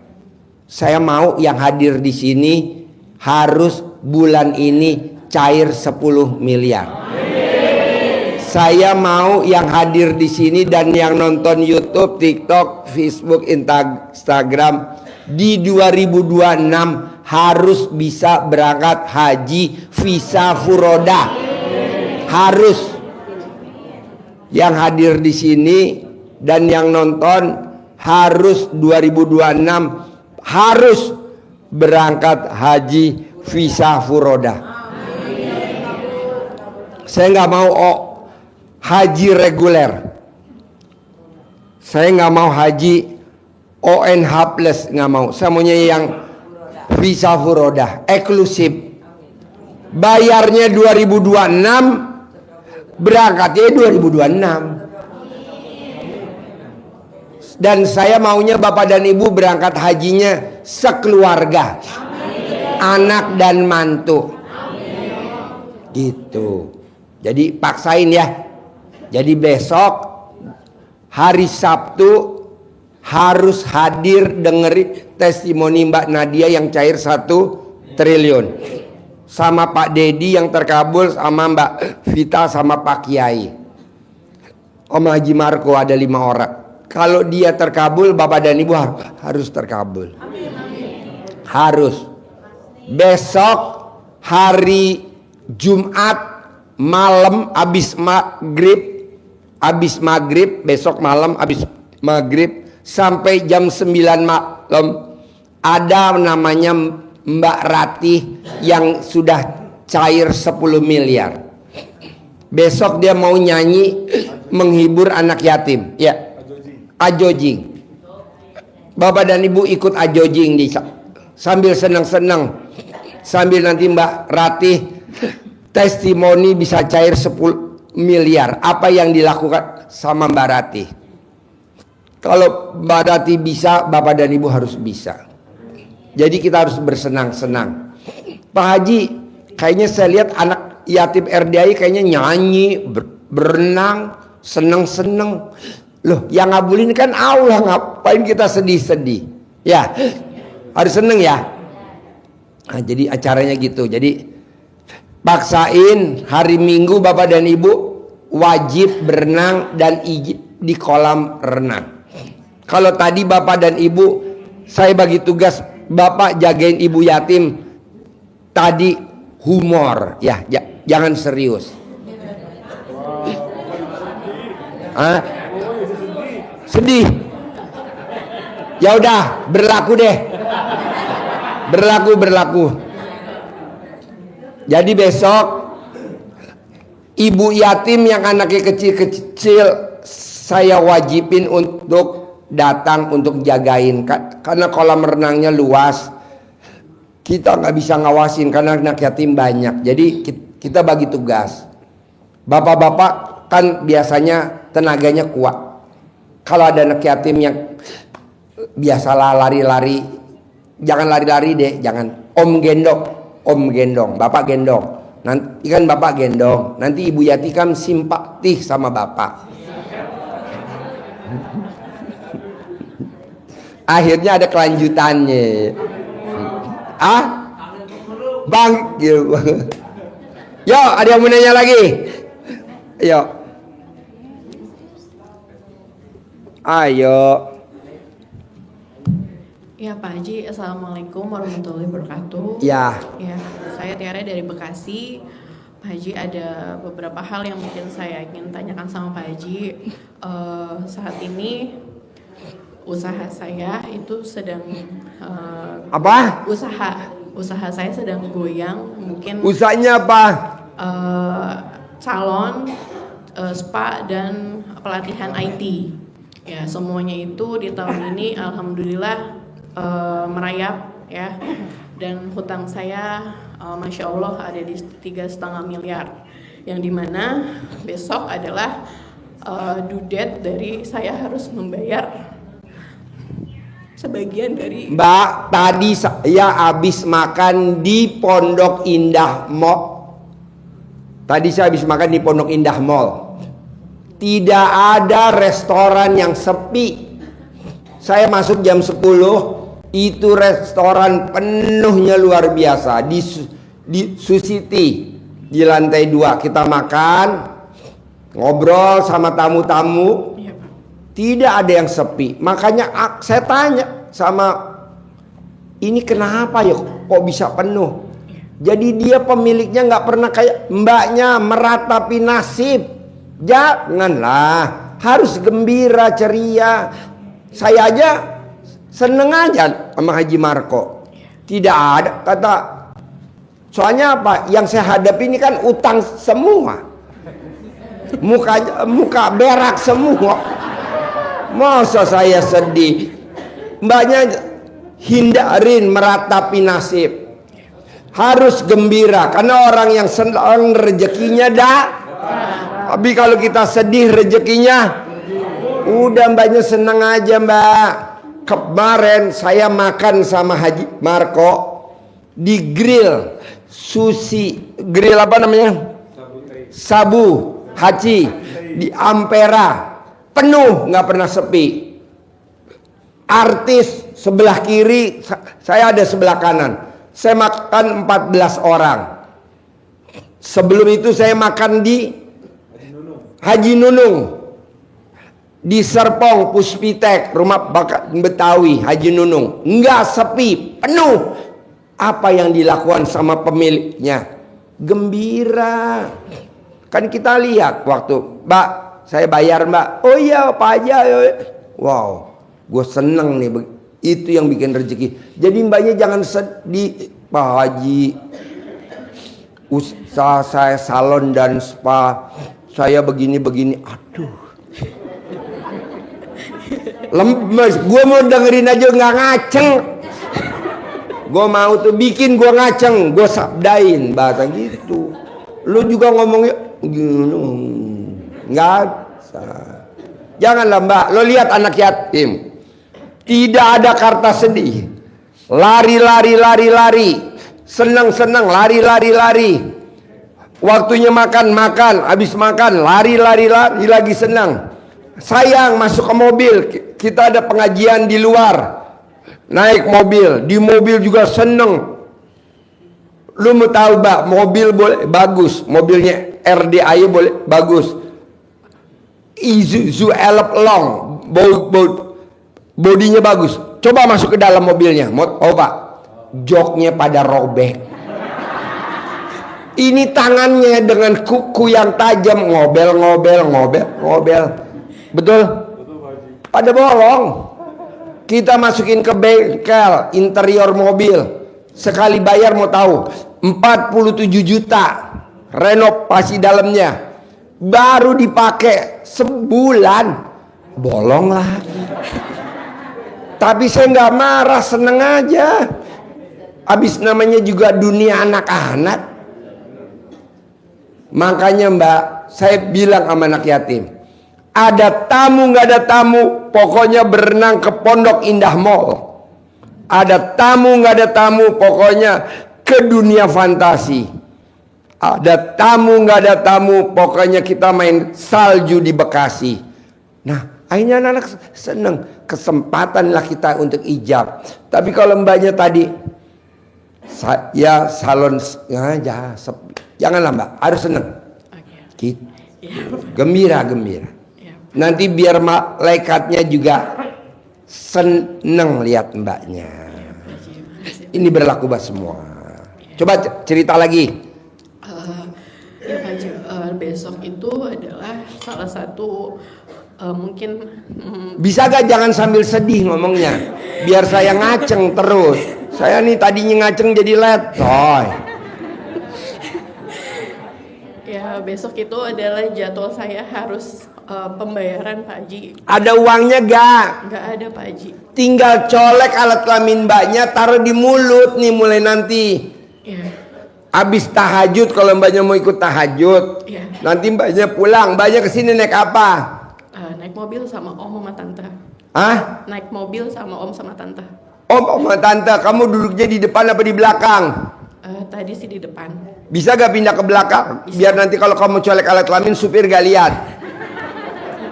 Speaker 1: Saya mau yang hadir di sini harus bulan ini cair 10 miliar. Saya mau yang hadir di sini dan yang nonton YouTube, TikTok, Facebook, Instagram di 2026 harus bisa berangkat haji visa furoda. Harus. Yang hadir di sini dan yang nonton harus 2026 harus berangkat haji visa furoda. Saya nggak mau haji reguler. Saya nggak mau haji ONH plus, nggak mau. Saya maunya yang visa furoda, eksklusif. Bayarnya 2026, berangkatnya 2026. Dan saya maunya Bapak dan Ibu berangkat hajinya sekeluarga. Anak dan mantu. Gitu. Jadi paksain ya. Jadi besok hari Sabtu harus hadir dengerin testimoni Mbak Nadia yang cair 1 triliun. Sama Pak Dedi yang terkabul, sama Mbak Vita, sama Pak Kiai. Om Haji Marco ada 5 orang. Kalau dia terkabul, Bapak dan Ibu harus terkabul. Harus. Besok hari Jumat malam habis maghrib, besok malam habis maghrib sampai jam 9 malam ada namanya Mbak Ratih yang sudah cair 10 miliar. Besok dia mau nyanyi menghibur anak yatim. Ya. Ajojing. Bapak dan Ibu ikut ajojing sambil senang-senang. Sambil nanti Mbak Ratih testimoni bisa cair 10 miliar. Apa yang dilakukan sama Mbak Ratih? Kalau Mbak Ratih bisa, Bapak dan Ibu harus bisa. Jadi kita harus bersenang-senang. Pak Haji, kayaknya saya lihat anak yatim RDI kayaknya nyanyi, berenang, senang-senang. Loh, yang ngabulin kan Allah, ngapain kita sedih-sedih? Ya, harus seneng ya. Nah, jadi acaranya gitu. Jadi paksain hari Minggu Bapak dan Ibu wajib berenang dan di kolam renang. Kalau tadi Bapak dan Ibu saya bagi tugas, Bapak jagain ibu yatim, tadi humor ya, jangan serius. Sedih. Ya udah, berlaku deh. Berlaku. Jadi besok ibu yatim yang anaknya kecil-kecil saya wajibin untuk datang untuk jagain, karena kolam renangnya luas. Kita nggak bisa ngawasin karena anak yatim banyak. Jadi kita bagi tugas. Bapak-bapak kan biasanya tenaganya kuat. Kalau ada anak yatim yang biasalah lari-lari, jangan lari-lari deh, jangan. Om gendong, Bapak gendong. Nanti kan Bapak gendong, nanti ibu yatim kan simpati sama Bapak. Akhirnya ada kelanjutannya. Bang, yo, ada yang mau nanya lagi? Yo. Ayo.
Speaker 18: Ya Pak Haji, Assalamualaikum warahmatullahi wabarakatuh.
Speaker 1: Ya.
Speaker 18: Ya, saya Tiara dari Bekasi. Pak Haji, ada beberapa hal yang mungkin saya ingin tanyakan sama Pak Haji. Saat ini usaha saya itu sedang
Speaker 1: apa?
Speaker 18: Usaha saya sedang goyang. Mungkin
Speaker 1: usahanya apa?
Speaker 18: Salon, spa dan pelatihan IT. Ya, semuanya itu di tahun ini alhamdulillah merayap ya, dan hutang saya masya Allah ada di 3,5 miliar, yang dimana besok adalah due date dari saya harus membayar sebagian dari
Speaker 1: Mbak, tadi saya habis makan di Pondok Indah Mall. Tadi saya habis makan di Pondok Indah Mall. Tidak ada restoran yang sepi. Saya masuk jam 10, itu restoran penuhnya luar biasa di Susiti di lantai 2. Kita makan, ngobrol sama tamu-tamu. Tidak ada yang sepi. Makanya saya tanya sama ini kenapa ya kok bisa penuh. Jadi dia pemiliknya nggak pernah kayak mbaknya meratapi nasib. Janganlah, harus gembira ceria. Saya aja seneng aja sama Haji Marco. Tidak ada kata. Soalnya apa? Yang saya hadapi ini kan utang semua. Muka berak semua. Masa saya sedih? Mbaknya hindarin meratapi nasib. Harus gembira karena orang yang senang rezekinya dah. Tapi kalau kita sedih rezekinya, udah mbaknya senang aja mbak. Kemarin saya makan sama Haji Marco di grill sushi, grill apa namanya? Sabu Haji di Ampera. Penuh, nggak pernah sepi. Artis sebelah kiri, saya ada sebelah kanan. Saya makan 14 orang. Sebelum itu saya makan di Haji Nunung, di Serpong Puspitek, rumah Betawi Haji Nunung. Nggak sepi, penuh. Apa yang dilakukan sama pemiliknya? Gembira. Kan kita lihat waktu Mbak, saya bayar mbak. Oh iya Pak aja. Wow, gue seneng nih. Itu yang bikin rezeki. Jadi mbaknya jangan sedih. Pak Haji, usaha saya salon dan spa. Saya begini-begini. Aduh, lemes. Gue mau dengerin aja nggak ngaceng. Gue mau tuh bikin gue ngaceng. Gue sabdain bahasa gitu. Lu juga ngomongnya gini. Nggak bisa. Janganlah mbak, lo lihat anak yatim, tidak ada kata sedih, lari, senang, lari. Waktunya makan, habis makan, lari lagi senang. Sayang masuk ke mobil, kita ada pengajian di luar, naik mobil, di mobil juga senang. Lu mau tahu mbak, mobil boleh bagus, mobilnya RDI boleh bagus. Isuzu Elf Long, bodinya bagus. Coba masuk ke dalam mobilnya. Oh pak, joknya pada robek. Ini tangannya dengan kuku yang tajam, ngobel. Betul? Pada bolong. Kita masukin ke bengkel interior mobil. Sekali bayar mau tahu 47 juta renovasi dalamnya. Baru dipakai sebulan bolong lagi. Tapi saya nggak marah, seneng aja. Habis namanya juga dunia anak-anak. Makanya mbak, saya bilang sama anak yatim, ada tamu nggak ada tamu, pokoknya berenang ke Pondok Indah Mall. Ada tamu nggak ada tamu, pokoknya ke dunia fantasi. Ada tamu nggak ada tamu, pokoknya kita main salju di Bekasi. Nah, akhirnya anak-anak seneng. Kesempatanlah kita untuk ijab. Tapi kalau mbaknya tadi, ya salon aja, janganlah mbak, harus seneng. Gitu. Gembira. Nanti biar malaikatnya juga seneng lihat mbaknya. Ini berlaku buat semua. Coba cerita lagi.
Speaker 18: Ya Pak, besok itu adalah salah satu mungkin
Speaker 1: bisa gak jangan sambil sedih ngomongnya, biar saya ngaceng terus. Saya nih tadinya ngaceng jadi letoy.
Speaker 18: Ya besok itu adalah jadwal saya harus pembayaran Pak Haji.
Speaker 1: Ada uangnya gak?
Speaker 18: Nggak ada Pak Haji.
Speaker 1: Tinggal colek alat kelamin mbaknya, taruh di mulut nih mulai nanti.
Speaker 18: Ya.
Speaker 1: Abis tahajud, kalau mbaknya mau ikut tahajud,
Speaker 18: Ya.
Speaker 1: nanti mbaknya pulang. Mbaknya kesini naik apa?
Speaker 18: Naik mobil sama om sama tante. Ah? Naik mobil sama om sama tante.
Speaker 1: Om sama tante, kamu duduknya di depan apa di belakang?
Speaker 18: Tadi sih di depan.
Speaker 1: Bisa gak pindah ke belakang? Biar nanti kalau kamu colek alat kelamin supir gak lihat.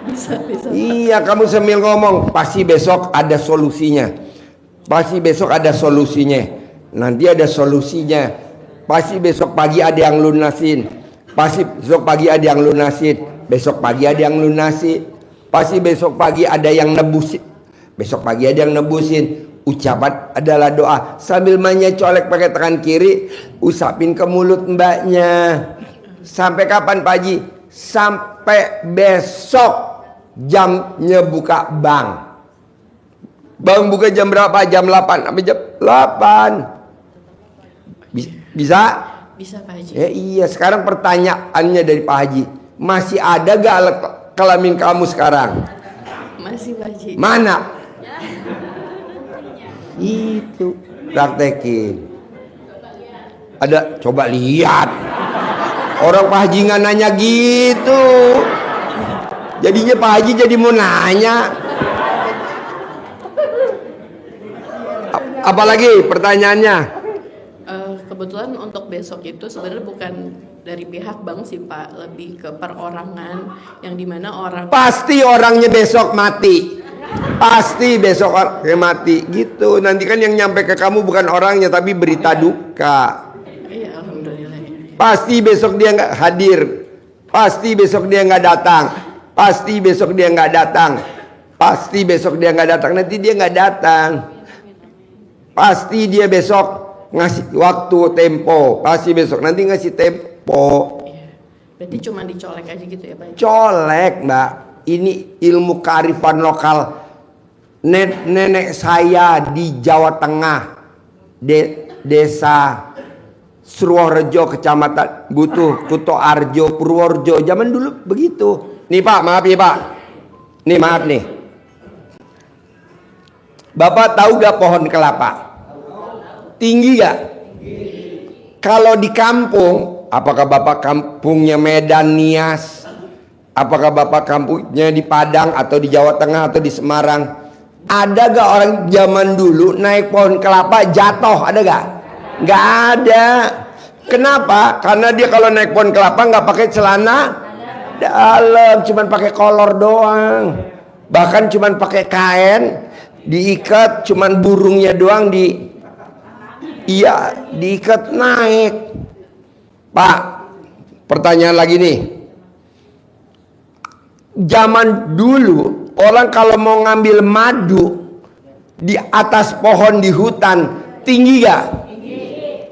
Speaker 18: Bisa.
Speaker 1: Iya, kamu sambil ngomong, pasti besok ada solusinya. Pasti besok ada solusinya. Nanti ada solusinya. Pasti besok pagi ada yang lunasin. Pasti besok pagi ada yang lunasin. Besok pagi ada yang lunasin. Pasti besok pagi ada yang nebusin. Besok pagi ada yang nebusin. Ucapan adalah doa. Sambil mainnya colek pakai tangan kiri, usapin ke mulut mbaknya. Sampai kapan Pak Haji? Sampai besok jamnya buka bank. Bang buka jam berapa? Jam 8 sampai jam 8. Bisa?
Speaker 18: Bisa Pak Haji.
Speaker 1: Iya, sekarang pertanyaannya dari Pak Haji. Masih ada gak alat kelamin kamu sekarang?
Speaker 18: Masih Pak Haji.
Speaker 1: Mana? Itu praktekin. Ada, coba lihat. Orang Pak Haji nggak nanya gitu. Jadinya Pak Haji jadi mau nanya. Apalagi pertanyaannya?
Speaker 18: Kebetulan untuk besok itu sebenarnya bukan dari pihak bank sih Pak, lebih ke perorangan yang dimana orang.
Speaker 1: Pasti orangnya besok mati. Pasti besok orangnya mati gitu. Nanti kan yang nyampe ke kamu bukan orangnya tapi berita duka.
Speaker 18: Iya, alhamdulillah.
Speaker 1: Pasti besok dia nggak hadir. Pasti besok dia nggak datang. Pasti besok dia nggak datang. Pasti besok dia nggak datang. Nanti dia nggak datang. Pasti dia besok ngasih waktu tempo. Pasti besok nanti ngasih tempo.
Speaker 18: Berarti cuma dicolek aja gitu ya Pak?
Speaker 1: Colek Mbak. Ini ilmu kearifan lokal. Nenek saya di Jawa Tengah, desa Surworejo, kecamatan Butuh, Kuto Arjo, Purworejo. Zaman dulu begitu. Nih Pak, maaf ya Pak. Nih maaf nih. Bapak tahu gak pohon kelapa? Tinggi gak? Kalau di kampung, apakah Bapak kampungnya Medan, Nias? Apakah Bapak kampungnya di Padang atau di Jawa Tengah atau di Semarang? Ada gak orang zaman dulu naik pohon kelapa jatuh? Ada gak? Gak ada. Kenapa? Karena dia kalau naik pohon kelapa nggak pakai celana dalam, cuman pakai kolor doang. Bahkan cuman pakai kain diikat, cuman burungnya doang diikat naik. Pak, pertanyaan lagi nih. Zaman dulu orang kalau mau ngambil madu di atas pohon di hutan tinggi gak?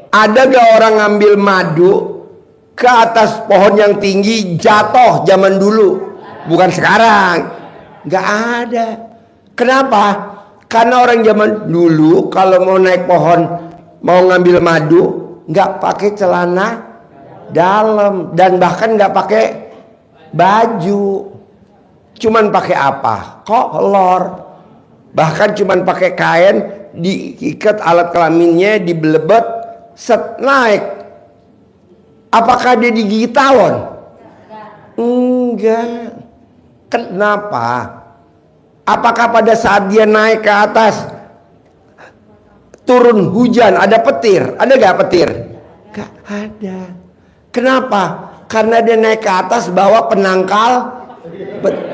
Speaker 1: Ada gak orang ngambil madu ke atas pohon yang tinggi jatuh zaman dulu? Bukan sekarang. Gak ada. Kenapa? Karena orang zaman dulu kalau mau naik pohon mau ngambil madu gak pakai celana dalam dan bahkan gak pakai baju. Cuman pakai apa? Kolor. Bahkan cuman pakai kain, diikat alat kelaminnya, dibelebet, set naik. Apakah dia digigit tawon? Enggak. Kenapa? Apakah pada saat dia naik ke atas turun hujan ada petir? Ada gak petir? Gak ada. Kenapa? Karena dia naik ke atas bawa penangkal petir.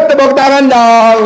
Speaker 1: Tepuk tangan dong.